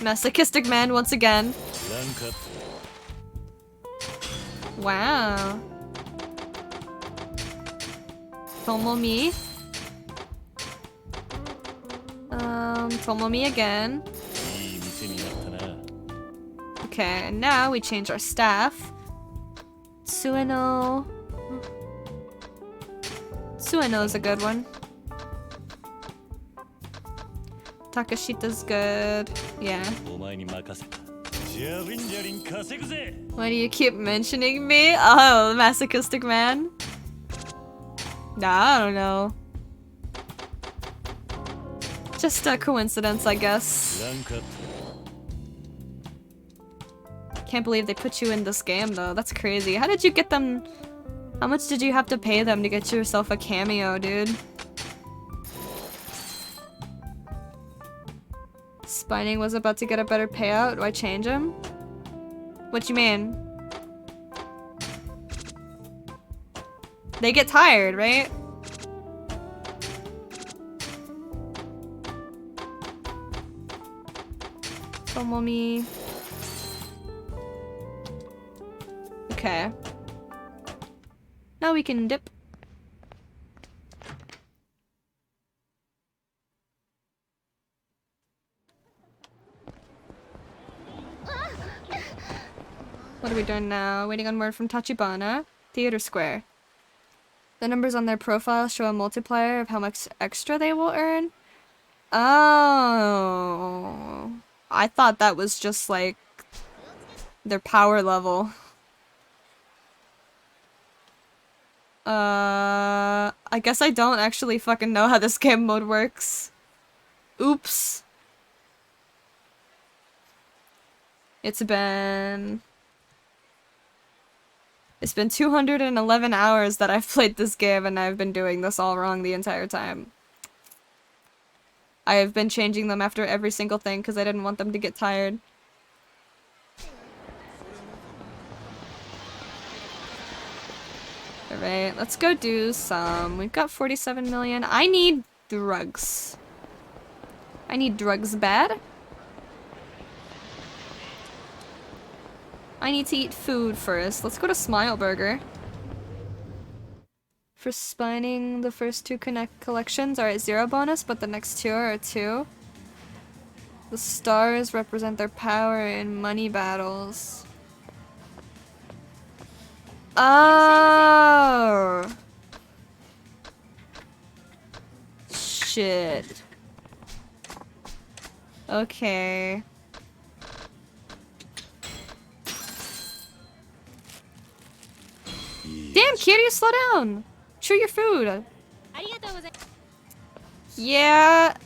Masochistic man once again. Wow. Tomomi. Tomomi again. Okay, and now we change our staff. Sueno. Sueno's a good one. Takashita's good. Yeah. Why do you keep mentioning me? Oh, masochistic man? Nah, I don't know. Just a coincidence, I guess. Can't believe they put you in this game, though. That's crazy. How did you get them? How much did you have to pay them to get yourself a cameo, dude? Spining was about to get a better payout. Do I change him? What you mean? They get tired, right? Tomomi. Okay. Now we can dip. What are we doing now? Waiting on word from Tachibana. Theater Square. The numbers on their profile show a multiplier of how much extra they will earn. Oh. I thought that was just like their power level. I guess I don't actually fucking know how this game mode works. Oops. It's been 211 hours that I've played this game and I've been doing this all wrong the entire time. I have been changing them after every single thing because I didn't want them to get tired. Alright, let's go do some. We've got 47 million. I need drugs. I need drugs bad. I need to eat food first. Let's go to Smile Burger. For spining, the first two collections are at 0 bonus, but the next two are at 2. The stars represent their power in money battles. Oh! Shit. Okay. Damn, Kiryu, slow down! Chew your food! Yeah.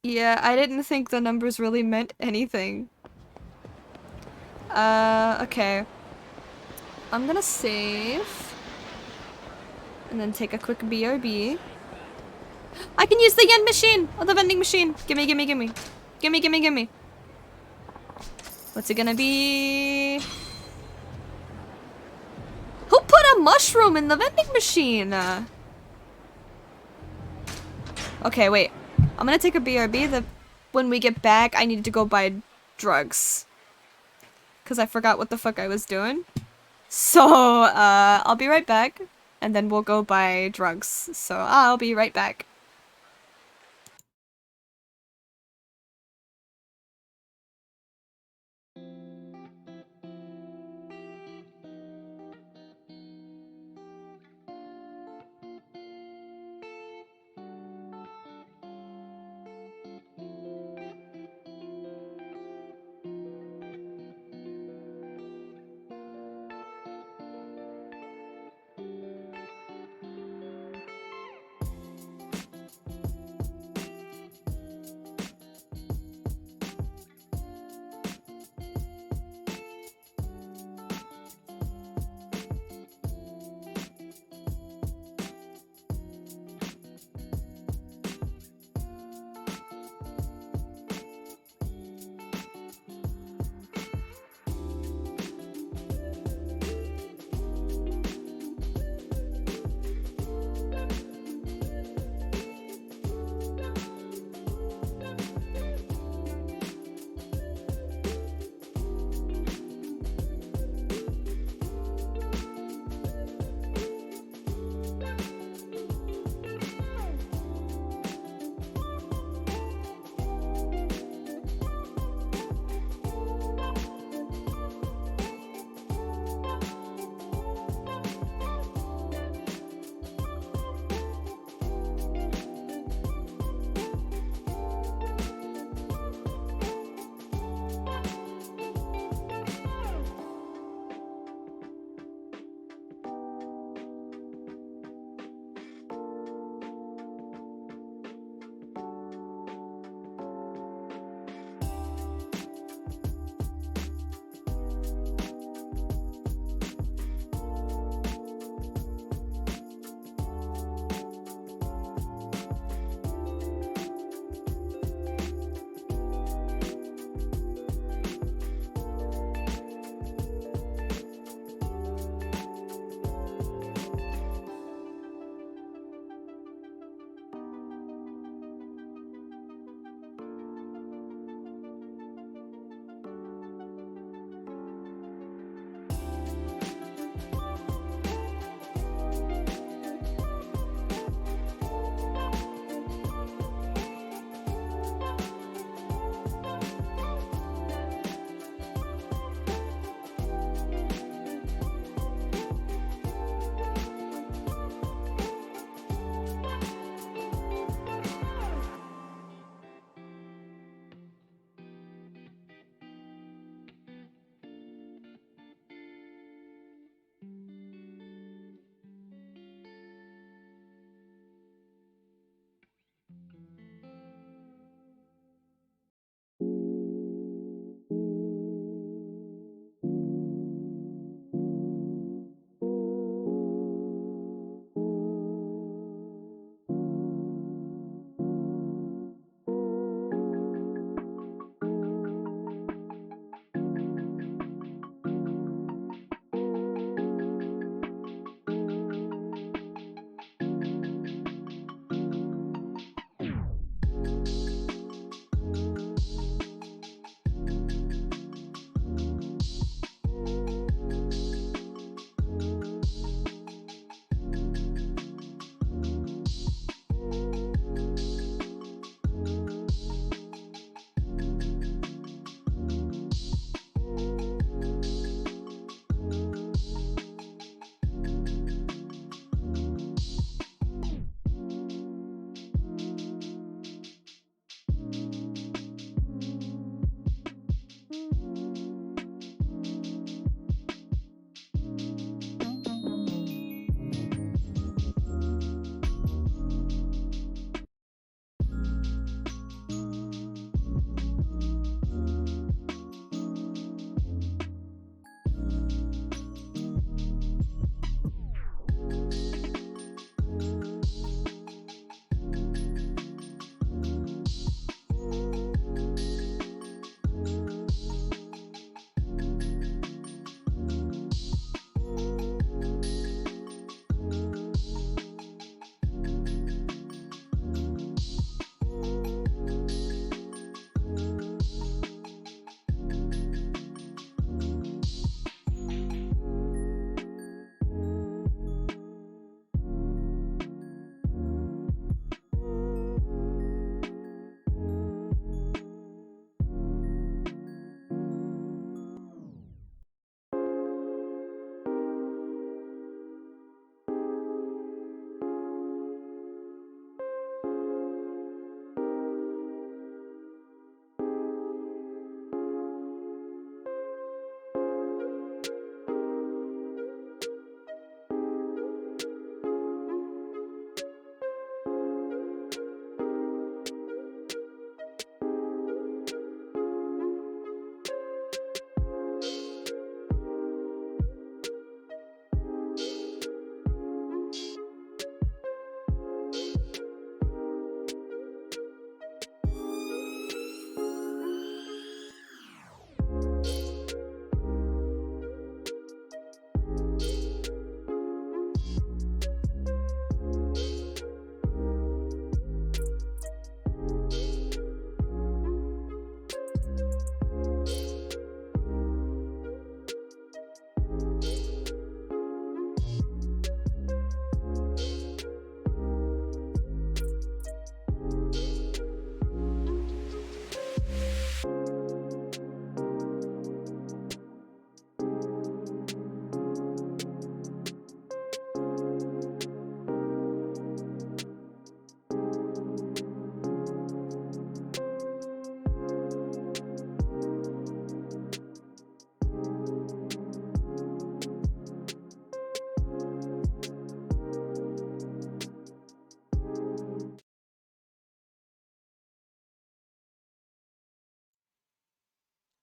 Yeah, I didn't think the numbers really meant anything. Okay. I'm gonna save. And then take a quick BRB. I can use the yen machine! Oh, the vending machine! Gimme, gimme, gimme. Gimme, gimme, gimme. What's it gonna be? Who put a mushroom in the vending machine? Okay, wait. I'm gonna take a BRB. When we get back, I need to go buy drugs. because I forgot what the fuck I was doing. So, I'll be right back, and then we'll go buy drugs. So, I'll be right back.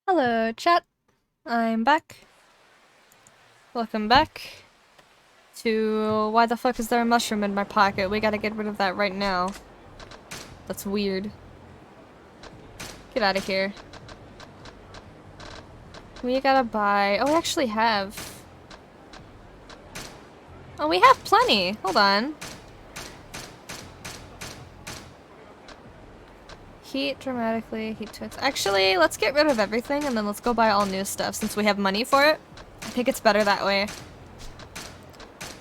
Hello, chat. I'm back. Welcome back to why the fuck is there a mushroom in my pocket? We gotta get rid of that right now. That's weird. Get out of here. We gotta buy... Oh, we actually have... Oh, we have plenty. Hold on. Heat dramatically, heat to... Actually, let's get rid of everything and then let's go buy all new stuff since we have money for it. I think it's better that way.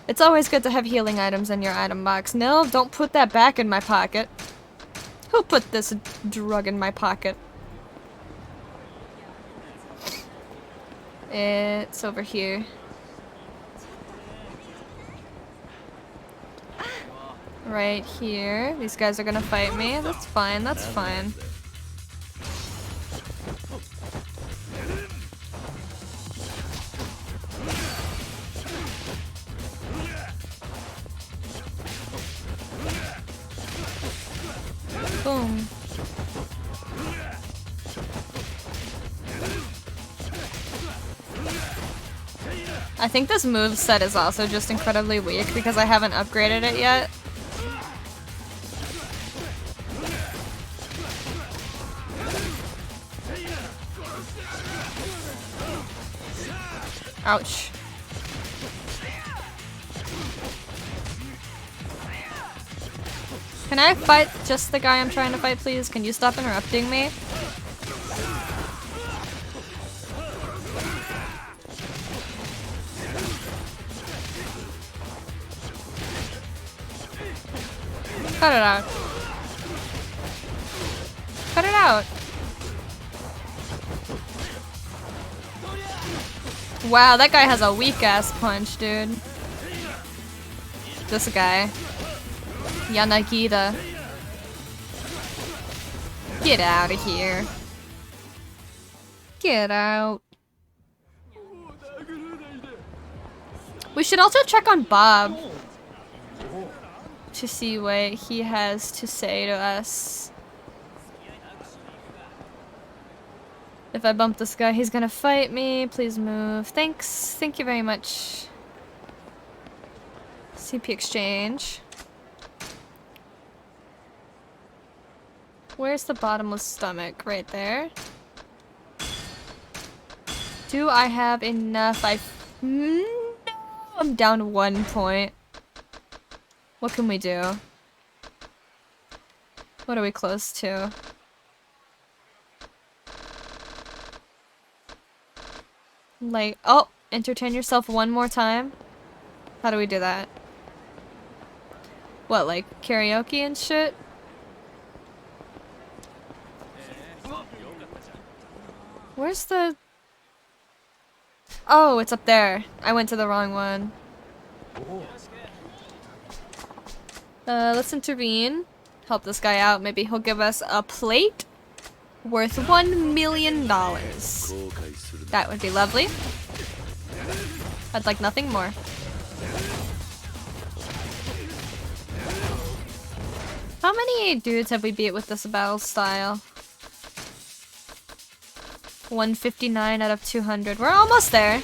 It's always good to have healing items in your item box. No, don't put that back in my pocket. Who put this drug in my pocket? It's over here. Right here. These guys are gonna fight me. That's fine, that's fine. Boom. I think this moveset is also just incredibly weak because I haven't upgraded it yet. Ouch. Can I fight just the guy I'm trying to fight, please? Can you stop interrupting me? Cut it out. Cut it out. Wow, that guy has a weak-ass punch, dude. This guy. Yanagita. Get out of here. Get out. We should also check on Bob to see what he has to say to us. If I bump this guy, he's gonna fight me. Please move. Thanks. Thank you very much. CP exchange. Where's the bottomless stomach? Right there. Do I have enough? No, I'm down 1 point. What can we do? What are we close to? Like, oh, entertain yourself one more time? How do we do that? What, like karaoke and shit? Where's the... Oh, it's up there. I went to the wrong one. Let's intervene. Help this guy out. Maybe he'll give us a plate worth $1 million. That would be lovely. I'd like nothing more. How many dudes have we beat with this battle style? 159 out of 200. We're almost there.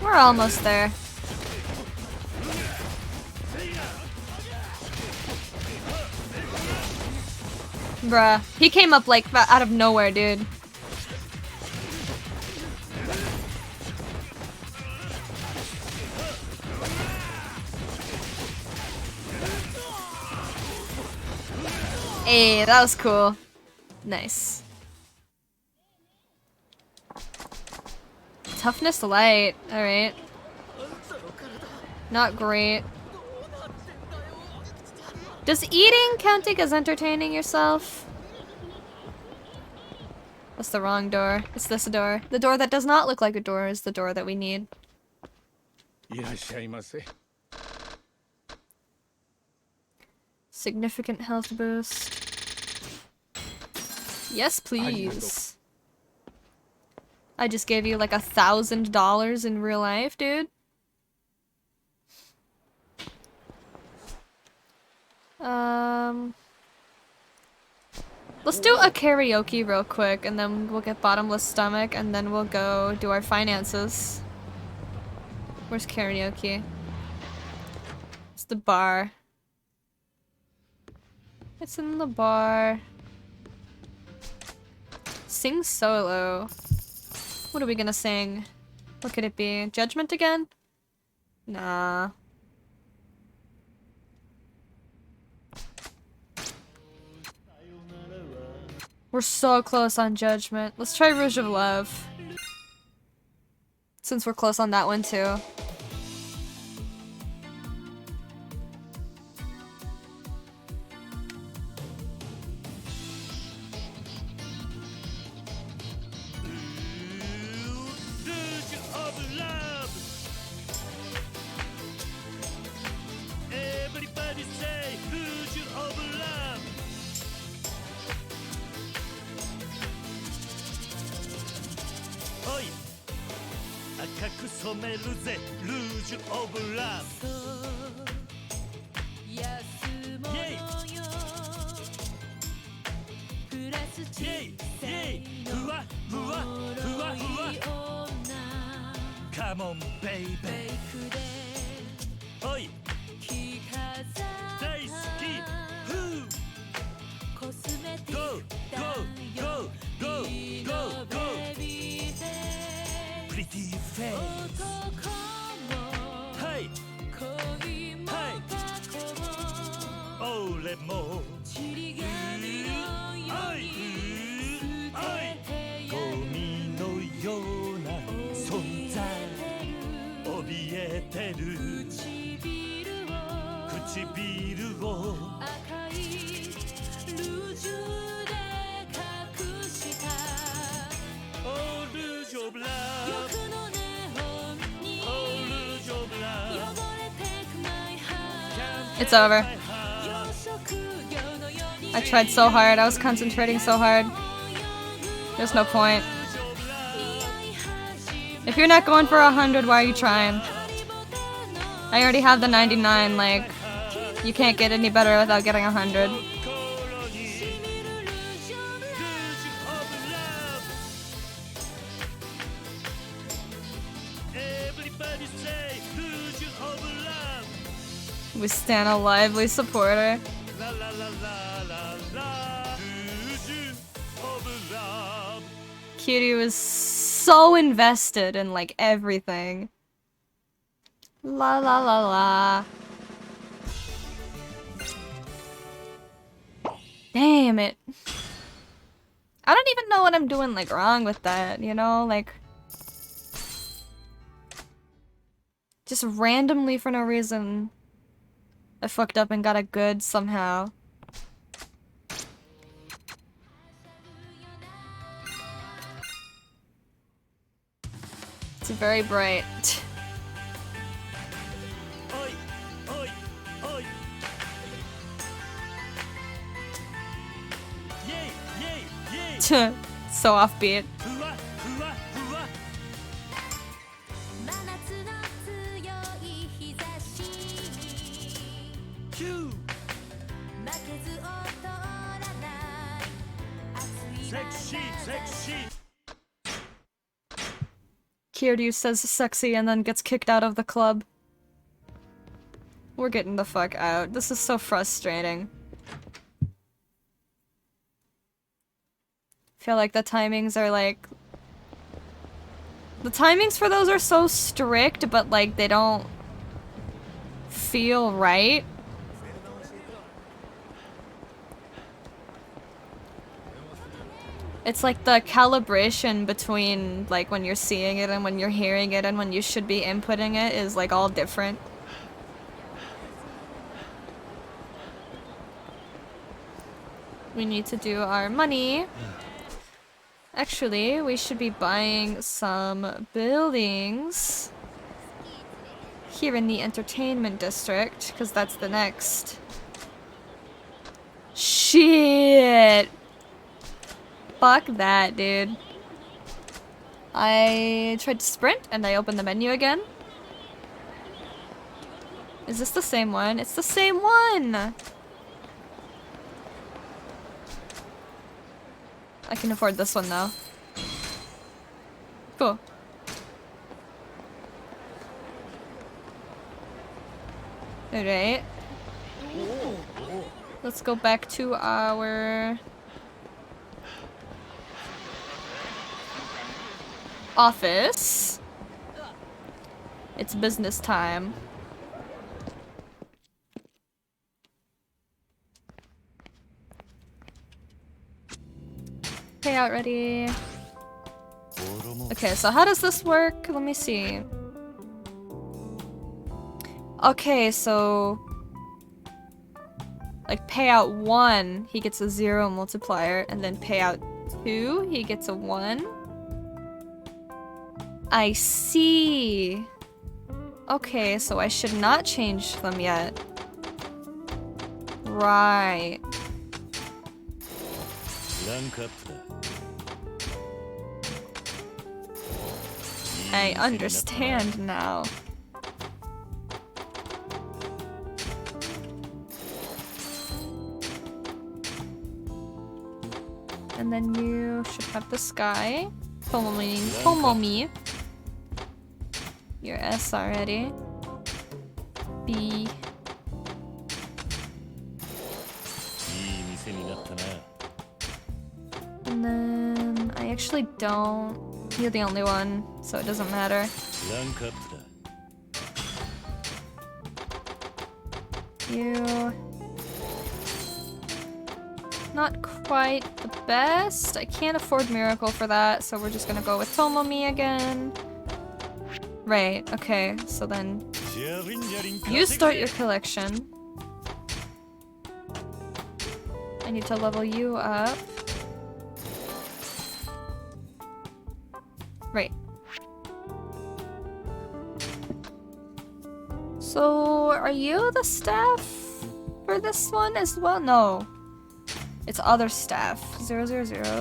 We're almost there. Bruh. He came up like out of nowhere, dude. Hey, that was cool. Nice. Toughness light. Alright. Not great. Does eating count as entertaining yourself? That's the wrong door. It's this door. The door that does not look like a door is the door that we need. Significant health boost. Yes, please. I just gave you like $1,000 in real life, dude. Let's do a karaoke real quick, and then we'll get bottomless stomach, and then we'll go do our finances. Where's karaoke? It's the bar. It's in the bar. Sing solo. What are we gonna sing? What could it be? Judgment again? Nah. We're so close on Judgment. Let's try Rouge of Love. Since we're close on that one too. It's over. I tried so hard. I was concentrating so hard. There's no point. If you're not going for 100, why are you trying? I already have the 99, like, you can't get any better without getting 100. We stand a lively supporter. Cutie was so invested in like everything. La la la la. Damn it. I don't even know what I'm doing like wrong with that, you know? Like, just randomly for no reason I fucked up and got a good somehow. It's very bright. So offbeat. Kiryu says sexy and then gets kicked out of the club. We're getting the fuck out. This is so frustrating. Feel like the timings are like... The timings for those are so strict, but like they don't feel right. It's like the calibration between like when you're seeing it and when you're hearing it and when you should be inputting it is like all different. We need to do our money. Actually, we should be buying some buildings here in the entertainment district, because that's the next. Shit! Fuck that, dude. I tried to sprint and I opened the menu again. Is this the same one? It's the same one! I can afford this one now. Cool. Alright. Let's go back to our office. It's business time. Payout ready. Okay, so how does this work? Let me see. Okay, so like payout 1, he gets a 0 multiplier, and then payout 2, he gets a 1. I see. Okay, so I should not change them yet. Right. I understand now. And then you should have this guy. Tomomi. Your S already. B. And then I actually don't. You're the only one, so it doesn't matter. You. Not quite the best. I can't afford Miracle for that, so we're just gonna go with Tomomi again. Right, okay, so then you start your collection. I need to level you up. Right. So, are you the staff for this one as well? No. It's other staff. 000.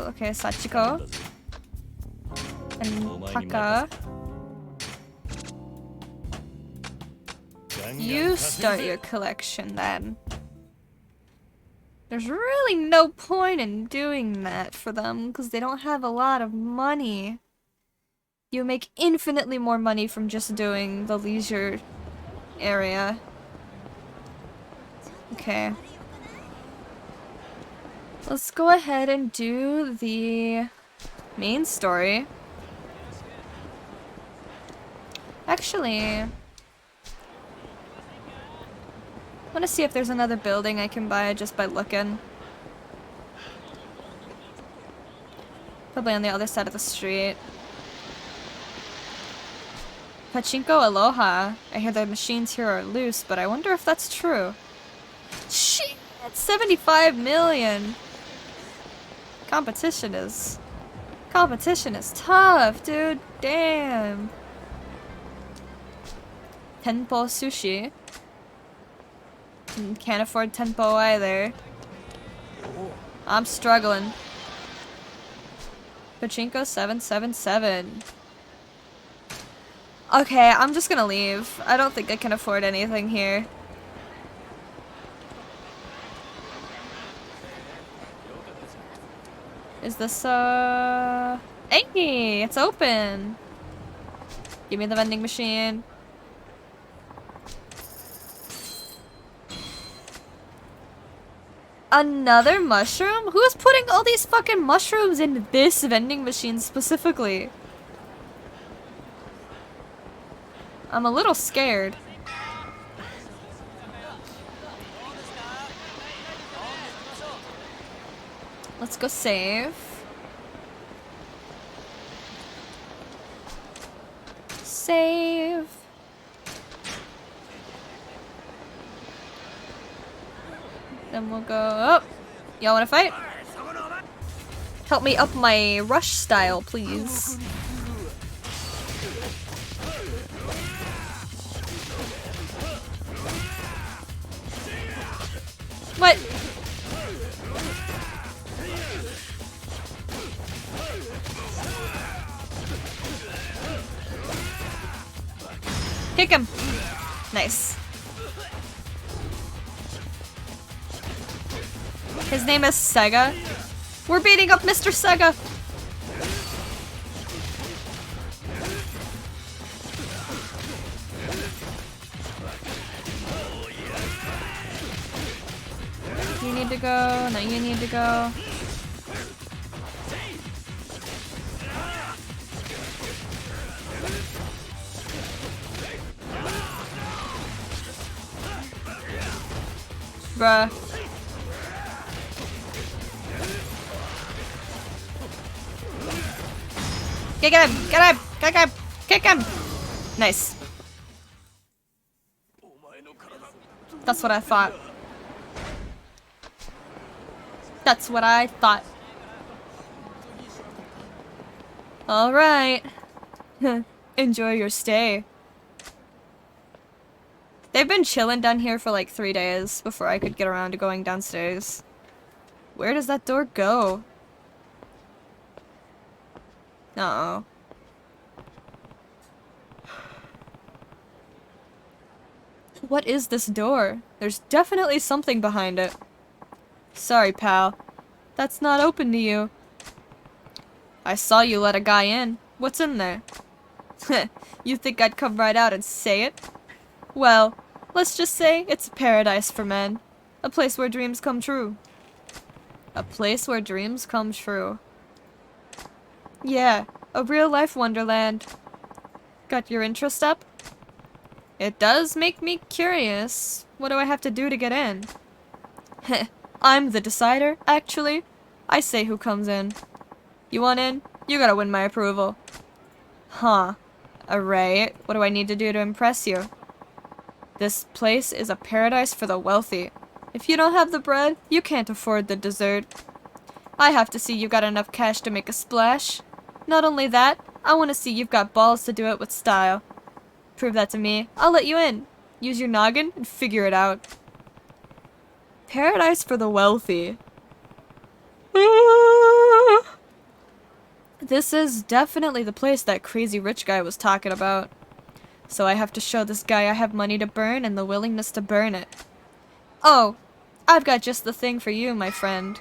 Okay, Sachiko. And Taka. You start your collection then. There's really no point in doing that for them because they don't have a lot of money. You make infinitely more money from just doing the leisure area. Okay. Let's go ahead and do the main story. Actually, I want to see if there's another building I can buy just by looking. Probably on the other side of the street. Pachinko Aloha. I hear the machines here are loose, but I wonder if that's true. Shit! 75 million! Competition is tough, dude. Damn. Tenpo sushi. Can't afford Tenpo either. I'm struggling. Pachinko 777. Okay, I'm just gonna leave. I don't think I can afford anything here. Is this, Hey! It's open! Give me the vending machine. Another mushroom? Who's putting all these fucking mushrooms in this vending machine specifically? I'm a little scared. Let's go save. Save. Then we'll go up. Y'all wanna fight? Help me up my rush style, please. What? Kick him. Nice. His name is Sega. We're beating up Mr. Sega! You need to go. No, you need to go. Bruh. Kick him! Get him! Kick him! Kick him! Nice. That's what I thought. That's what I thought. Alright. Enjoy your stay. They've been chilling down here for like 3 days before I could get around to going downstairs. Where does that door go? Uh-oh. What is this door? There's definitely something behind it. Sorry, pal. That's not open to you. I saw you let a guy in. What's in there? You think I'd come right out and say it? Well, let's just say it's a paradise for men. A place where dreams come true. A place where dreams come true. Yeah, a real-life wonderland. Got your interest up? It does make me curious. What do I have to do to get in? I'm the decider, actually. I say who comes in. You want in? You gotta win my approval. Huh. Alright, what do I need to do to impress you? This place is a paradise for the wealthy. If you don't have the bread, you can't afford the dessert. I have to see you got enough cash to make a splash. Not only that, I want to see you've got balls to do it with style. Prove that to me, I'll let you in. Use your noggin and figure it out. Paradise for the wealthy. This is definitely the place that crazy rich guy was talking about. So I have to show this guy I have money to burn and the willingness to burn it. Oh, I've got just the thing for you, my friend.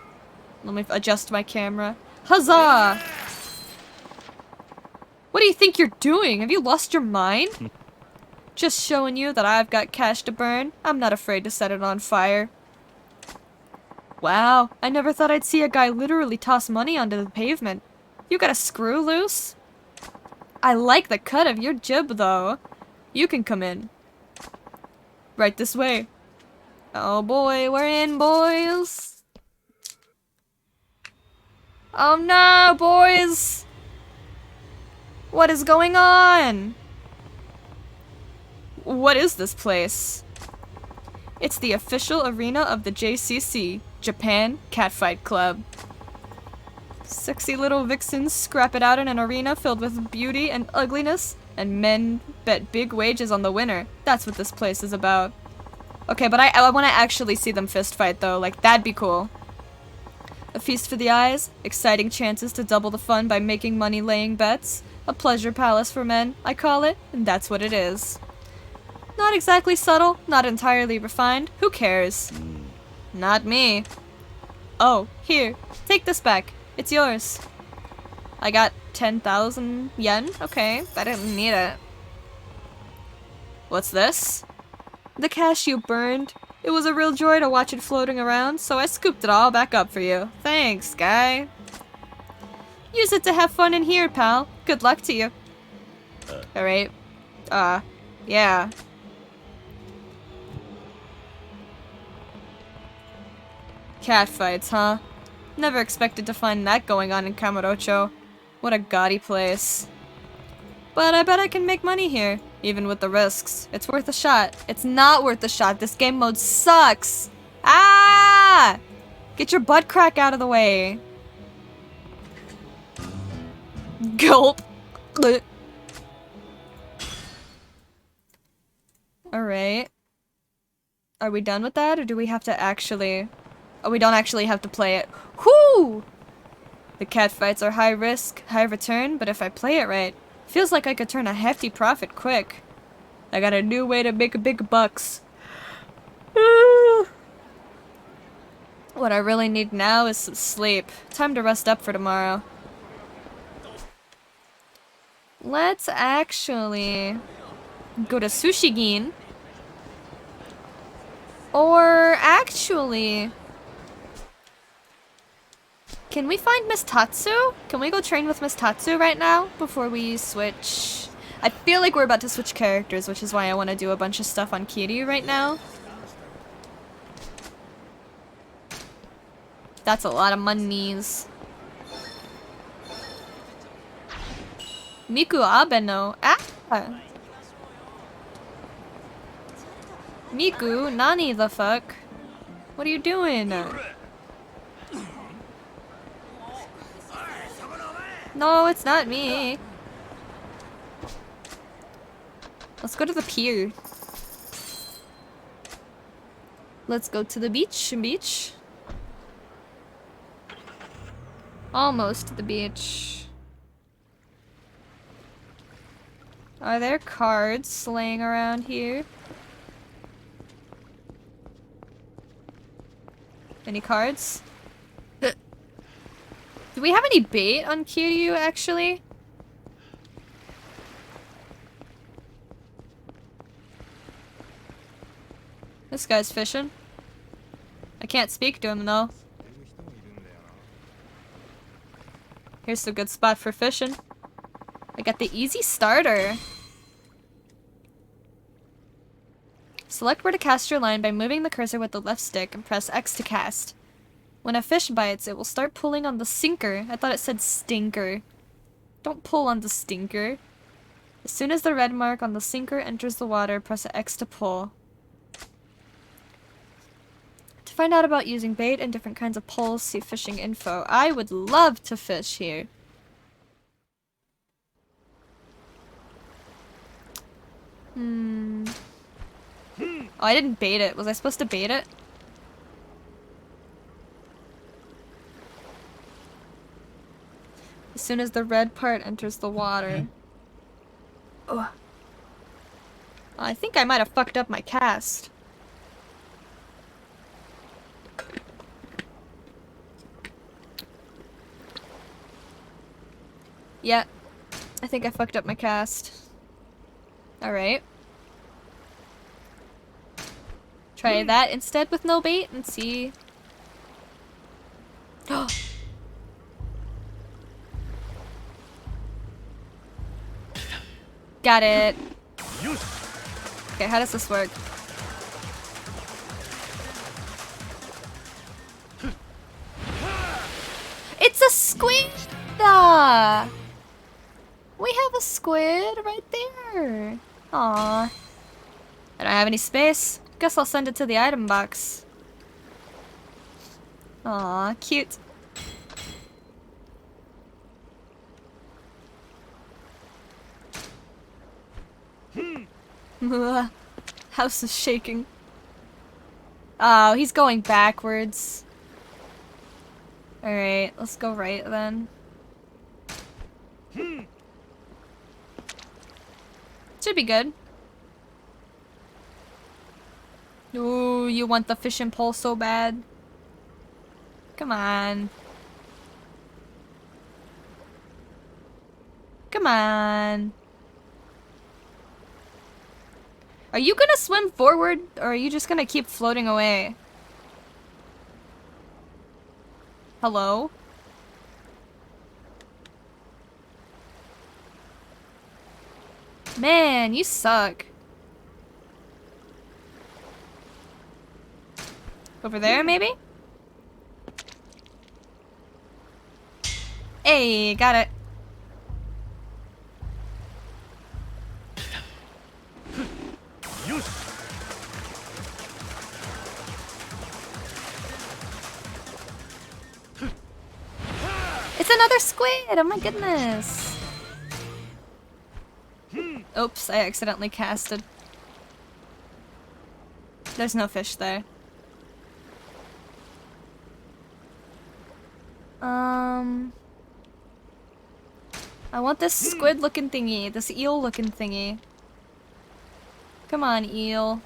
Let me adjust my camera. Huzzah! What do you think you're doing? Have you lost your mind? Just showing you that I've got cash to burn. I'm not afraid to set it on fire. Wow, I never thought I'd see a guy literally toss money onto the pavement. You got a screw loose? I like the cut of your jib, though. You can come in. Right this way. Oh boy, we're in, boys. Oh no, boys! What is going on? What is this place? It's the official arena of the JCC, Japan Catfight Club. Sexy little vixens scrap it out in an arena filled with beauty and ugliness, and men bet big wages on the winner. That's what this place is about. Okay, but I want to actually see them fist fight, though. Like, that'd be cool. A feast for the eyes, exciting chances to double the fun by making money laying bets. A pleasure palace for men, I call it, and that's what it is. Not exactly subtle, not entirely refined. Who cares? Not me. Oh, here. Take this back. It's yours. I got 10,000 yen? Okay, I didn't need it. What's this? The cash you burned. It was a real joy to watch it floating around, so I scooped it all back up for you. Thanks, guy. Use it to have fun in here, pal. Good luck to you. Alright. Yeah. Catfights, huh? Never expected to find that going on in Kamurocho. What a gaudy place. But I bet I can make money here, even with the risks. It's worth a shot. It's not worth a shot. This game mode sucks. Ah! Get your butt crack out of the way. Gulp. Alright. Are we done with that, or do we have to actually... Oh, we don't actually have to play it. Whoo! The catfights are high risk, high return, but if I play it right, feels like I could turn a hefty profit quick. I got a new way to make big bucks. What I really need now is some sleep. Time to rest up for tomorrow. Let's actually go to Sushigin. Or actually, can we find Miss Tatsu? Can we go train with Miss Tatsu right now before we switch? I feel like we're about to switch characters, which is why I want to do a bunch of stuff on Kiryu right now. That's a lot of monies. Miku Abe no. Ah! Miku, nani the fuck? What are you doing? No, it's not me. Let's go to the pier. Let's go to the beach. Almost to the beach. Are there cards laying around here? Any cards? Do we have any bait on Kiryu, actually? This guy's fishing. I can't speak to him, though. Here's a good spot for fishing. I got the easy starter. Select where to cast your line by moving the cursor with the left stick and press X to cast. When a fish bites, it will start pulling on the sinker. I thought it said stinker. Don't pull on the stinker. As soon as the red mark on the sinker enters the water, press X to pull. To find out about using bait and different kinds of pulls, see fishing info. I would love to fish here. Oh, I didn't bait it. Was I supposed to bait it? As soon as the red part enters the water. Oh. I think I might have fucked up my cast. Yeah. I think I fucked up my cast. Alright. Try that instead with no bait and see. Oh. Got it. Okay, how does this work? It's a squid! We have a squid right there. Aww. I don't have any space. Guess I'll send it to the item box. Aw, cute. House is shaking. Oh, he's going backwards. Alright, let's go right then. Should be good. Ooh, you want the fishing pole so bad? Come on. Come on. Are you gonna swim forward, or are you just gonna keep floating away? Hello? Man, you suck. Over there, maybe? Hey, got it. It's another squid! Oh my goodness! Oops, I accidentally casted. There's no fish there. I want this squid looking thingy, this eel looking thingy. Come on, eel.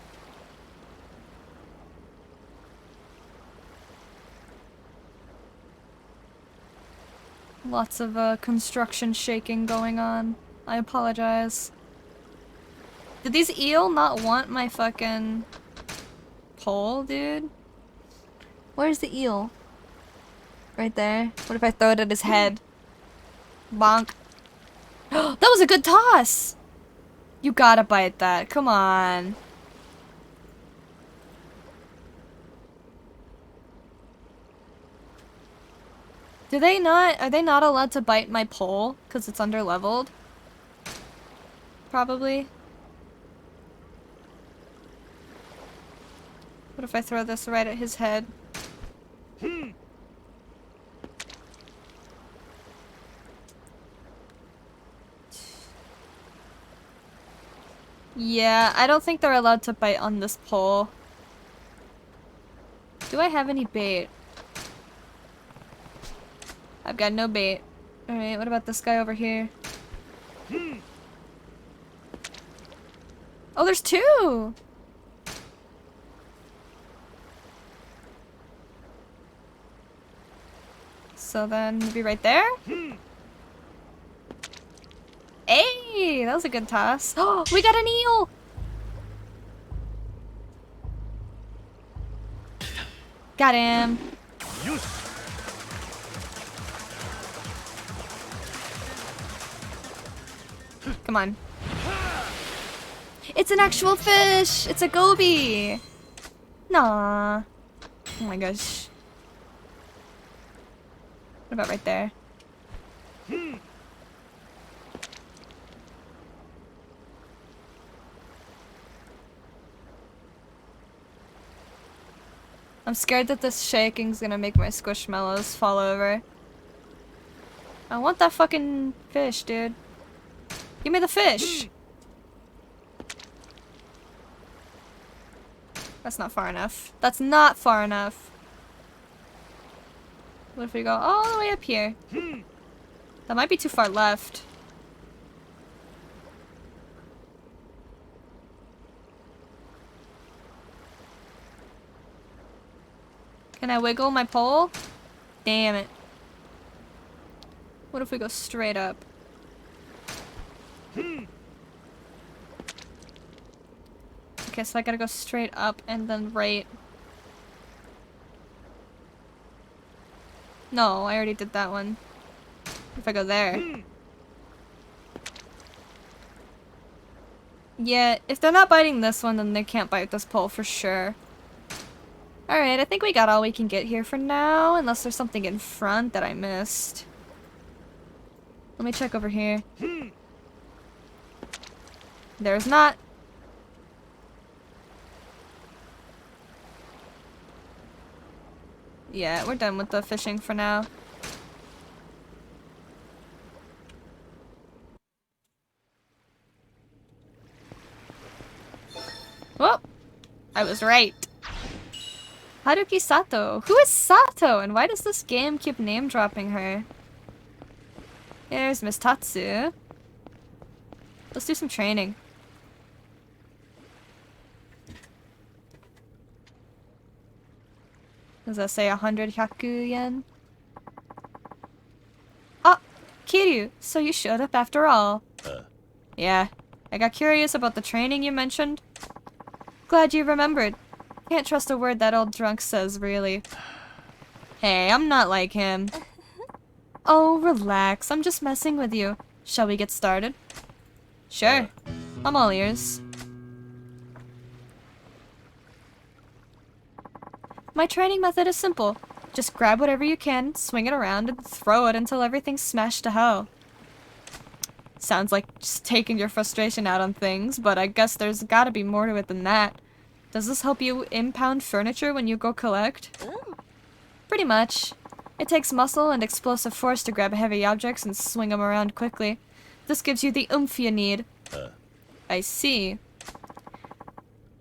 Lots of construction shaking going on. I apologize. Did these eel not want my fucking pole, dude? Where's the eel? Right there. What if I throw it at his head? Bonk. That was a good toss! You gotta bite that. Come on. Do they not? Are they not allowed to bite my pole? Because it's under-leveled? Probably. What if I throw this right at his head? Yeah, I don't think they're allowed to bite on this pole. Do I have any bait? I've got no bait. Alright, what about this guy over here? Oh, there's two! So then, maybe right there? Hey! That was a good toss. Oh, we got an eel! Got him. Come on. It's an actual fish! It's a goby! Nah. Oh my gosh. What about right there? I'm scared that this shaking's gonna make my squishmallows fall over. I want that fucking fish, dude. Give me the fish! That's not far enough. That's not far enough. What if we go all the way up here? That might be too far left. Can I wiggle my pole? Damn it. What if we go straight up? Okay, so I gotta go straight up and then right. No, I already did that one. If I go there. Yeah, if they're not biting this one, then they can't bite this pole for sure. Alright, I think we got all we can get here for now, unless there's something in front that I missed. Let me check over here. There's not. Yeah, we're done with the fishing for now. Whoa! I was right. Haruki Sato. Who is Sato? And why does this game keep name dropping her? There's Miss Tatsu. Let's do some training. Does that say 100 hyaku yen? Ah, Kiryu, so you showed up after all. Yeah, I got curious about the training you mentioned. Glad you remembered. Can't trust a word that old drunk says, really. Hey, I'm not like him. Oh, relax. I'm just messing with you. Shall we get started? Sure. I'm all ears. My training method is simple. Just grab whatever you can, swing it around, and throw it until everything's smashed to hell. Sounds like just taking your frustration out on things, but I guess there's gotta be more to it than that. Does this help you impound furniture when you go collect? Pretty much. It takes muscle and explosive force to grab heavy objects and swing them around quickly. This gives you the oomph you need. I see.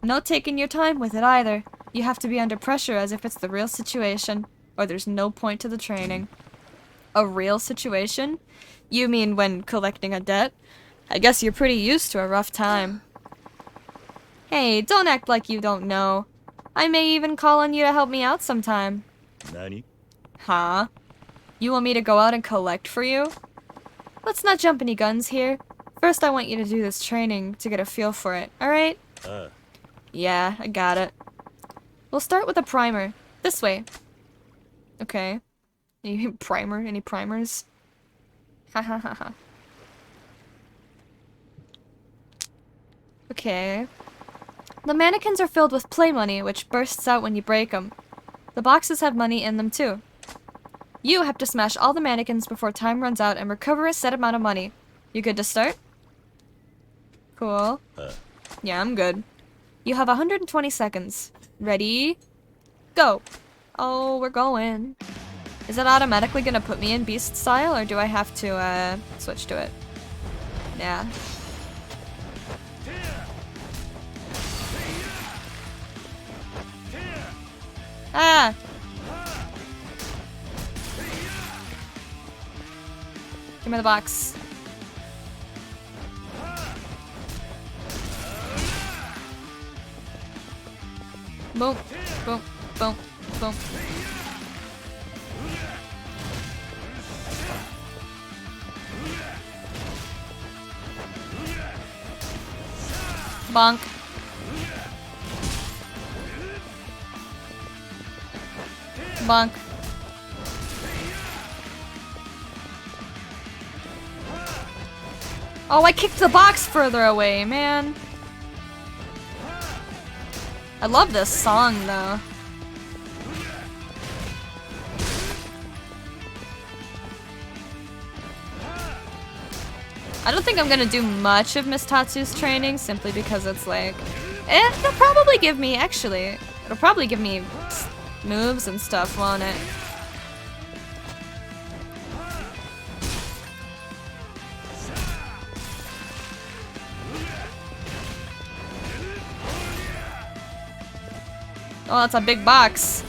No taking your time with it either. You have to be under pressure as if it's the real situation, or there's no point to the training. A real situation? You mean when collecting a debt? I guess you're pretty used to a rough time. Hey, don't act like you don't know. I may even call on you to help me out sometime. Nani? Huh? You want me to go out and collect for you? Let's not jump any guns here. First, I want you to do this training to get a feel for it, alright? Yeah, I got it. We'll start with a primer. This way. Okay. Any primer? Any primers? Ha ha ha ha. Okay. The mannequins are filled with play money, which bursts out when you break them. The boxes have money in them too. You have to smash all the mannequins before time runs out and recover a set amount of money. You good to start? Cool. Yeah, I'm good. You have 120 seconds. Ready? Go! Oh, we're going. Is it automatically gonna put me in beast style, or do I have to, switch to it? Yeah. Ah! Give me the box. Boom, boom, boom, boom. Bonk. Bonk. Oh, I kicked the box further away, man. I love this song, though. I don't think I'm gonna do much of Miss Tatsu's training, simply because it's like... it'll probably give me, actually, it'll probably give me moves and stuff, won't it? Oh, that's a big box.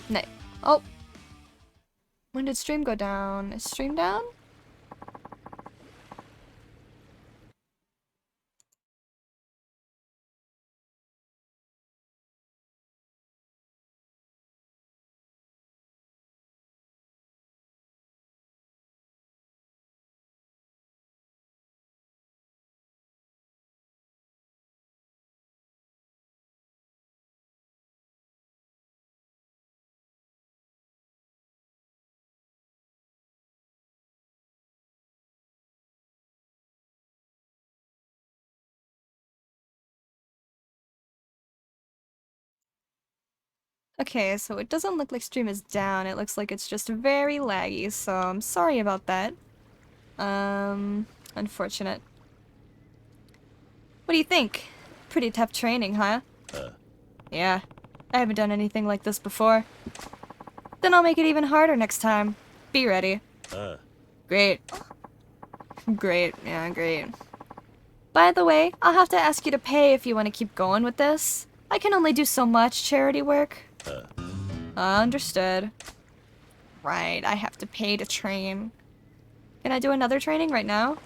No. Oh. When did stream go down? Is stream down? Okay, so it doesn't look like stream is down. It looks like it's just very laggy, so I'm sorry about that. Unfortunate. What do you think? Pretty tough training, huh? Yeah. I haven't done anything like this before. Then I'll make it even harder next time. Be ready. Great. Great. Yeah, great. By the way, I'll have to ask you to pay if you want to keep going with this. I can only do so much charity work. Understood. Right, I have to pay to train. Can I do another training right now?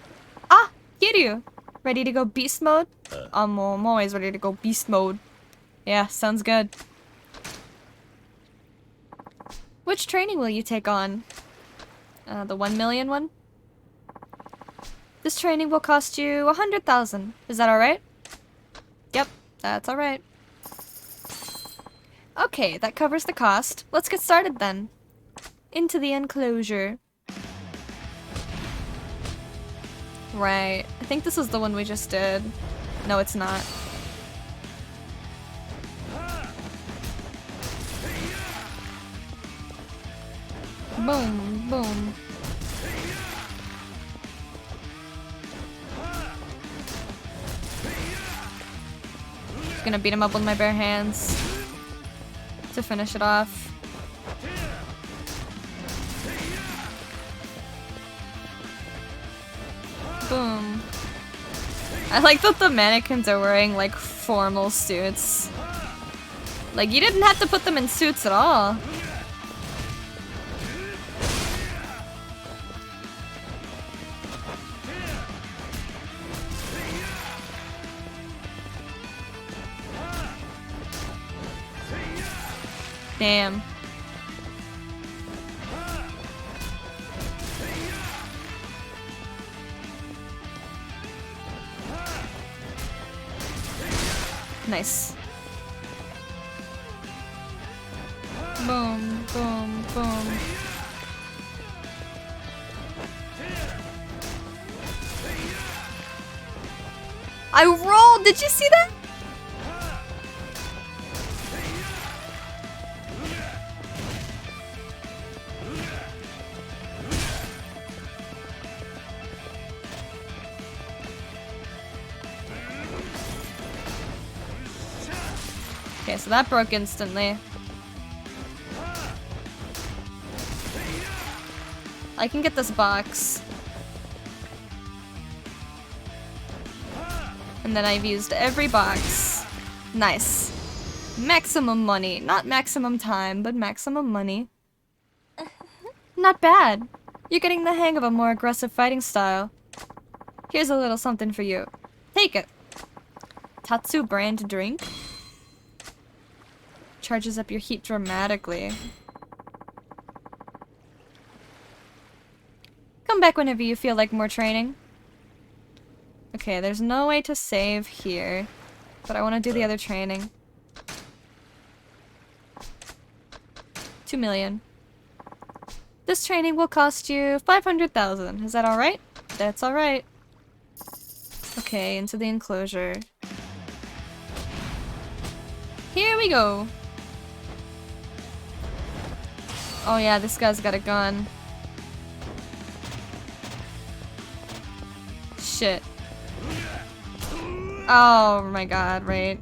Ah! Kiryu! Ready to go beast mode? I'm always ready to go beast mode. Yeah, sounds good. Which training will you take on? The 1 million one? This training will cost you 100,000. Is that alright? Yep, that's alright. Okay, that covers the cost. Let's get started then. Into the enclosure. Right. I think this is the one we just did. No, it's not. Boom, boom. Just gonna beat him up with my bare hands to finish it off. Boom. I like that the mannequins are wearing like formal suits. Like you didn't have to put them in suits at all. Damn. Nice. Boom, boom, boom. I rolled! Did you see that? Okay, so that broke instantly. I can get this box. And then I've used every box. Nice. Maximum money. Not maximum time, but maximum money. Not bad. You're getting the hang of a more aggressive fighting style. Here's a little something for you. Take it. Tatsu brand drink. Charges up your heat dramatically. Come back whenever you feel like more training. Okay, there's no way to save here, but I want to do the other training. 2 million. This training will cost you 500,000. Is that alright? That's alright. Okay, into the enclosure. Here we go. Oh yeah, this guy's got a gun. Shit. Oh my god, right.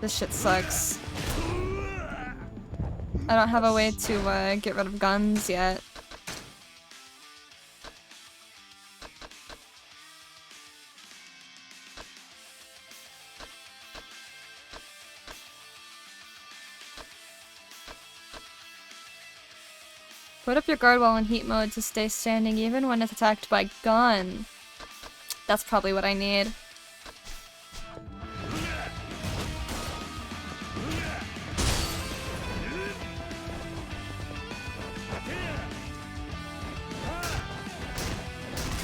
This shit sucks. I don't have a way to get rid of guns yet. Put up your guard while in heat mode to stay standing even when it's attacked by gun. That's probably what I need.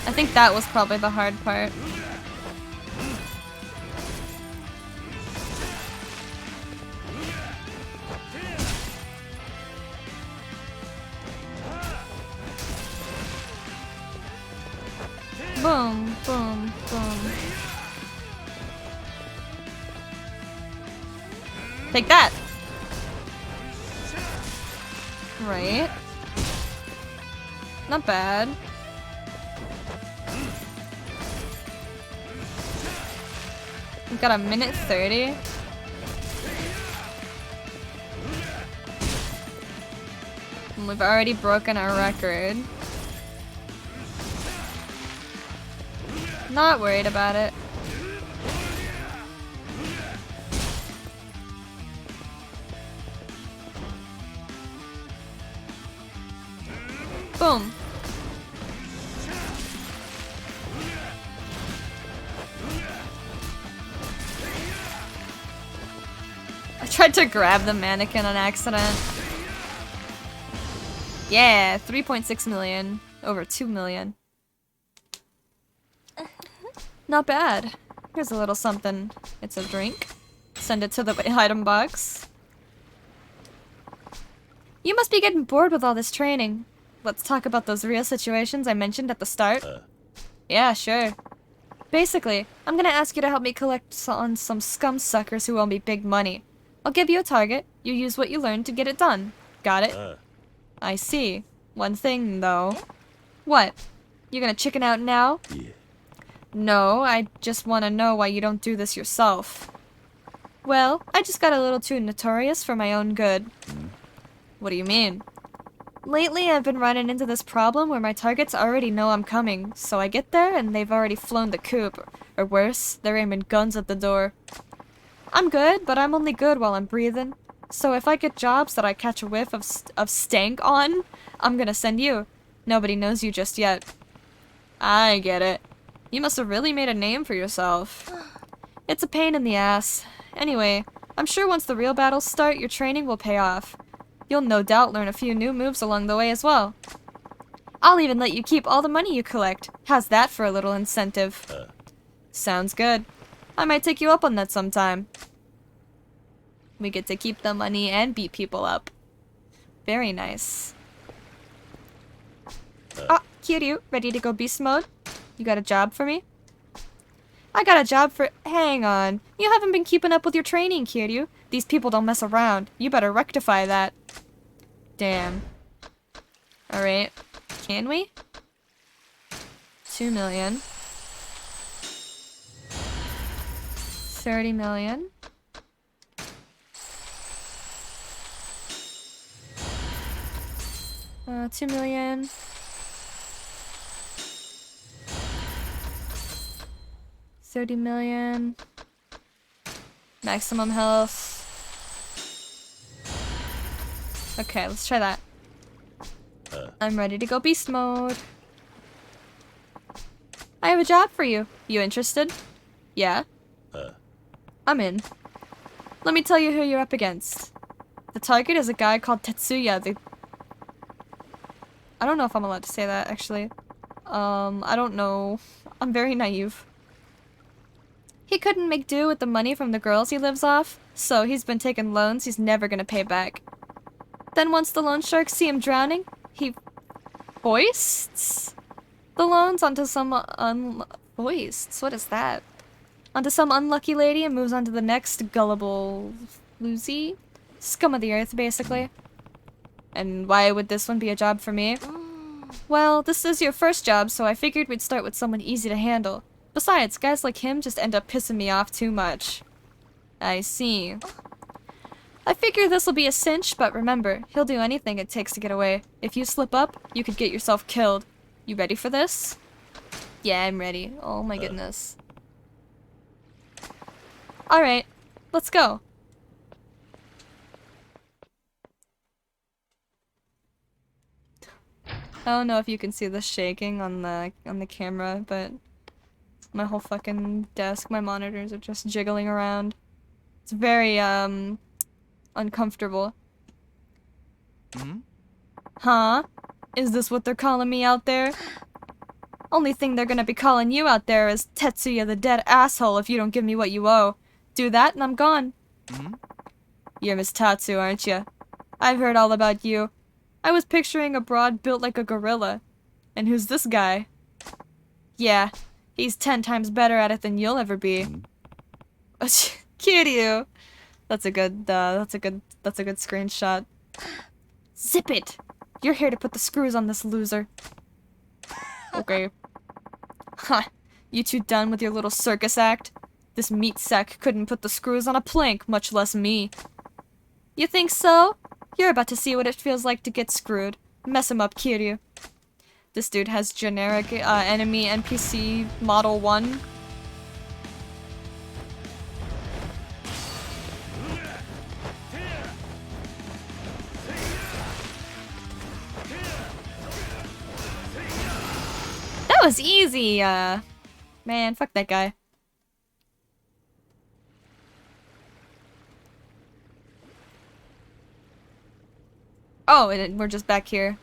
I think that was probably the hard part. Boom, boom, boom. Take that! Right. Not bad. We've got a minute 30. And we've already broken our record. Not worried about it. Boom. I tried to grab the mannequin on accident. Yeah, 3.6 million. Over 2 million. Not bad. Here's a little something. It's a drink. Send it to the item box. You must be getting bored with all this training. Let's talk about those real situations I mentioned at the start. Yeah, sure. Basically, I'm gonna ask you to help me collect on some scum suckers who owe me big money. I'll give you a target. You use what you learned to get it done. Got it? I see. One thing, though. What? You gonna chicken out now? Yeah. No, I just want to know why you don't do this yourself. Well, I just got a little too notorious for my own good. What do you mean? Lately, I've been running into this problem where my targets already know I'm coming, so I get there and they've already flown the coop. Or worse, they're aiming guns at the door. I'm good, but I'm only good while I'm breathing. So if I get jobs that I catch a whiff of stank on, I'm gonna send you. Nobody knows you just yet. I get it. You must have really made a name for yourself. It's a pain in the ass. Anyway, I'm sure once the real battles start, your training will pay off. You'll no doubt learn a few new moves along the way as well. I'll even let you keep all the money you collect. How's that for a little incentive? Sounds good. I might take you up on that sometime. We get to keep the money and beat people up. Very nice. Ah, Kiryu, ready to go beast mode? You got a job for me? I got a job for- Hang on. You haven't been keeping up with your training, Kiryu. These people don't mess around. You better rectify that. Damn. Alright. Can we? 2 million. 30 million. Uh, 2 million. $30 million. Maximum health. Okay, let's try that. I'm ready to go beast mode. I have a job for you. You interested? Yeah? I'm in. Let me tell you who you're up against. The target is a guy called Tetsuya, I don't know if I'm allowed to say that, actually. I don't know. I'm very naive. He couldn't make do with the money from the girls he lives off, so he's been taking loans he's never gonna pay back. Then once the loan sharks see him drowning, he foists the loans onto some foists? What is that? Onto some unlucky lady and moves on to the next gullible floozy? Scum of the earth, basically. And why would this one be a job for me? Well, this is your first job, so I figured we'd start with someone easy to handle. Besides, guys like him just end up pissing me off too much. I see. I figure this'll be a cinch, but remember, he'll do anything it takes to get away. If you slip up, you could get yourself killed. You ready for this? Yeah, I'm ready. Oh my goodness. Alright, let's go. I don't know if you can see the shaking on the camera, but my whole fucking desk, my monitors are just jiggling around. It's very uncomfortable. Huh? Is this what they're calling me out there? Only thing they're gonna be calling you out there is Tetsuya the dead asshole if you don't give me what you owe. Do that and I'm gone. You're Miss Tatsu, aren't you? I've heard all about you. I was picturing a broad built like a gorilla. And who's this guy? Yeah, he's 10 times better at it than you'll ever be. Kiryu! That's a good screenshot. Zip it! You're here to put the screws on this loser. Okay. Ha! You two done with your little circus act? This meat sack couldn't put the screws on a plank, much less me. You think so? You're about to see what it feels like to get screwed. Mess him up, Kiryu. This dude has generic enemy NPC Model 1. That was easy, man, fuck that guy. Oh, and we're just back here.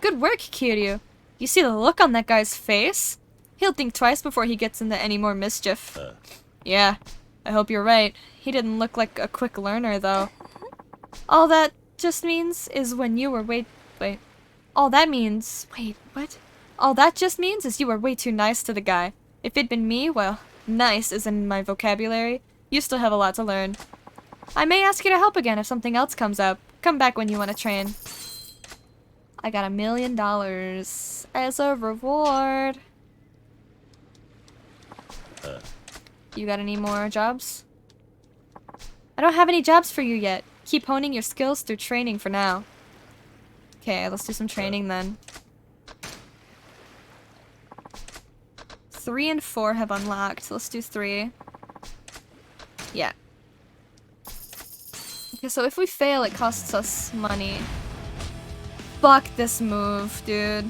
Good work, Kiryu. You see the look on that guy's face? He'll think twice before he gets into any more mischief. Yeah, I hope you're right. He didn't look like a quick learner, though. All that just means is when you were All that just means is you were way too nice to the guy. If it'd been me, well, nice isn't in my vocabulary. You still have a lot to learn. I may ask you to help again if something else comes up. Come back when you want to train. I got $1 million as a reward. You got any more jobs? I don't have any jobs for you yet. Keep honing your skills through training for now. Okay, let's do some training then. 3 and 4 have unlocked. Let's do 3. Yeah. Okay, so if we fail, it costs us money. Fuck this move, dude.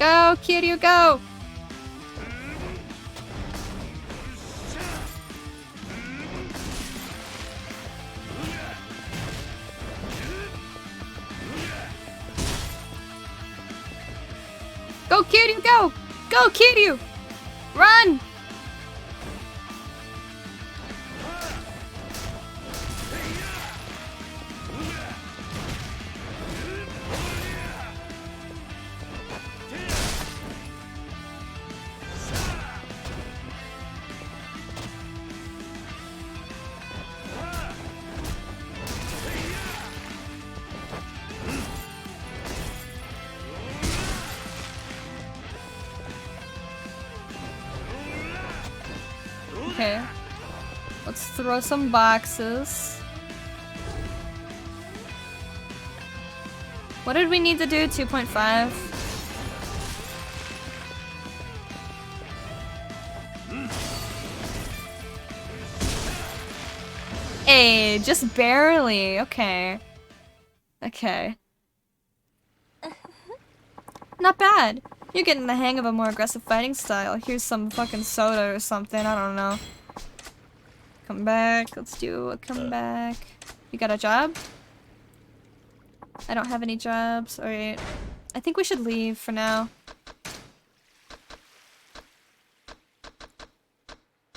Go, Kiryu, go! Go, Kiryu, go! Go, Kiryu! Run! Okay. Let's throw some boxes. What did we need to do? 2.5? Hey, just barely. Okay. Okay. Not bad. You're getting the hang of a more aggressive fighting style. Here's some fucking soda or something. I don't know. Come back. Let's do a comeback. You got a job? I don't have any jobs. Alright. I think we should leave for now.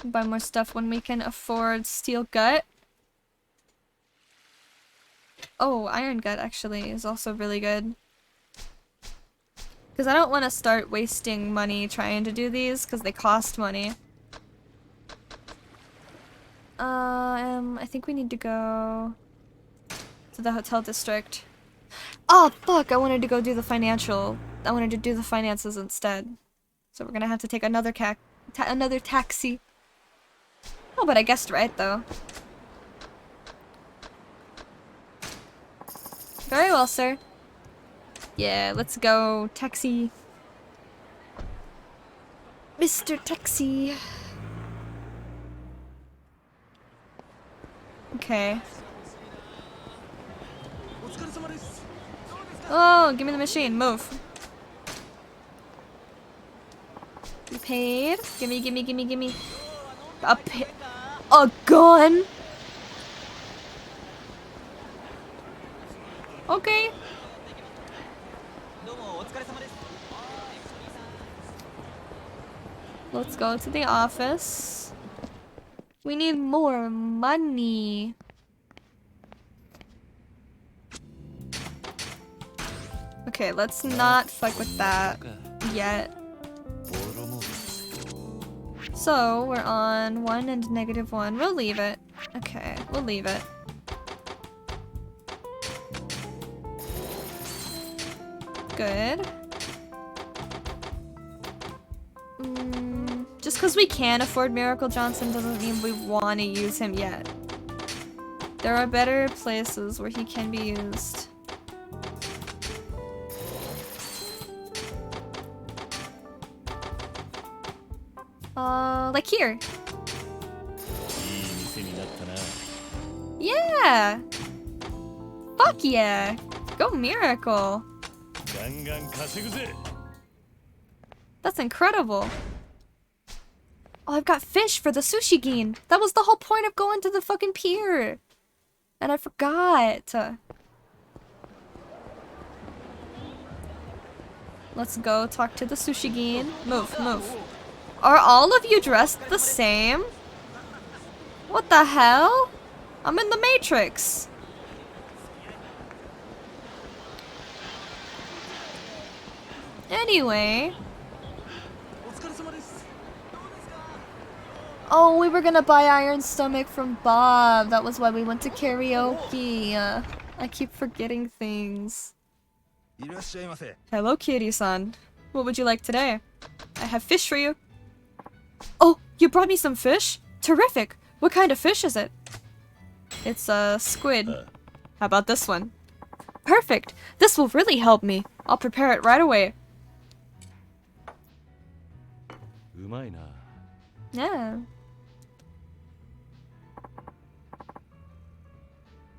Buy more stuff when we can afford steel gut. Oh, iron gut actually is also really good. Because I don't want to start wasting money trying to do these, because they cost money. I think we need to go to the hotel district. Oh, fuck! I wanted to go do the financial. I wanted to do the finances instead. So we're gonna have to take another another taxi. Oh, but I guessed right, though. Very well, sir. Yeah, let's go, taxi. Mr. Taxi. Okay. Oh, give me the machine. Move. You paid? Gimme, gimme, gimme, gimme. A gun? Okay. Let's go to the office. We need more money. Okay, let's not fuck with that yet. So, we're on 1 and -1. We'll leave it. Okay, we'll leave it. Good. Just because we can afford Miracle Johnson doesn't mean we want to use him yet. There are better places where he can be used. Like here. Yeah! Fuck yeah! Go Miracle! That's incredible. Oh, I've got fish for the sushi gin. That was the whole point of going to the fucking pier. And I forgot. Let's go talk to the sushi gin. Move, move. Are all of you dressed the same? What the hell? I'm in the Matrix. Anyway. Oh, we were gonna buy Iron Stomach from Bob. That was why we went to karaoke. I keep forgetting things. Hello, Kitty-san. What would you like today? I have fish for you. Oh, you brought me some fish? Terrific. What kind of fish is it? It's a squid. How about this one? Perfect. This will really help me. I'll prepare it right away. Yeah.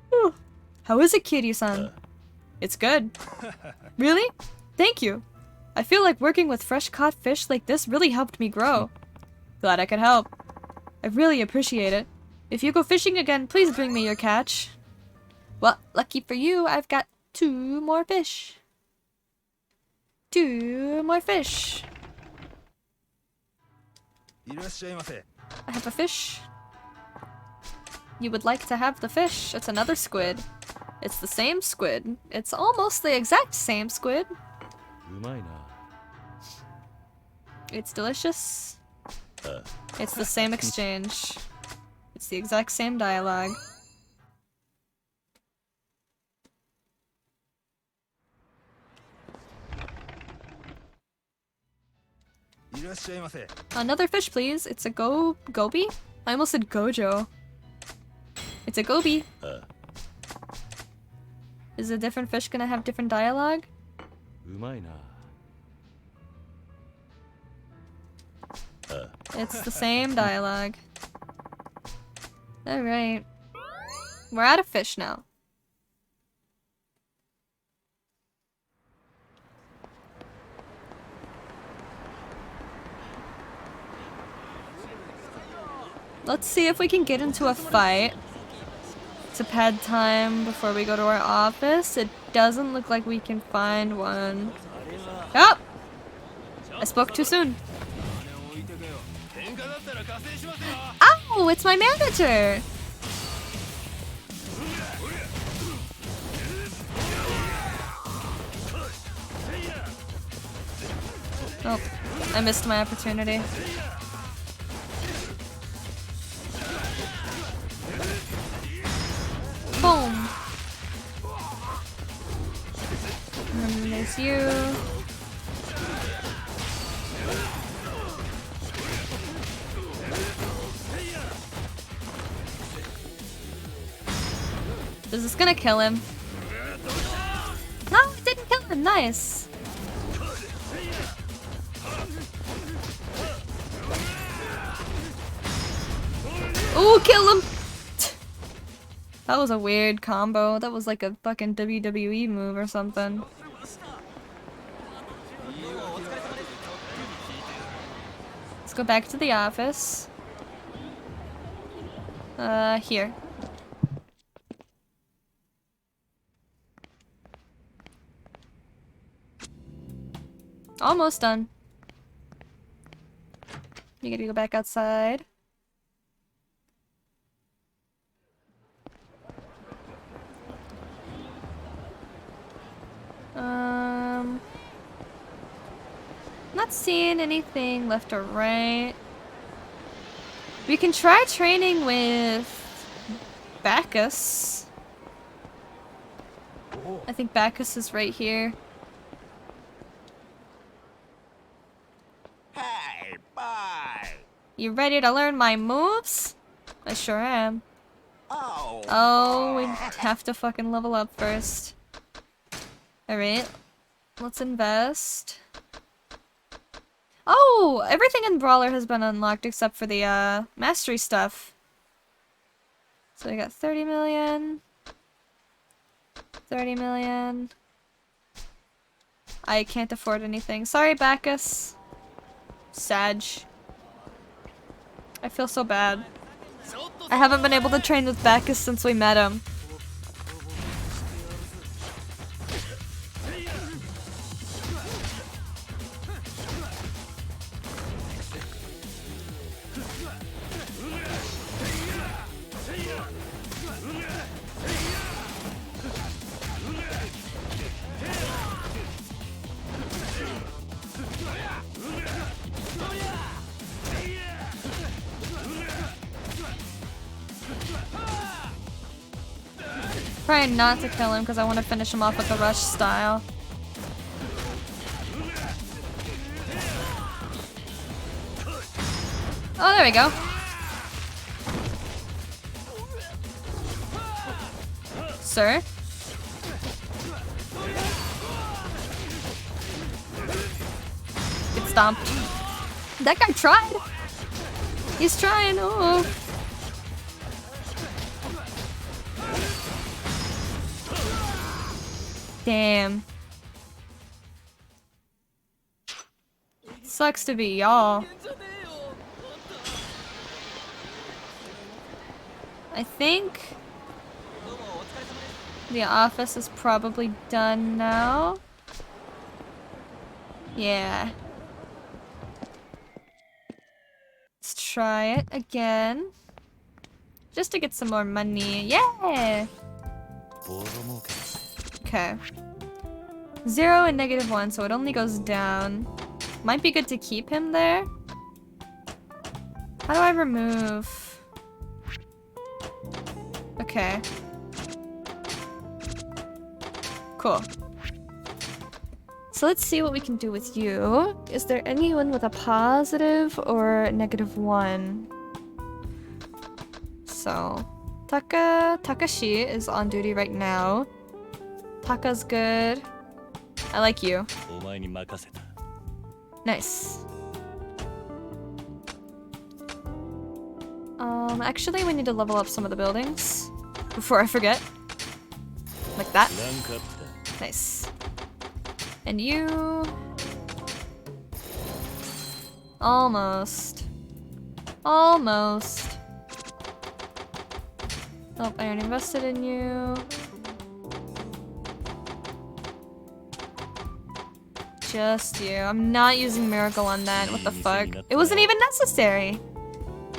Whew. How is it, Kitty-san? It's good. Really? Thank you. I feel like working with fresh caught fish like this really helped me grow. Glad I could help. I really appreciate it. If you go fishing again, please bring me your catch. Well, lucky for you, I've got 2 more fish. 2 more fish. I have a fish. You would like to have the fish. It's another squid. It's the same squid. It's almost the exact same squid. It's delicious. It's the same exchange. It's the exact same dialogue. Another fish, please. It's a goby? I almost said gojo. It's a goby. Is a different fish gonna have different dialogue? It's the same dialogue. Alright. We're out of fish now. Let's see if we can get into a fight to pad time before we go to our office. It doesn't look like we can find one. Oh! I spoke too soon. Ow! It's my manager! Oh, I missed my opportunity. Boom! And then there's you. Is this gonna kill him? No, it didn't kill him. Nice. Ooh, kill him! That was a weird combo. That was like a fucking WWE move or something. Let's go back to the office. Here. Almost done. You gotta go back outside. Not seeing anything left or right. We can try training with Bacchus. I think Bacchus is right here. Hey, bye. You ready to learn my moves? I sure am. Oh. Oh, we have to fucking level up first. Alright. Let's invest. Oh! Everything in Brawler has been unlocked except for the, mastery stuff. So we got 30 million. 30 million. I can't afford anything. Sorry, Bacchus. Sag. I feel so bad. I haven't been able to train with Bacchus since we met him. Trying not to kill him because I want to finish him off with the rush style. Oh, there we go. Sir? Get stomped. That guy tried! He's trying, oh. Damn. Sucks to be y'all. I think the office is probably done now. Yeah. Let's try it again. Just to get some more money. Yeah! Okay. 0 and -1, so it only goes down. Might be good to keep him there. How do I remove? Okay. Cool. So let's see what we can do with you. Is there anyone with a positive or -1? So, Takashi is on duty right now. Taka's good. I like you. Nice. Actually we need to level up some of the buildings before I forget. Like that. Nice. And you... Almost. Almost. Oh, I already invested in you. Just you. I'm not using Miracle on that. What the fuck? It wasn't even necessary.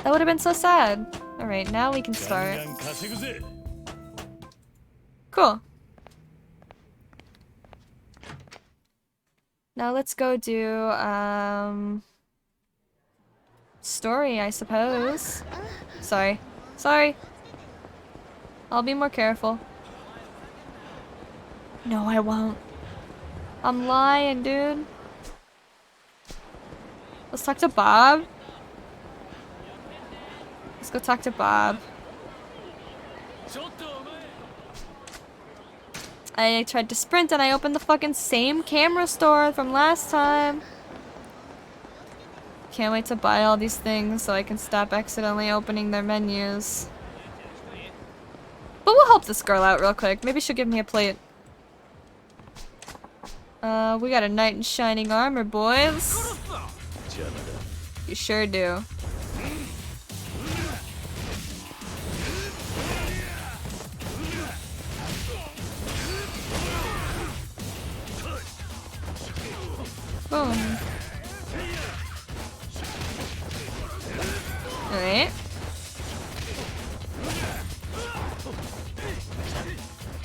That would have been so sad. Alright, now we can start. Cool. Now let's go do, story, I suppose. Sorry. Sorry. I'll be more careful. No, I won't. I'm lying, dude. Let's talk to Bob. Let's go talk to Bob. I tried to sprint and I opened the fucking same camera store from last time. Can't wait to buy all these things so I can stop accidentally opening their menus. But we'll help this girl out real quick. Maybe she'll give me a plate. We got a knight in shining armor, boys. You sure do. Boom. Alright.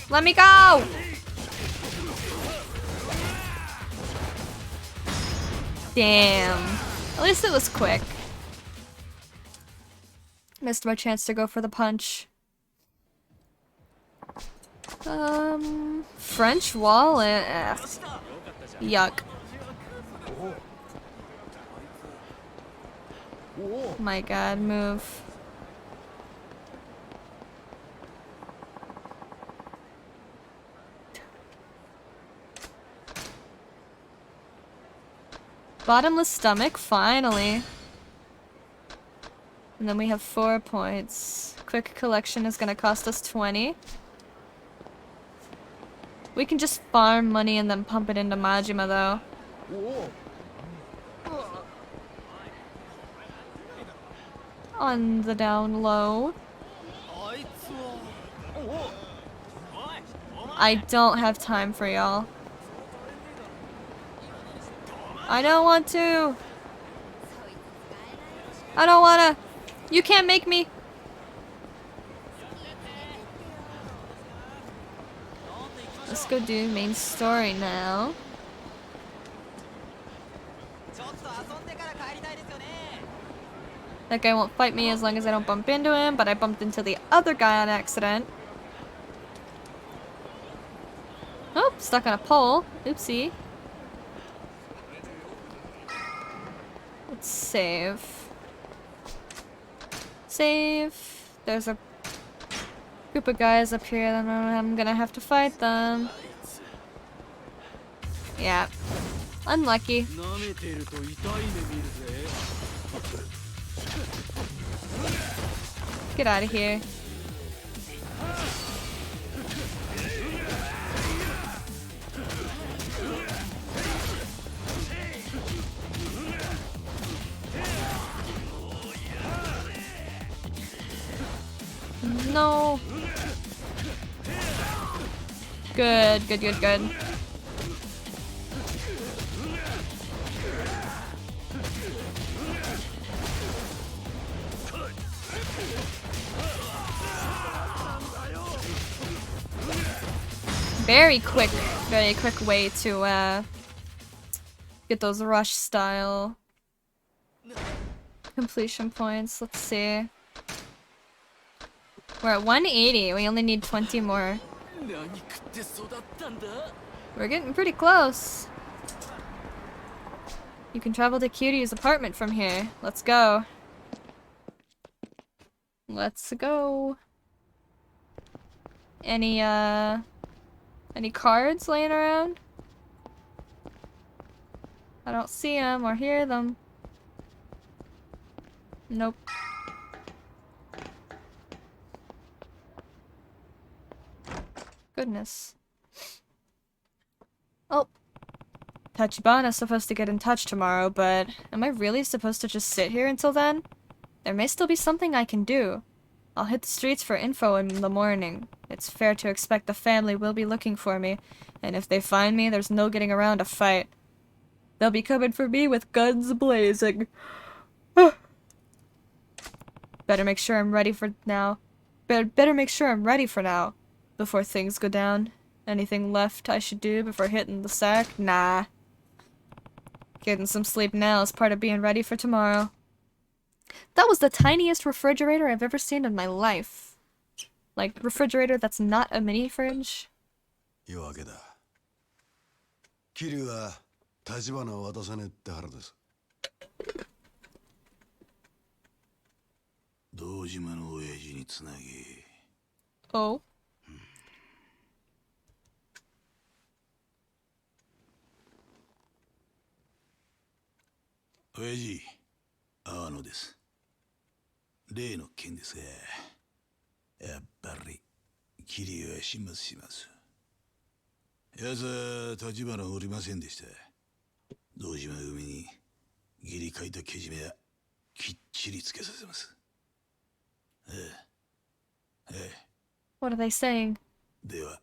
Let me go! Damn. At least it was quick. Missed my chance to go for the punch. French wallet. Yuck. My god, move. Bottomless stomach, finally. And then we have 4 points. Quick collection is gonna cost us 20. We can just farm money and then pump it into Majima though. On the down low. I don't have time for y'all. I don't want to. I don't wanna. You can't make me. Let's go do main story now. That guy won't fight me as long as I don't bump into him, but I bumped into the other guy on accident. Oh, stuck on a pole. Oopsie. Let's save. Save. There's a group of guys up here that I'm gonna have to fight them. Yeah. Unlucky. Get out of here. No. Good, good, good, good. Very quick way to get those rush style completion points. Let's see. We're at 180. We only need 20 more. We're getting pretty close. You can travel to Kiryu's apartment from here. Let's go. Let's go. Any cards laying around? I don't see them or hear them. Nope. Goodness. Oh. Tachibana's supposed to get in touch tomorrow, but am I really supposed to just sit here until then? There may still be something I can do. I'll hit the streets for info in the morning. It's fair to expect the family will be looking for me, and if they find me, there's no getting around a fight. They'll be coming for me with guns blazing. Better make sure I'm ready for now. Better make sure I'm ready for now, before things go down. Anything left I should do before hitting the sack? Nah. Getting some sleep now is part of being ready for tomorrow. That was the tiniest refrigerator I've ever seen in my life. Like, refrigerator that's not a mini fridge. 夜明けだ。桐生は立花を渡さねえって腹です。堂島の親父につなぎ。Oh. 親父、阿野です。例の件ですが、やっぱり桐生は始末します。奴は立花をおりませんでした。堂島組に義理書いたけじめはきっちりつけさせます。What are they saying? では。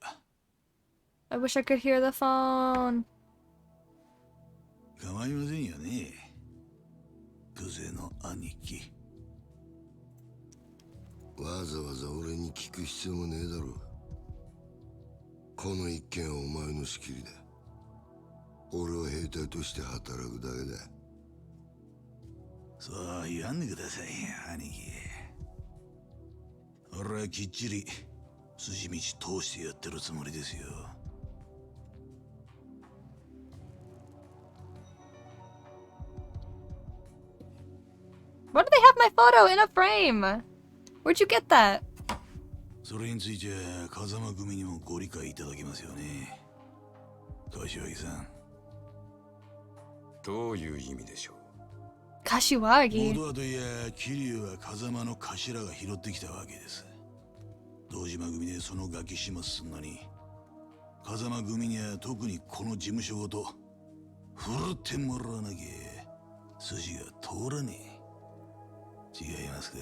I wish I could hear the phone. 構いませんよね。クゼの兄貴。わざわざ俺に聞く必要もねえだろう。この一件はお前の仕切りだ。俺は兵隊として働くだけだ。そう言わんでくださいよ、兄貴。俺はきっちり筋道通してやってるつもりですよ。Why do they have my photo in a frame? Where'd you get that? それについては風間組にもご理解いただけますよね。柏木さん。どういう意味でしょう。Kashiwagi. 元はといや桐生は風間の頭が拾ってきたわけです。堂島組でそのガキ始末すんのに、風間組には特にこの事務所ごと振るってもらわなきゃ筋が通らねえ。違いますか？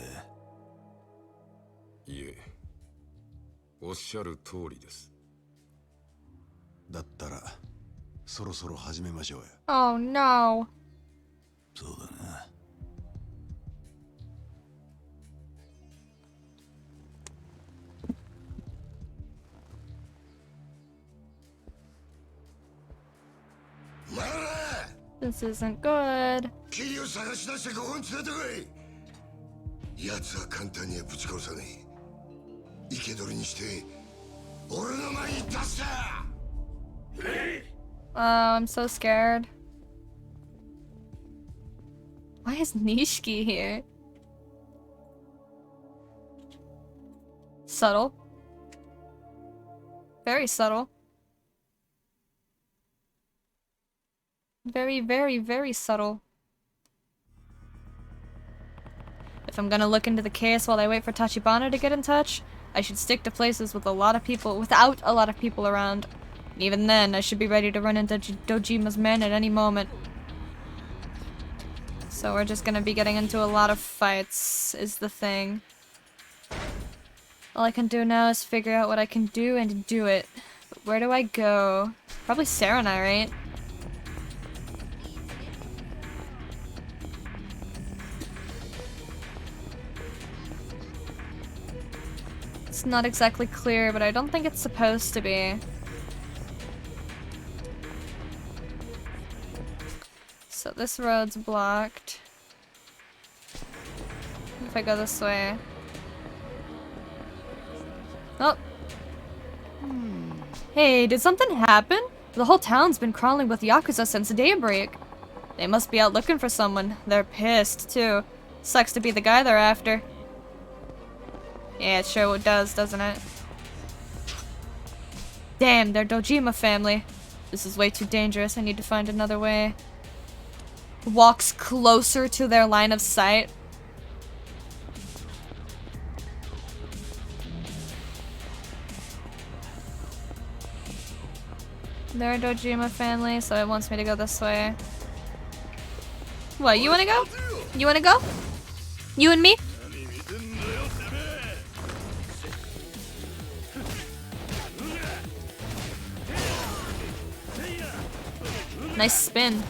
いえ、おっしゃる通りです。だったらそろそろ始めましょうよ。Oh no. そうだな。This isn't good. 桐生探し出してここに連れてこい。奴は簡単にはぶち殺さねえ。生け捕りにして俺の前に出した。Oh, I'm so scared. Why is Nishiki here? Subtle. Very subtle. Very, very, very subtle. If I'm gonna look into the case while I wait for Tachibana to get in touch, I should stick to places with a lot of people, without a lot of people around. And even then, I should be ready to run into Dojima's men at any moment. So we're just gonna be getting into a lot of fights, is the thing. All I can do now is figure out what I can do and do it. But where do I go? Probably Saranai, right? It's not exactly clear, but I don't think it's supposed to be. So this road's blocked. If I go this way. Oh. Hey, did something happen? The whole town's been crawling with Yakuza since daybreak. They must be out looking for someone. They're pissed, too. Sucks to be the guy they're after. Yeah, it sure does, doesn't it? Damn, they're Dojima family. This is way too dangerous. I need to find another way. Walks closer to their line of sight. They're a Dojima family, so it wants me to go this way. What, you wanna go? You wanna go? You and me? Nice spin.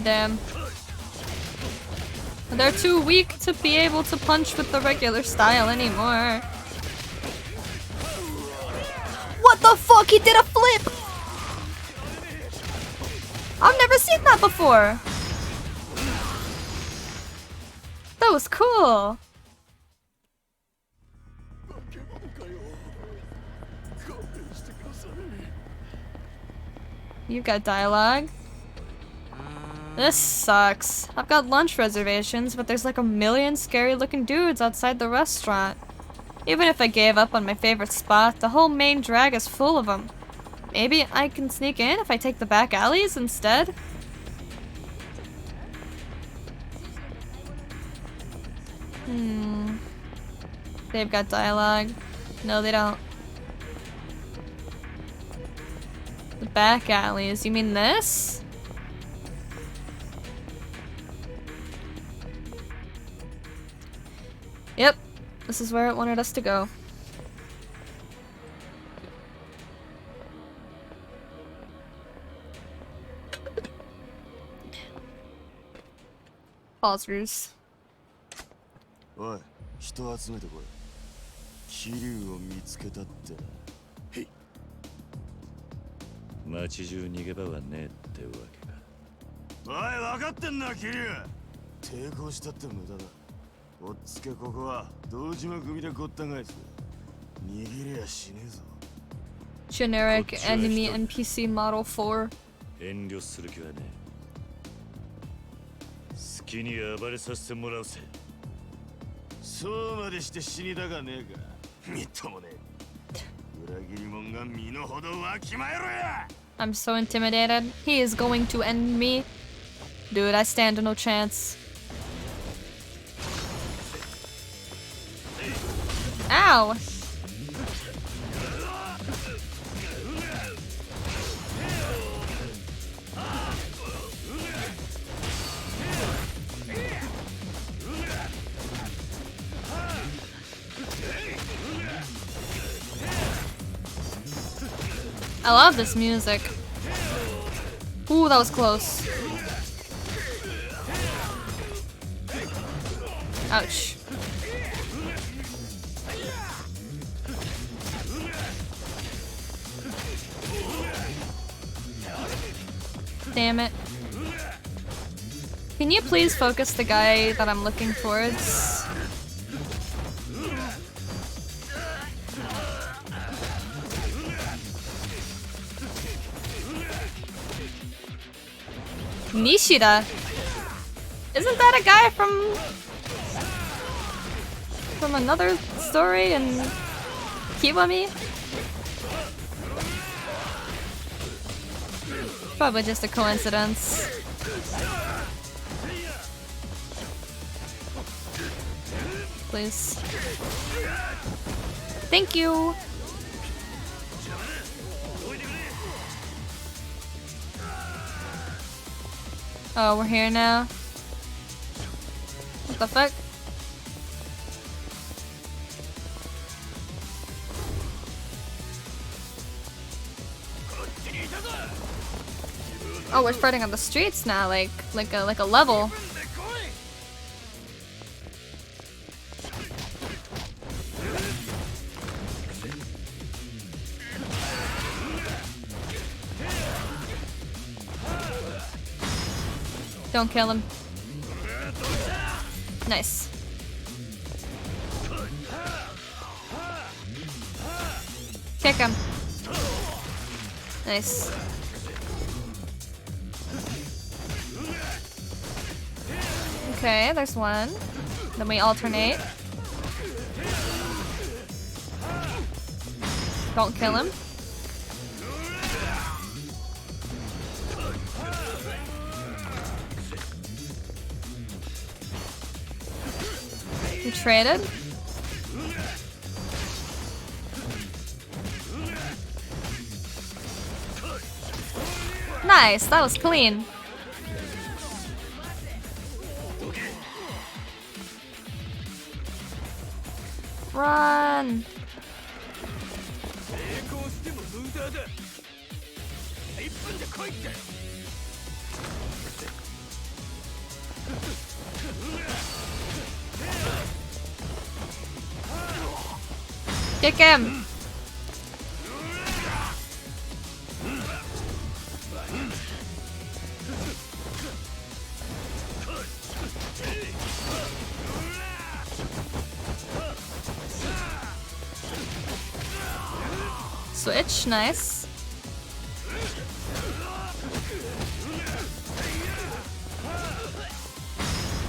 Damn. They're too weak to be able to punch with the regular style anymore. What the fuck? He did a flip! I've never seen that before! That was cool! You got dialogue? This sucks. I've got lunch reservations, but there's like a million scary looking dudes outside the restaurant. Even if I gave up on my favorite spot, the whole main drag is full of them. Maybe I can sneak in if I take the back alleys instead? They've got dialogue. No, they don't. The back alleys, you mean this? Yep, this is where it wanted us to go. Pausers. おい、人集めてこい。桐生を見つけたってな。へい。町中逃げ場はねえってわけか。おい、分かってんな、桐生。抵抗したって無駄だ。おっつけここは堂島組でごった返す。逃げりゃしねえぞ。Generic enemy NPC model 4. 遠慮する気はねえ。好きに暴れさせてもらうぜ。そうまでして死にたかねえか。みっともねえ。裏切り者が身の程わきまえろや。I'm so intimidated. He is going to end me. Dude, I stand no chance. Ow! I love this music. Ooh, that was close. Ouch. Damn it. Can you please focus the guy that I'm looking towards? Nishida? Isn't that a guy from another story in Kiwami? Probably just a coincidence. Please. Thank you. Oh, we're here now? What the fuck? Oh, we're fighting on the streets now, like a level. Don't kill him. Nice. Kick him. Nice. Okay, there's one. Then we alternate. Don't kill him. We traded. Nice, that was clean. Run. Kick him. Switch, nice.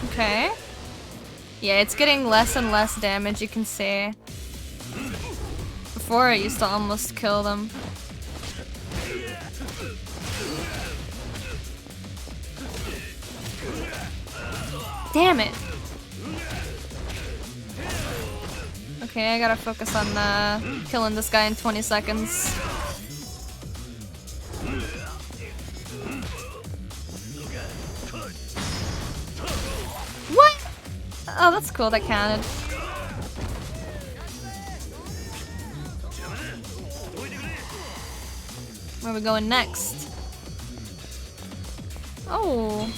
Okay. Yeah, it's getting less and less damage, you can see. Before, I used to almost kill them. Damn it! Okay, I gotta focus on killing this guy in 20 seconds. What? Oh, that's cool, that counted. Where are we going next? Oh,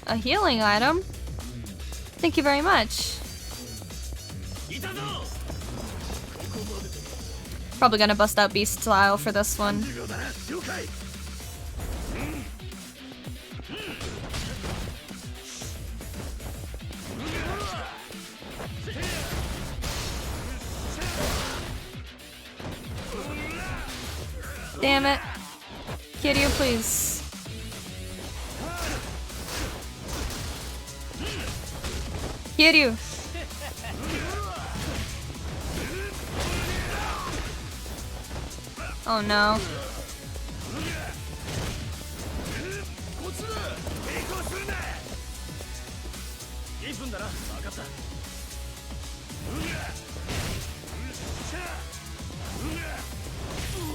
a healing item. Thank you very much. Probably gonna bust out Beast Style for this one. Damn it. Kiryu, please. Kiryu. Oh no.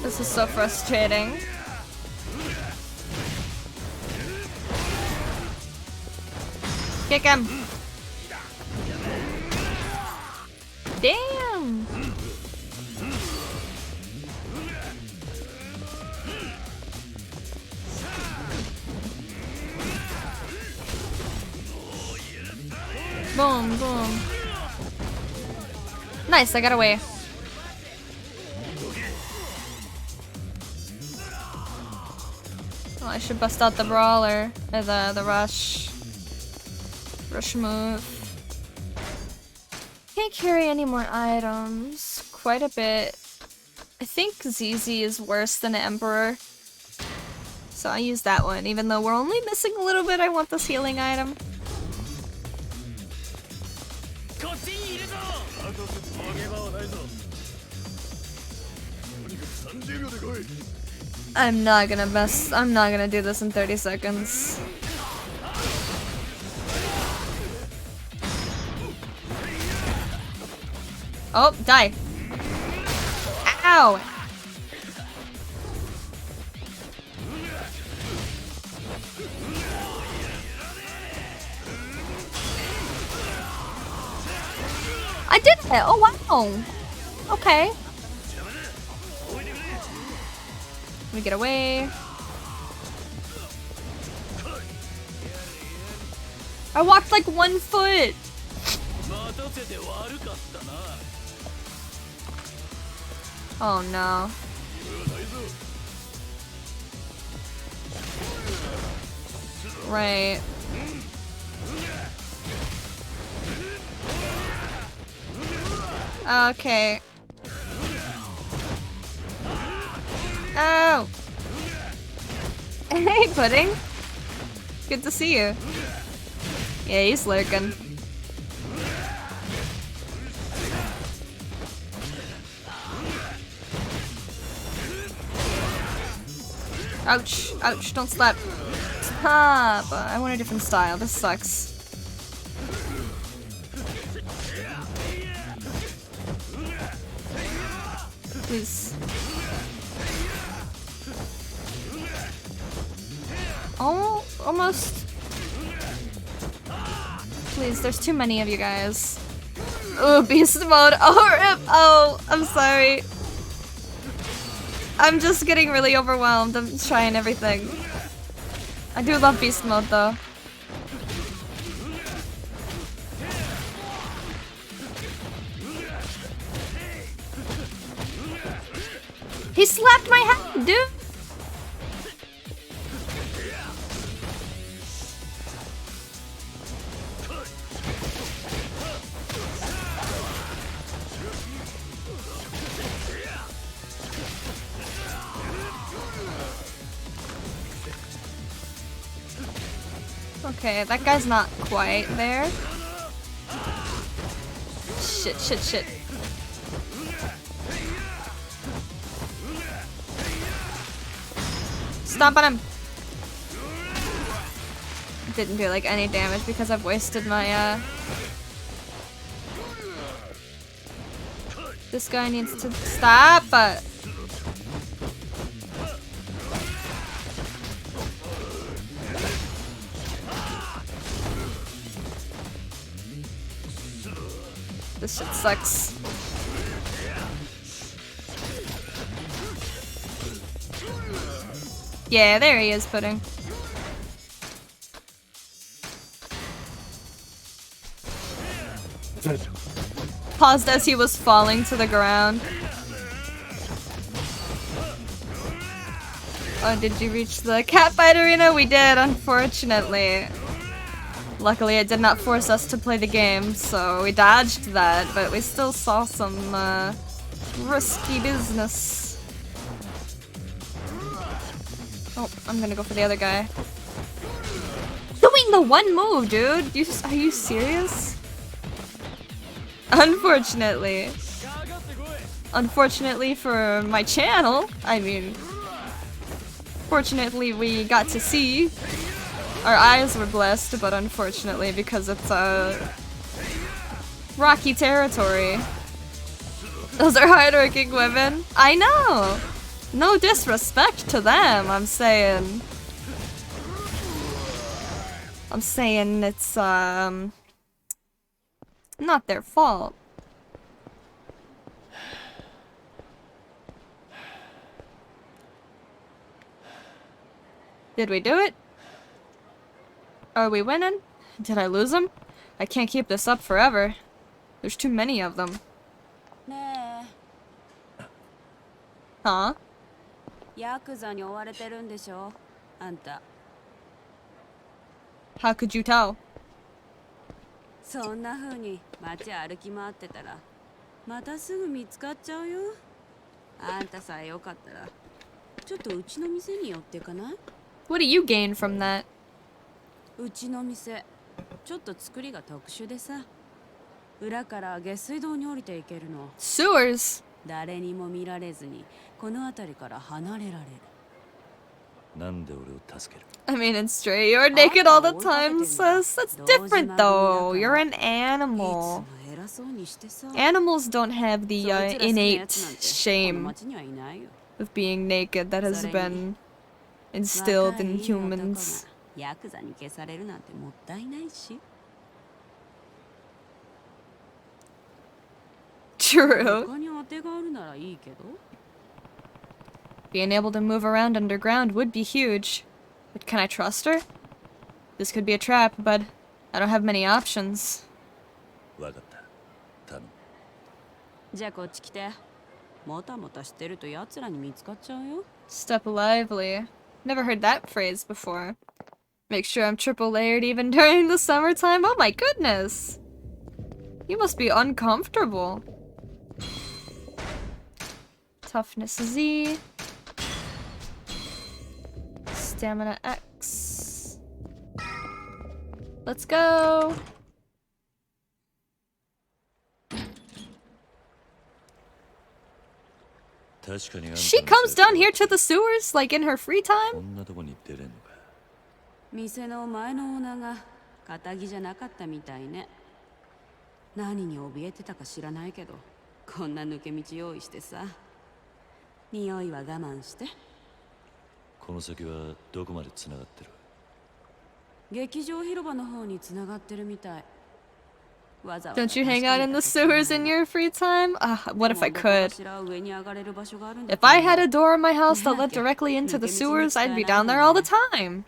This is so frustrating. Kick him. Damn. Boom, boom. Nice, I got away. Oh, I should bust out the brawler, or the rush. Rush move. Can't carry any more items. Quite a bit. I think ZZ is worse than Emperor. So I use that one. Even though we're only missing a little bit, I want this healing item. I'm not gonna do this in 30 seconds. Oh, die. Ow! I did it! Oh wow! Okay. Let me get away. I walked like 1 foot! Oh no. Right. Okay. Oh! Hey, Pudding! Good to see you. Yeah, he's lurking. Ouch! Ouch! Don't slap! Stop! I want a different style. This sucks. Please. Oh, almost. Please, there's too many of you guys. Oh, beast mode. Oh, rip. Oh, I'm sorry. I'm just getting really overwhelmed. I'm trying everything. I do love beast mode though. He slapped my head, dude! Okay, that guy's not quite there. Shit, shit, shit. Stomp on him! Didn't do like any damage because I've wasted my This guy needs to stop! This shit sucks. Yeah, there he is, Pudding. Paused as he was falling to the ground. Oh, did you reach the catfight arena? We did, unfortunately. Luckily, it did not force us to play the game, so we dodged that, but we still saw some risky business. Oh, I'm gonna go for the other guy. Doing the one move, dude! Are you serious? Unfortunately. Unfortunately for my channel, I mean, fortunately we got to see. Our eyes were blessed, but unfortunately because it's rocky territory. Those are hardworking women. I know! No disrespect to them, I'm saying it's not their fault. Did we do it? Are we winning? Did I lose them? I can't keep this up forever. There's too many of them. Huh? Yakuza に追われてるんでしょあんた How could you tell? そんな風に街歩き回ってたらまたすぐ見つかっちゃうよあんたさえよかったらちょっとうちの店に寄ってかない What do you gain from that? うちの店ちょっと作りが特殊でさ裏から下水道に降りていけるの Sewers? 誰にも見られずにこの辺りから離れられる I mean, it's true. You're naked all the time, sis. That's different, though. You're an animal. Animals don't have the innate shame of being naked that has been instilled in humans. True. 他に当てがあるならいいけど。 Being able to move around underground would be huge. But can I trust her? This could be a trap, but I don't have many options. わかった。頼む。じゃあこっち来て。もたもたしてると奴らに見つかっちゃうよ。 Step lively. Never heard that phrase before. Make sure I'm triple layered even during the summertime. Oh my goodness! You must be uncomfortable. Toughness Z. Stamina X. Let's go! She comes down here to the sewers, like in her free time? 店の前のオーナーが堅気じゃなかったみたいね。何に怯えてたか知らないけど、こんな抜け道用意してさ。匂いは我慢して。この先はどこまでつながってる？劇場広場の方につながってるみたい。Don't you hang out in the sewers in your free time? What if I could? If I had a door in my house that led directly into the sewers, I'd be down there all the time.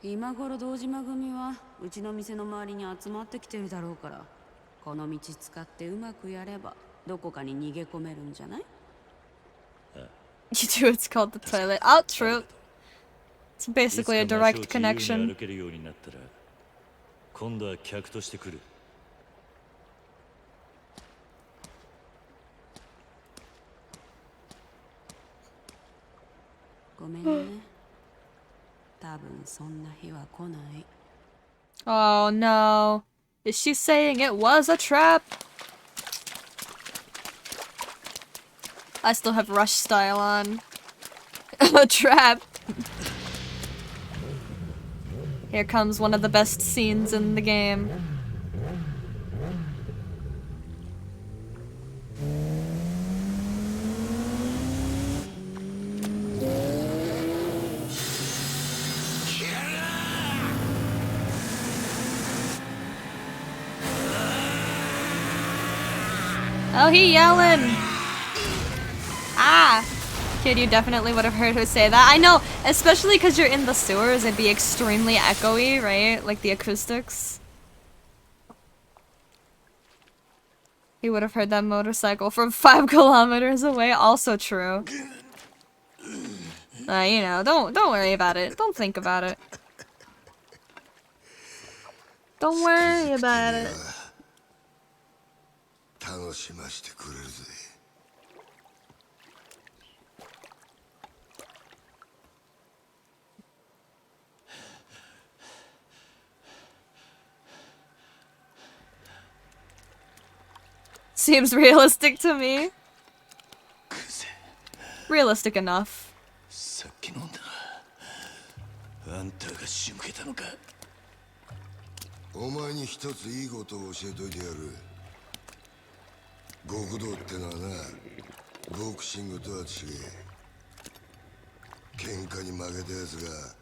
今頃堂島組はうちの店の周りに集まってきてるだろうから、この道使ってうまくやればどこかに逃げ込めるんじゃない？ You do, it's called the toilet. Oh, true. It's basically a direct connection. 今度は客として来る。ごめんね。多分そんな日は来ない。 Oh no. Is she saying it was a trap? I still have rush style on. A trap. Here comes one of the best scenes in the game. Oh, he yelling! Ah! Kid, you definitely would have heard her say that. I know, especially because you're in the sewers, it'd be extremely echoey, right? Like the acoustics. He would have heard that motorcycle from 5 kilometers away. Also true. You know, don't worry about it. Don't think about it. Don't worry about it. Seems realistic to me. Realistic enough. さっき飲んだ。あんたが仕向けたのか。お前に一ついいことを教えといてやる。極道ってのはな、ボクシングとは違え。喧嘩に負けたやつが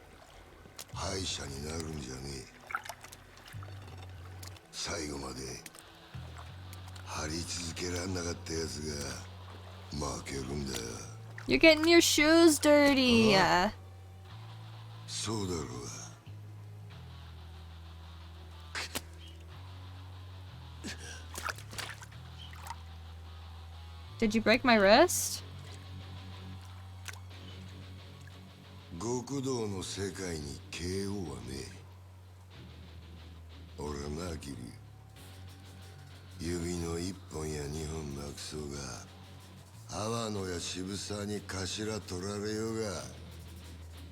敗者になるんじゃねえ。最後まで張り続けらんなかったやつが負けるんだよ。You're getting your shoes dirty. そうだろうが。Did you break my wrist? 極道の世界に KO はねえ。俺はな、キリ。指の1本や2本なくそうが、阿波野や渋沢に頭取られようが、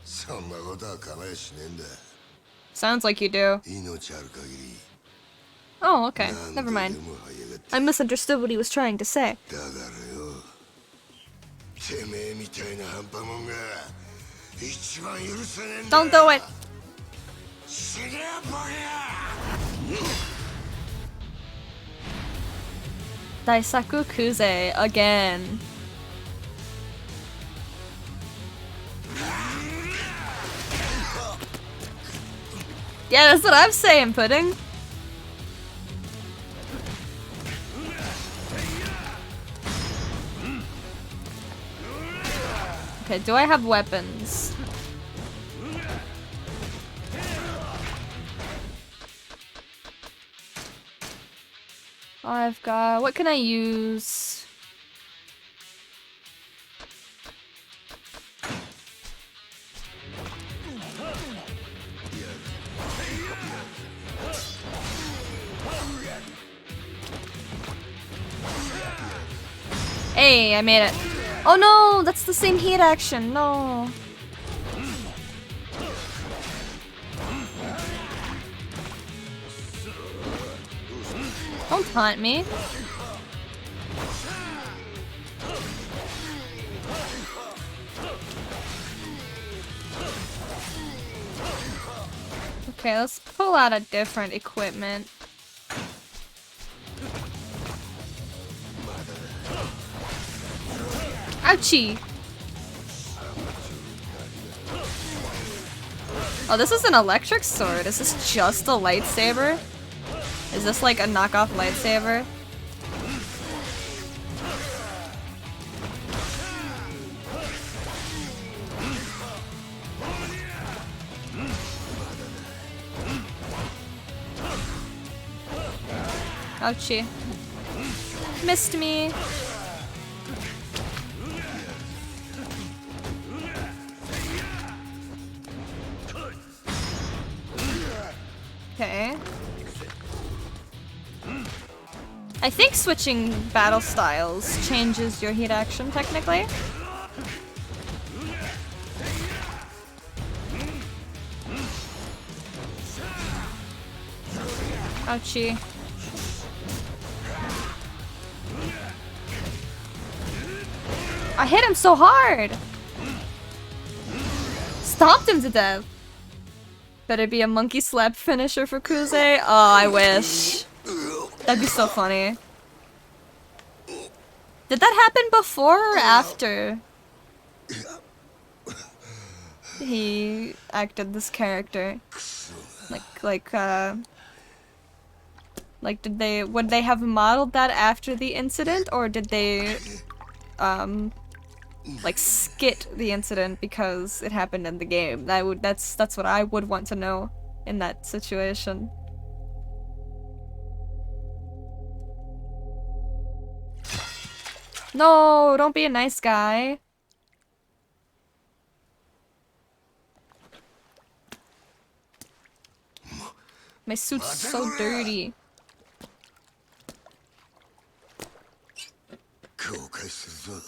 そんなことは構えしねえんだ。Sounds like you do. 命ある限り。Oh, okay. Never mind. I misunderstood what he was trying to say. だからよ、てめえみたいな半端もんが一番許せねえんだ。 Don't do it. 死ねやバカ。 Daisaku Kuze again. Yeah, that's what I'm saying, Pudding. Okay, do I have weapons? I've got... What can I use? Hey, I made it. Oh no, that's the same heat action. No. Don't taunt me. Okay, let's pull out a different equipment. Ouchie! Oh, this is an electric sword. Is this just a lightsaber? Is this like a knockoff lightsaber? Ouchie. Missed me. Okay. I think switching battle styles changes your heat action technically. Ouchie. I hit him so hard! Stomped him to death! Better be a monkey slap finisher for Kuze? Oh, I wish. That'd be so funny. Did that happen before or after he acted this character? Like would they have modeled that after the incident, or did they like skit the incident because it happened in the game? That's what I would want to know in that situation. No, don't be a nice guy. My suit's so dirty. 後悔するぞ。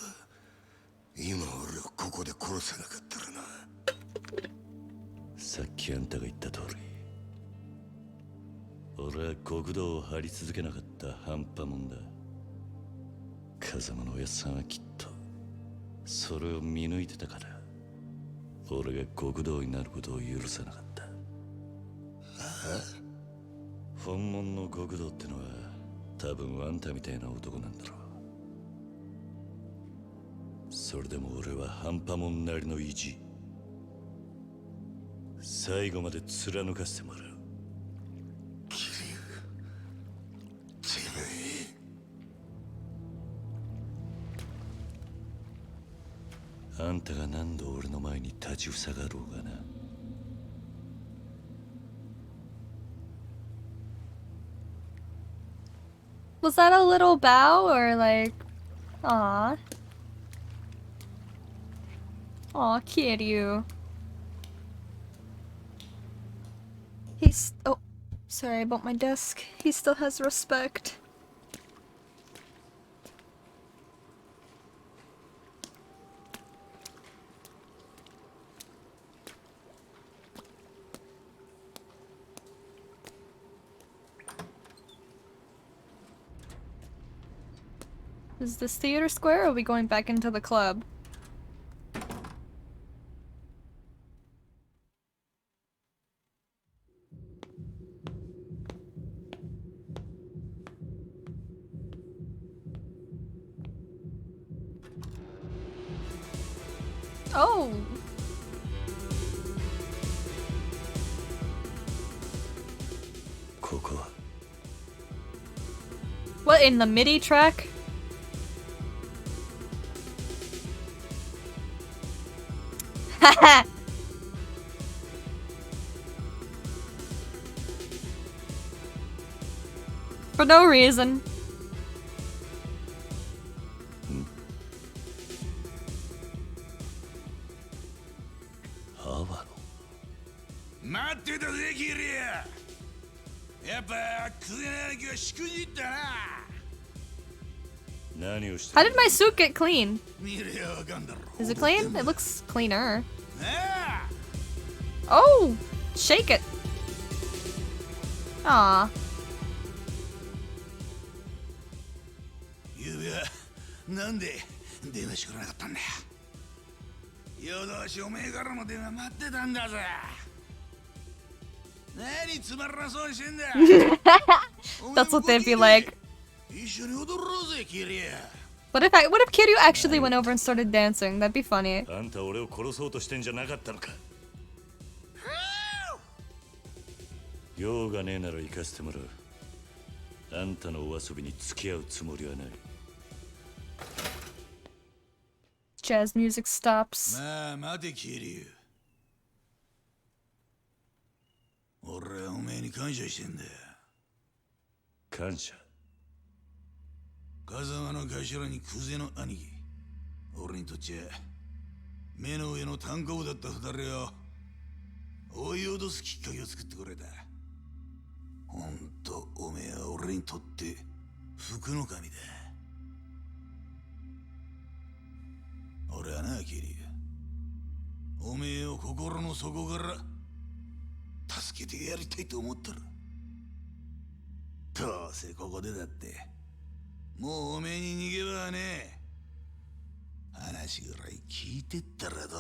今俺をここで殺せなかったらな。さっきあんたが言った通り、俺は極道を張り続けなかった半端もんだ。風間のおやっさんはきっとそれを見抜いてたから、俺が極道になることを許さなかった。本物の極道ってのは多分あんたみたいな男なんだろう。それでも俺は半端もんなりの意地、最後まで貫かせてもらう。桐生、てめえ。あんたが何度俺の前に立ちふさがろうがな。Was that a little bow or like, aw? Aw, Kiryu. Oh, sorry about my desk. He still has respect. Is this theater square, or are we going back into the club? Oh! What, in the MIDI track? For no reason. アワの待ってたぜキリア。やっぱクゼナ兄貴はしくじったな。何をして How did my suit get clean? 見ればわかんだろ。 Is it clean? It looks cleaner. ああ Oh! Shake it. Aw. ゆうべはなんで電話してくれなかったんだよ。夜通しおめえからの電話待ってたんだぜ。何つまらなそうにしてんだ。That's what they'd be like. 一緒に踊ろうぜキリア。 What if Kiryu actually went over and started dancing? That'd be funny. あんた俺を殺そうとしてんじゃなかったのか。用がねえなら行かせてもらう。あんたのお遊びに付き合うつもりはない。 Jazz music stops. まあ待てキリア。俺はおめえに感謝してんだよ。感謝。風間の頭にクゼの兄貴。俺にとっちゃ目の上の単行部だった二人を追い脅すきっかけを作ってくれた。ほんとおめえは俺にとって福の神だ。俺はなキリア、おめえを心の底から助けてやりたいと思ったら、どうせここでだってもうおめえに逃げ場はねえ。話ぐらい聞いてったらどうだ。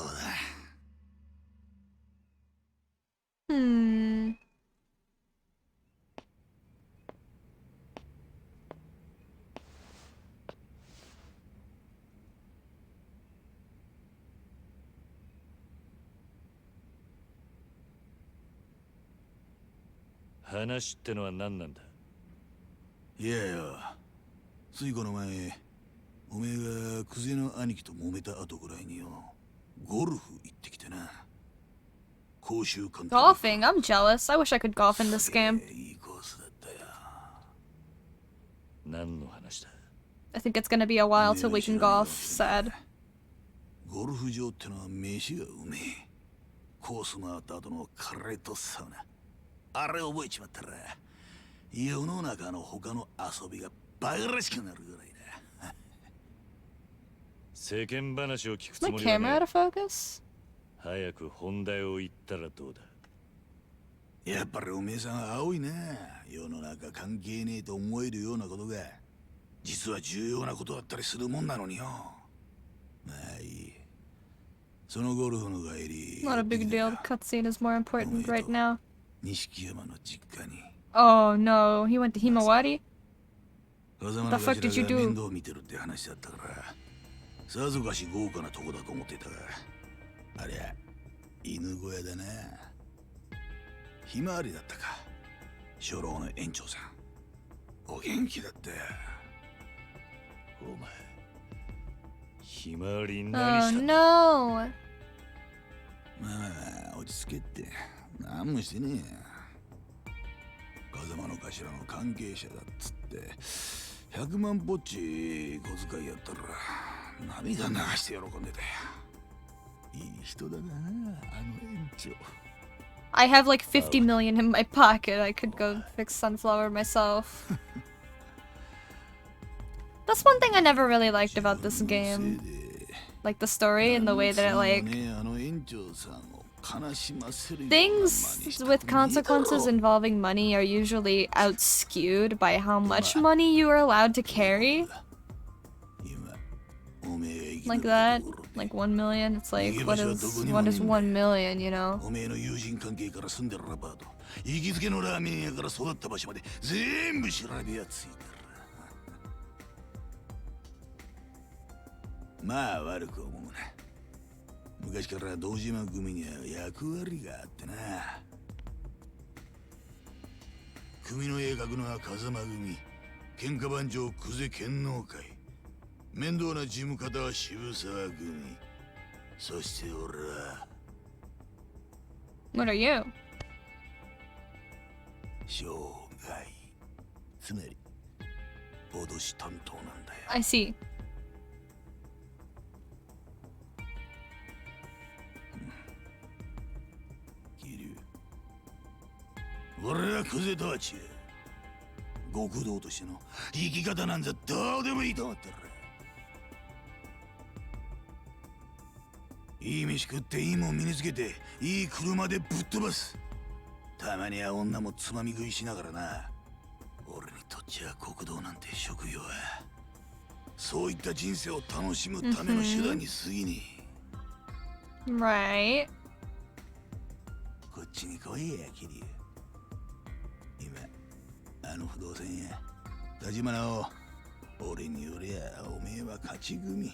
話ってのは何なんだ。いやよ、ついこの前おめえがクゼの兄貴と揉めた後ぐらいによ、ゴルフ行ってきてな。講習監督。 Golfing? I'm jealous. I wish I could golf in this game. いいコースだったよ。何の話だ。 I think it's gonna be a while till we can golf. Sad. ゴルフ場ってのは飯がうめえ。コース回った後のカレーとサウナ、あれ覚えちまったら世の中の他の遊びがバカらしくなるぐらいだ。世間話を聞く Is つ my もりは camera ね out of focus? 早く本題を言ったらどうだ。やっぱりおめえさんは青いな。世の中関係ねえと思えるようなことが実は重要なことだったりするもんなのによ。まあいい。そのゴルフの帰り Not a big deal. The cutscene is more important right now. 錦山の実家に Oh no, he went to Himawari? 風間 The の fuck did you 頭が do? 面倒見てるって話だったからさぞかし豪華なとこだと思ってたが、ありゃ犬小屋だな。ひまわりだったか。初老の園長さんお元気だったよ。お前ひまわりに Oh 何したんだ。 no. まあ落ち着けって何もしてねえよ。風間の頭の関係者だっつって100万ぽっち小遣いやったら涙流して喜んでたよ。いい人だなあの園長。 I have like 50 million in my pocket. I could go fix Sunflower myself. That's one thing I never really liked about this game. Like the story and the way that it like things with consequences involving money are usually outskewed by how much money you are allowed to carry. Like that, like 1 million. It's like what is 1 million, you know? おめえの友人関係から住んでるアパート、行きつけのラーメン屋から育った場所まで全部調べやついてる。まあ悪く思うな。昔から堂島組には役割があってな。組の絵描くのは風間組、喧嘩番長久世剣能会、面倒な事務方は渋沢組、そして俺は What are you? 障害。つまり、脅し担当なんだよ。I see. 桐生。俺はクゼとは違う。極道としての生き方なんざどうでもいいと思ってる。いい飯食っていいもん身につけていい車でぶっ飛ばす。たまには女もつまみ食いしながらな。俺にとっちゃ国道なんて職業はそういった人生を楽しむための手段に過ぎねえ。Right. こっちに来いや、桐生。今あの不動産屋立花を俺によりゃおめえは勝ち組。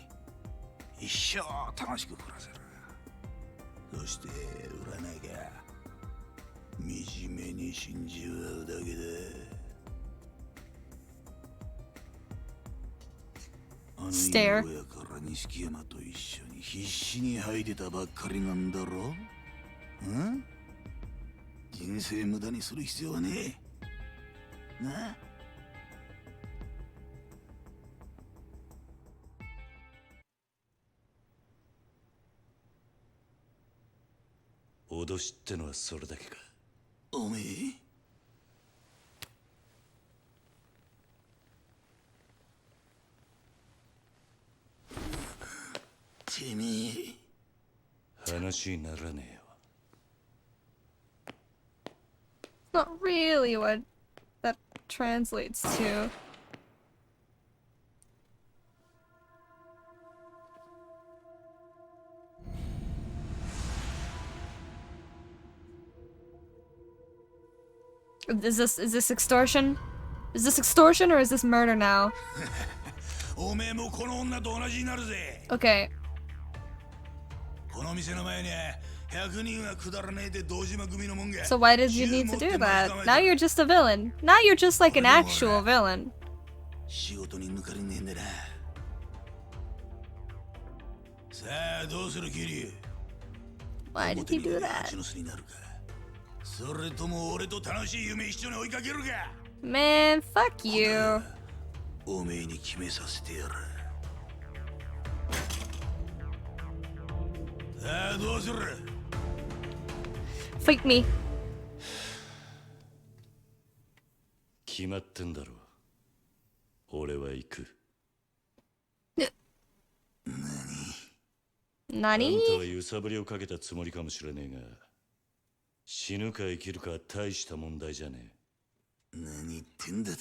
一生楽しく暮らせる。そして売らなきゃ惨めに死んじまうだけだ。あのStare. 家から錦山と一緒に必死に吐いてたばっかりなんだろ。ん？人生無駄にする必要はねえ。な？脅しってのはそれだけか。おめえてめえ話にならねえよ。 Not really what that translates to. Is this extortion? Is this extortion or is this murder now? おめえもこの女と同じになるぜ。 Okay. この店の前に100人はくだらねえで堂島組のもんが。 So why did you need to do that? Now you're just a villain. Now you're just like an actual villain. 仕事に抜かれねえんだな。さあどうする桐生。 Why did he do that? 蜂の巣になるか。それとも俺と楽しい夢一緒に追いかけるか。 Man, fuck you. おめえに決めさせてやる。さあどうする。 Fight me. 決まってんだろ。俺は行く。あん Nani? たは揺さぶりをかけたつもりかもしれねえが、死ぬか生きるかは大した問題じゃねえ。何言ってんだて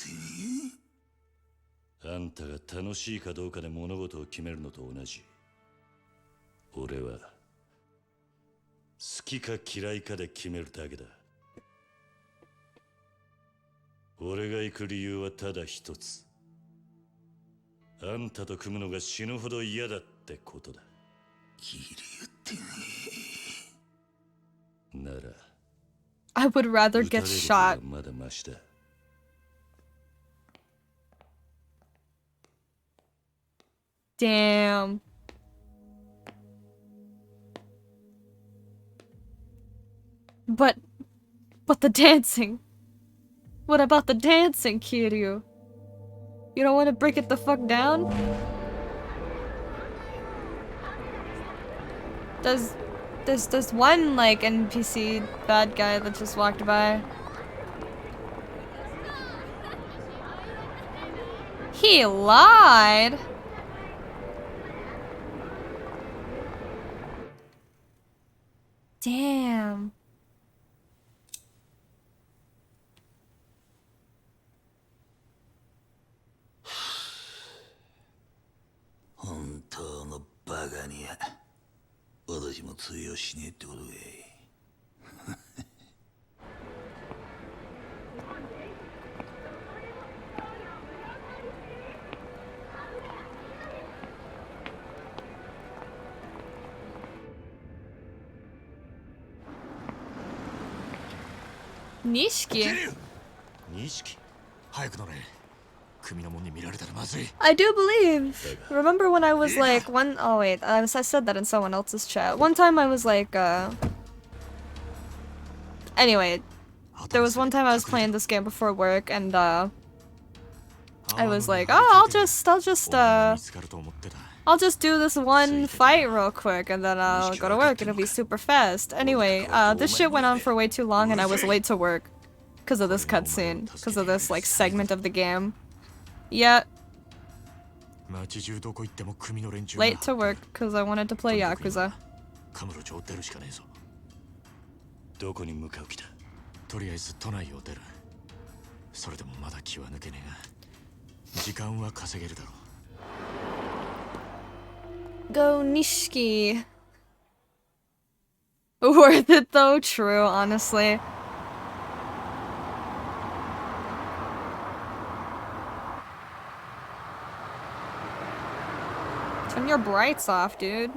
めあんたが楽しいかどうかで物事を決めるのと同じ。俺は好きか嫌いかで決めるだけだ。俺が行く理由はただ一つ。あんたと組むのが死ぬほど嫌だってことだ。桐生ってねなら I would rather 撃た get れる方 shot. がまだマシだ。 Damn. But the dancing. What about the dancing, Kiryu? You don't want to break it the fuck down? There's one like NPC bad guy that just walked by. He lied. Damn. 本当のバカには私も通用しねえってことかい。Nishiki? 錦。早く乗れ。組の者に見られたらまずい。 I do believe. Remember when I was like oh wait, I said that in someone else's chat. One time I was like Anyway, there was one time I was playing this game before work, and I was like, oh, I'll just do this one fight real quick, and then I'll go to work. It'll be super fast. Anyway, this shit went on for way too long, and I was late to work because of this cutscene, because of this like segment of the game. Yeah. Late to work because I wanted to play Yakuza. どこに向かう気だ。とりあえず都内を出る。それでもまだ気は抜けねえが、時間は稼げるだろう。 Go Nishiki. Worth it though, true, honestly. Turn your brights off, dude.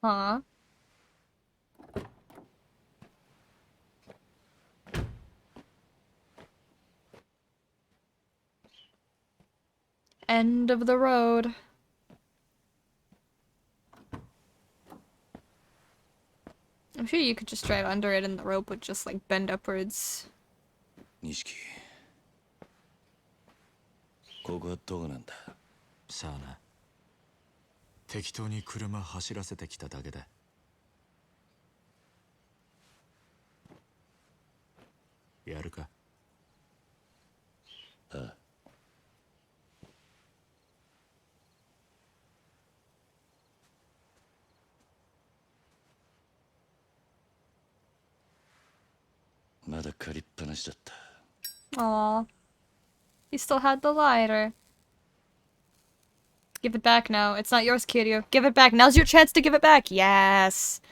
Huh? End of the road. I'm sure you could just drive under it and the rope would just like bend upwards. 錦。ここはどこなんだ。さあな。適当に車走らせてきただけだ。やるか。ああ。まだ借りっぱなしだった。Aw. You still had the lighter. Give it back now. It's not yours, Kiryu. Give it back. Now's your chance to give it back. Yes.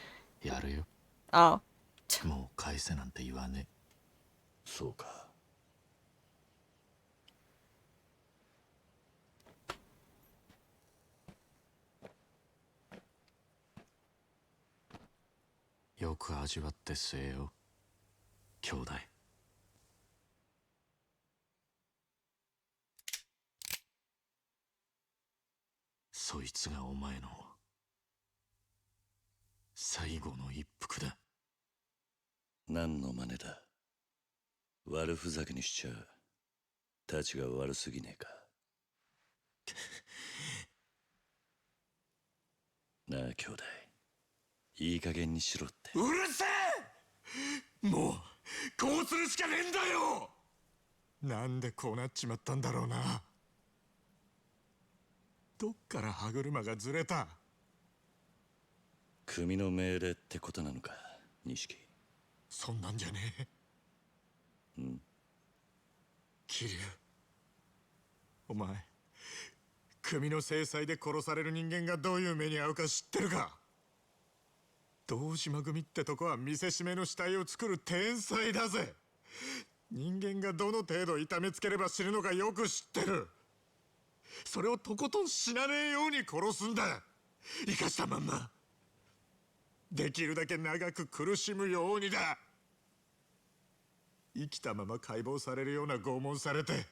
やるよ。Oh. もう返せなんて言わねえ。そうか。よく味わって据えよ。兄弟。そいつがお前の最後の一服だ。何の真似だ。悪ふざけにしちゃたちが悪すぎねえか。なあ兄弟、いい加減にしろって。うるせえ。もうこうするしかねえんだよ。なんでこうなっちまったんだろうな。どっから歯車がずれた。組の命令ってことなのか、錦。そんなんじゃねえ。うん。桐生、お前組の制裁で殺される人間がどういう目に遭うか知ってるか。堂島組ってとこは見せしめの死体を作る天才だぜ。人間がどの程度痛めつければ死ぬのかよく知ってる。それをとことん死なねえように殺すんだ。生かしたまんまできるだけ長く苦しむようにだ。生きたまま解剖されるような拷問されて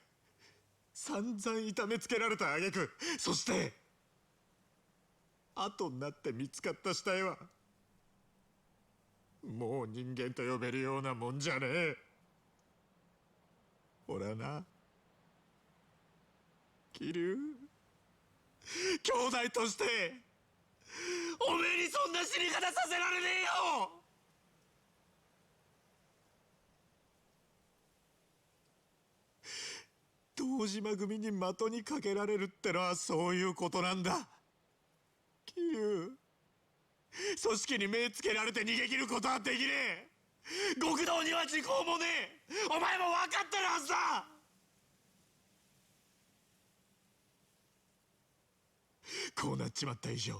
散々痛めつけられた挙句、そして後になって見つかった死体はもう人間と呼べるようなもんじゃねえ。俺はな、桐生、兄弟としておめえにそんな死に方させられねえよ。堂島組に的にかけられるってのはそういうことなんだ。桐生、組織に目つけられて逃げ切ることはできねえ。極道には時効もねえ。お前も分かってるはずだ。こうなっちまった以上、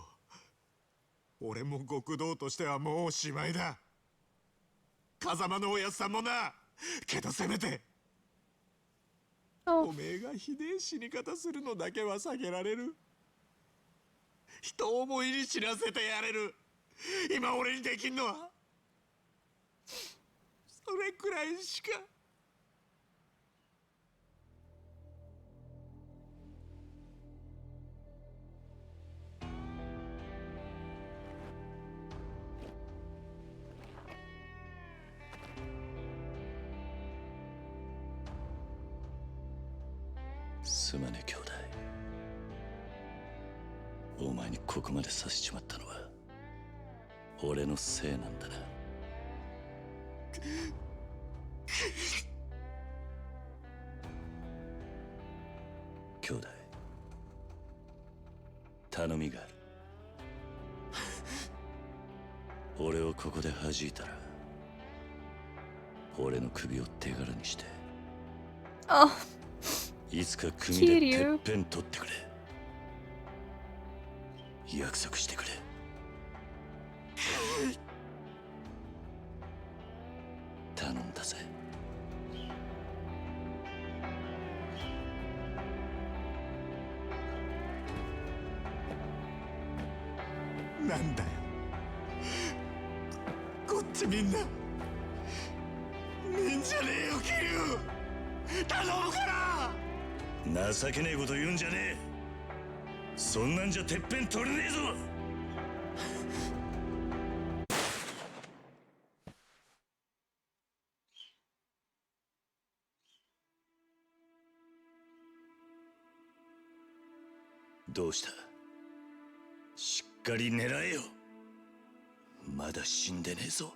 俺も極道としてはもうおしまいだ。風間のおやつさんもな。けどせめておめえがひでえ死に方するのだけは避けられる。人思いに死なせてやれる。今俺にできんのはそれくらいしか。すまねえ兄弟。お前にここまでさせちまったのは俺のせいなんだな。兄弟、頼みがある。俺をここで弾いたら俺の首を手柄にして Oh, いつか組でてっぺん取ってくれ。約束してくれ。頼んだぜ。なんだよ、こっちみんな見んじゃねえよキリュウ、頼むから情けねえこと言うんじゃねえ。そんなんじゃてっぺん取れねえぞ。どうした？しっかり狙えよ。まだ死んでねえぞ。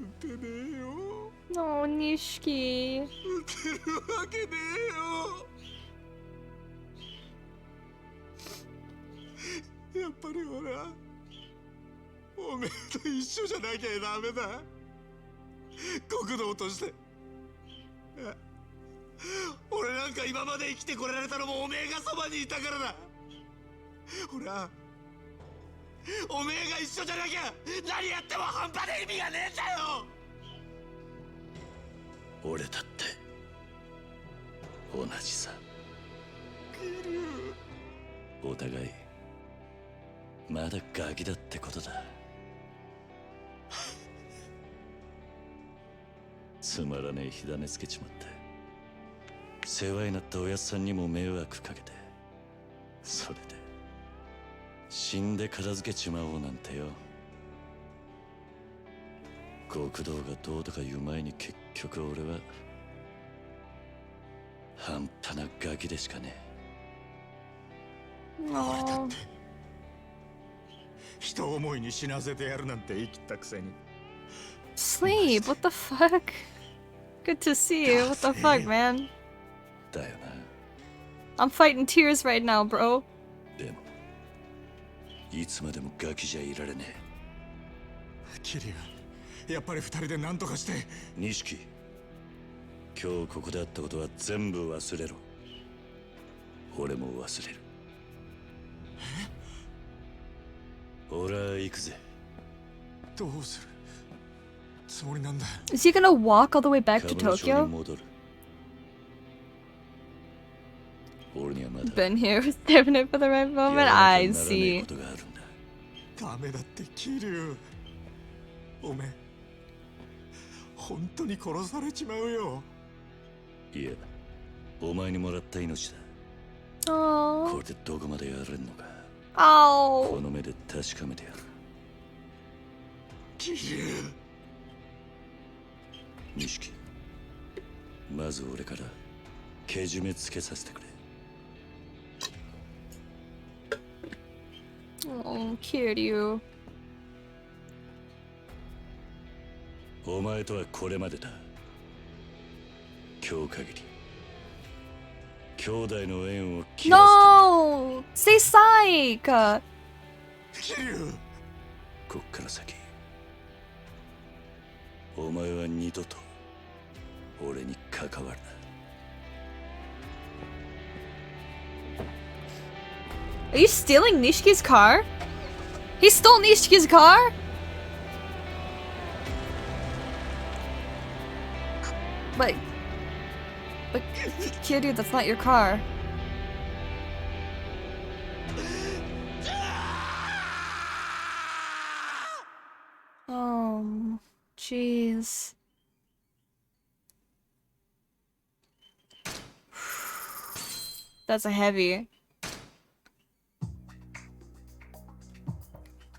撃てねえよ、 no, Nishiki. 撃てるわけねえよ。やっぱり俺はおめえと一緒じゃなきゃダメだ。国道として。俺なんか今まで生きてこられたのもおめえがそばにいたからだ。俺はおめえが一緒じゃなきゃ何やっても半端で意味がねえんだよ。俺だって同じさ。お互いまだガキだってことだ。つまらねえ火種つけちまって、世話になったおやっさんにも迷惑かけて、それで死んで片付けちまおうなんてよ。極道がどうとか言う前に結局俺は半端なガキでしかねえ。俺だって人思いに死なせてやるなんて言い切ったくせに。 Sleep, what the fuck? Good to see you. What the fuck, man? だよ I'm fighting tears right now, bro. な。でもいつまでもガキじゃいられねキリュウ、やっぱり二人で何とかして。え。錦、今日ここであったことは全部忘れろ。俺も忘れる。俺は行くぜ。どうするつもりなんだ。 Is he gonna walk all the way back to 株の商に Tokyo? 戻る。俺にはまだ Been here, saving it for the right やら moment. なきゃ I ならねえ see. ことがあるんだ。ダメだってキリュウ、おめえ本当に殺されちまうよ。いや、お前にもらった命だ。 Aww. これでどこまでやれんのか、こ Ow. の目で確かめてやる。キリュウ、錦、まず俺からけじめつけさせてくれ。 Oh, Kiryu. お前とはこれまでだ。今日限り兄弟の縁を切ら No! Say psych! キリュウ、せて、こっから先お前は二度と俺に関わるな。 Are you stealing Nishiki's car? He stole Nishiki's car? But Kiryu, that's not your car. Oh, jeez. That's a heavy.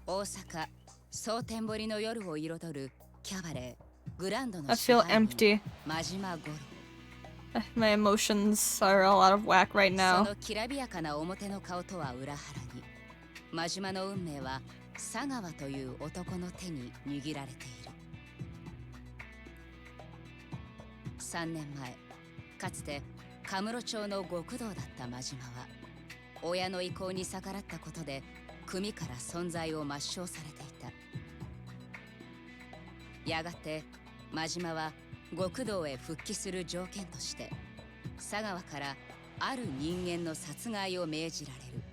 大阪蒼天堀の夜を彩るキャバレーグランド I の支 feel 配人 empty. 真島五郎 My emotions are all out of whack right そ now. のきらびやかな表の顔とは裏腹に真島の運命は佐川という男の手に握られている3年前かつてカムロ町の極道だった真島は親の意向に逆らったことで組から存在を抹消されていたやがて真島は極道へ復帰する条件として佐川からある人間の殺害を命じられる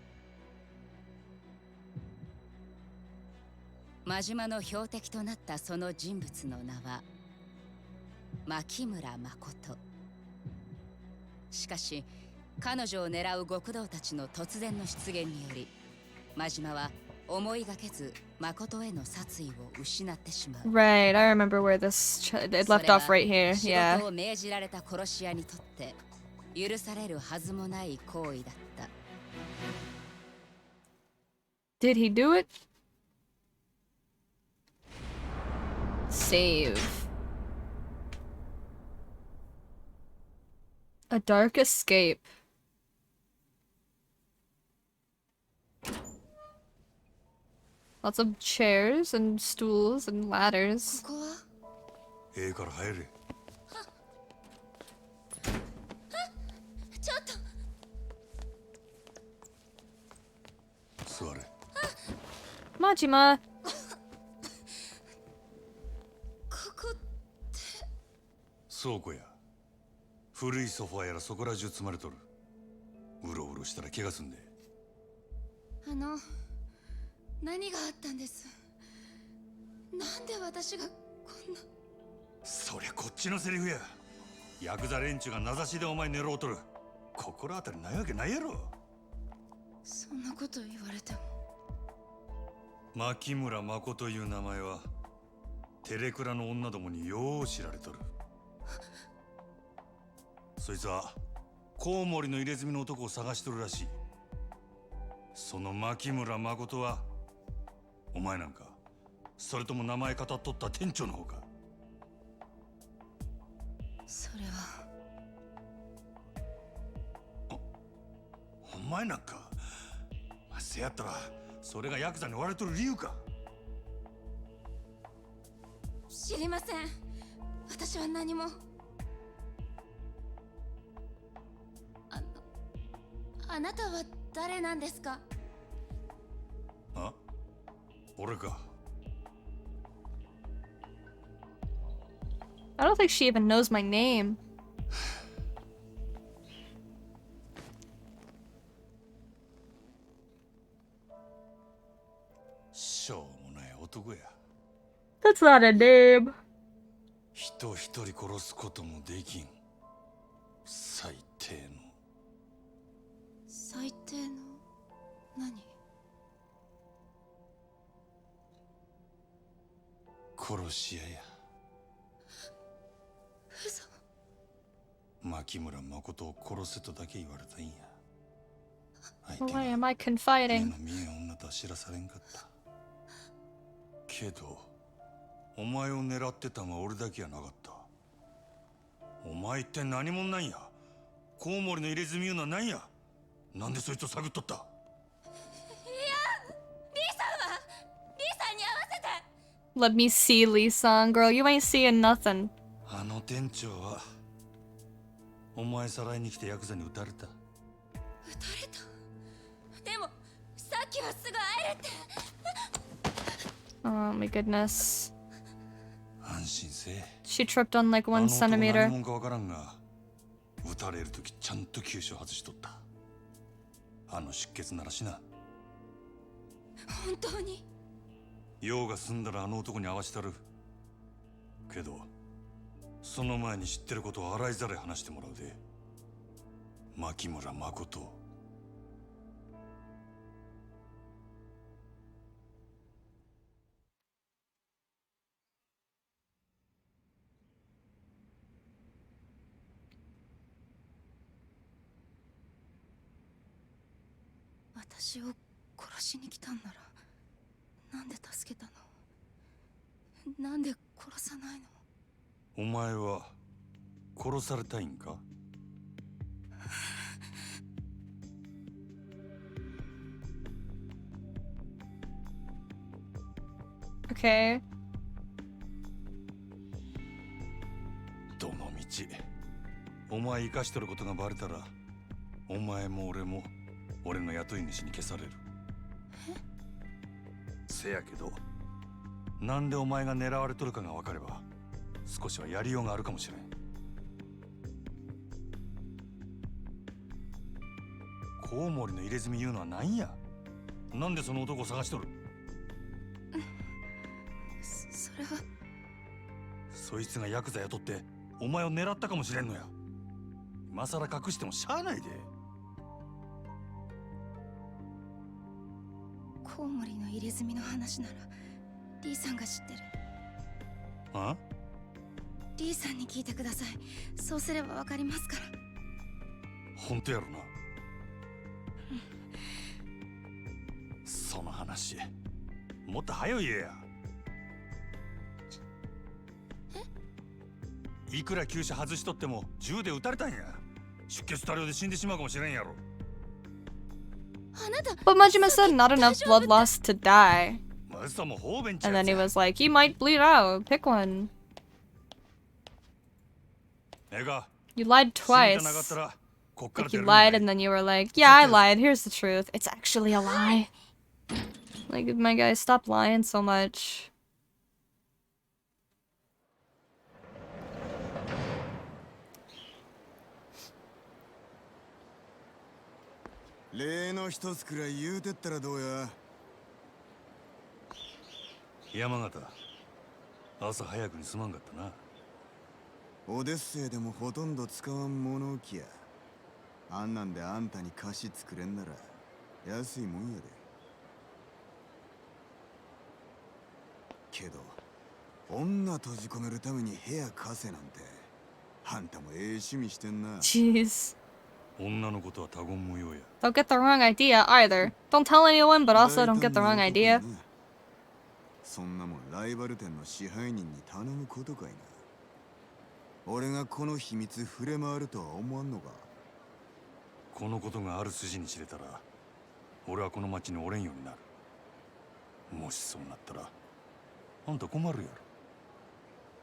真島の標的となったその人物の名は牧村誠しかし彼女を狙う極道たちの突然の出現により真島は思いがけず誠への殺意を失ってしまう Right, I remember where it left off right here. 仕 Yeah. 事を命じられた殺し屋にとって許されるはずもない行為だった Did he do it? Save. A dark escape. Lots of chairs and stools and ladders. ここはええから入れ。ちょっと座れ。 Majima. ここ倉庫や。古いソファーやらそこら中積まれとる。うろうろしたら怪我すんで。何があったんです。なんで私がこんな。そりゃこっちのセリフや。ヤクザ連中が名指しでお前狙おうとる。心当たりないわけないやろ。そんなこと言われても。牧村誠という名前はテレクラの女どもによう知られとる。そいつはコウモリの入れ墨の男を探しとるらしい。その牧村誠はお前なんか、それとも名前語っとった店長の方か。それはお前なんか、せやったらそれがヤクザに追われとる理由か。知りません。私は何も。あなたは誰なんですか。あ、俺か。I don't think she even knows my name. しょうもない男や。That's not a name. 人一人殺すこともできん。最低の。最低の何。殺し屋や。嘘。牧村誠を殺せとだけ言われたんや。Why am I 目 confiding? の見えん女とは知らされんかった。けどお前を狙ってたのは俺だけやなかった。お前って何者なんや。コウモリの入れ墨いうのは何や。なんでそいつを探っとった。いや、リーさんはリーさんに合わせて。 Let me see, Lee-san. Girl, you ain't seeing nothing. あの店長はお前さらいに来てヤクザに撃たれた。撃たれた。でもさっきはすぐ会えるって。 Oh my goodness. 安心せえ。 She tripped on like 1何 centimeter. 者かわからんが、撃たれるときちゃんと急所外しとった。あの出血ならしな。本当に。用が済んだらあの男に会わしたる。けどその前に知ってることを洗いざらい話してもらうで。牧村誠。私を殺しに来たんならなんで助けたの？なんで殺さないの？お前は殺されたいんか？ Okay. どのみちお前生かしとることがバレたらお前も俺も俺の雇い主に消される。せやけどなんでお前が狙われとるかが分かれば少しはやりようがあるかもしれん。コウモリの入れ墨言うのは何や？なんでその男を探しとる？それはそいつがヤクザ雇ってお前を狙ったかもしれんのや。今さら隠してもしゃあないで。コウモリの入れ墨の話ならリーさんが知ってる。あ？リーさんに聞いてください。そうすればわかりますから。本当やろな。その話もっと早い言えや。いくら急車外しとっても銃で撃たれたんや。出血多量で死んでしまうかもしれんやろ。 But Majima said not enough blood loss to die. マサも方便ちゃ And う then he や was like, you might bleed out. Pick one. ええか You lied 死んでなかっ twice. たらこっから Like 出 you るんや lied and then you were like, yeah, I lied. Here's the truth. It's actually a lie. Like, my guy, stop lying so much. 例の一つくらい言うてったらどうや。山形朝早くにすまんかったな。オデッセイでもほとんど使わん物置や。あんなんであんたに菓子作れんなら安いもんやで。けど女閉じ込めるために部屋貸せなんてあんたもええ趣味してんな。 Jeez. 女のことは他言無用や。 Don't get the wrong idea either. Don't tell anyone, but also don't get the wrong idea. そんなもんライバル店の支配人に頼むことかいな。俺がこの秘密触れ回るとは思わんのか。このことがある筋に知れたら俺はこの町におれんようになる。もしそうなったらあんた困るやろ。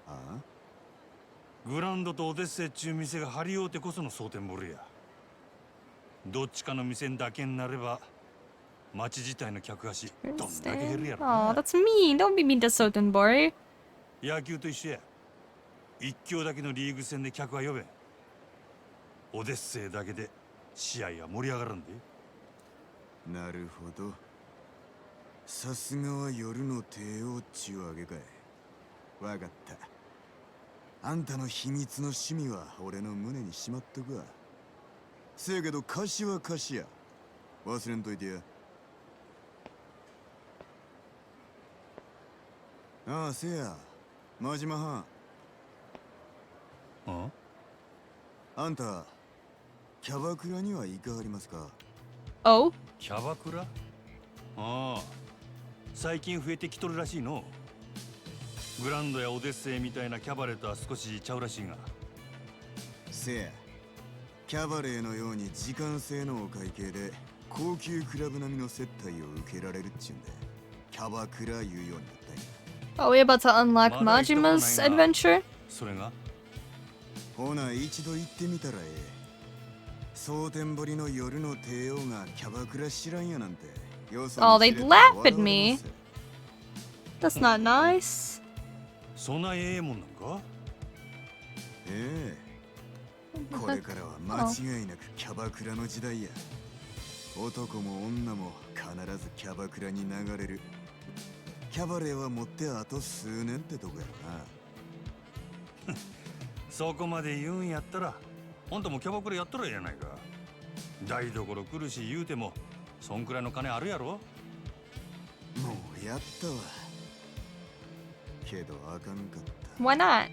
ああ、グランドとオデッセイっちゅう店が張り合うてこその蒼天堀や。どっちかの店だけになれば町自体の客足どんだけ減るやろ Oh, な。 that's mean. Don't be mean to Sotenbori. 野球と一緒や。一強だけのリーグ戦で客は呼べん。オデッセイだけで試合は盛り上がらんで。なるほど。さすがは夜の帝王っちゅうわけかい。わかった。あんたの秘密の趣味は俺の胸にしまっとくわ。せやけど貸しは貸しや。忘れんといてや。ああ、せや。真島藩。あんた、キャバクラには行かはりますか？ Oh? キャバクラ？ああ、最近増えてきとるらしいの。グランドやオデッセイみたいなキャバレーとは少しちゃうらしいが。せや、キャバレーのように時間制のお会計で高級クラブ並みの接待を受けられるっちゅうんで、キャバクラ言うようになったんや。 Are we about to unlock Majima's adventure? それが？ほな一度行ってみたらええ。蒼天堀の夜の帝王がキャバクラ知らんやなんて。Oh, they'd laugh at me. That's not nice. そんなええもんなんか？ええ。これからは間違いなくキャバクラの時代や。男も女も必ずキャバクラに流れる。キャバレーは持ってあと数年ってとこやろな。そこまで言うんやったらあんたもキャバクラやったらええやないか。台所来るし言うてもそんくらいの金あるやろ。もうやったわ。けどあかんかった。 Why not?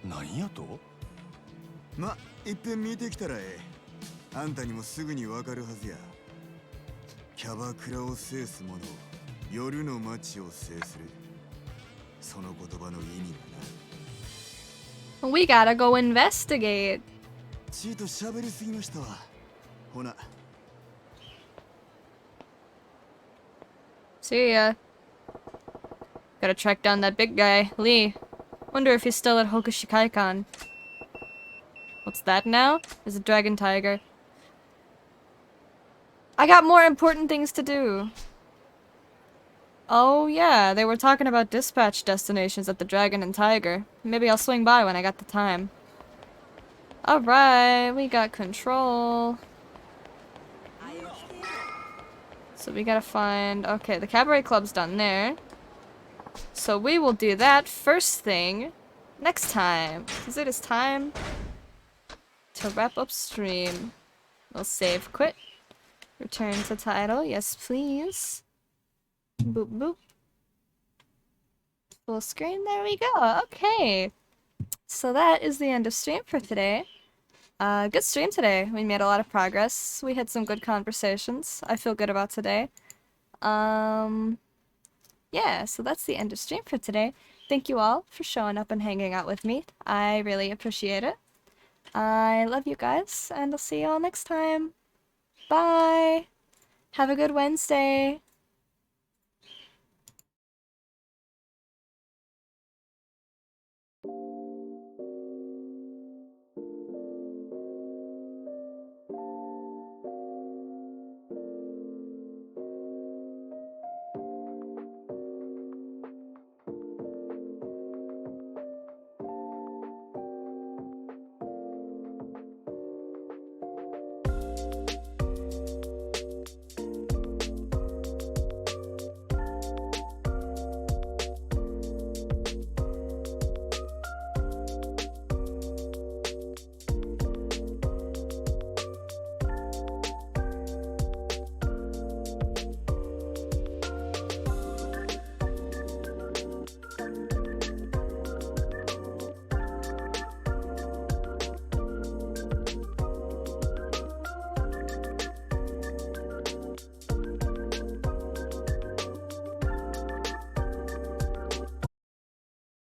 何やと？ま、いっぺん見てきたらええ。あんたにもすぐにわかるはずや。キャバクラを制す者、夜の街を制する。その言葉の意味がな。We gotta go investigate. ちいと喋りすぎましたわ。ほな。See ya. Gotta track down that big guy, Lee. Wonder if he's still at Hokushikaikan. What's that now? There's a dragon tiger. I got more important things to do. Oh yeah, they were talking about dispatch destinations at the Dragon and Tiger. Maybe I'll swing by when I got the time. Alright, we got control. So we gotta find... Okay, the cabaret club's done there. So we will do that first thing next time. Because it is time to wrap up stream. We'll save, quit. Return to title. Yes, please. Boop, boop. Full screen. There we go. Okay. So that is the end of stream for today. Good stream today. We made a lot of progress. We had some good conversations. I feel good about today. Yeah, so that's the end of stream for today. Thank you all for showing up and hanging out with me. I really appreciate it. I love you guys, and I'll see you all next time. Bye! Have a good Wednesday!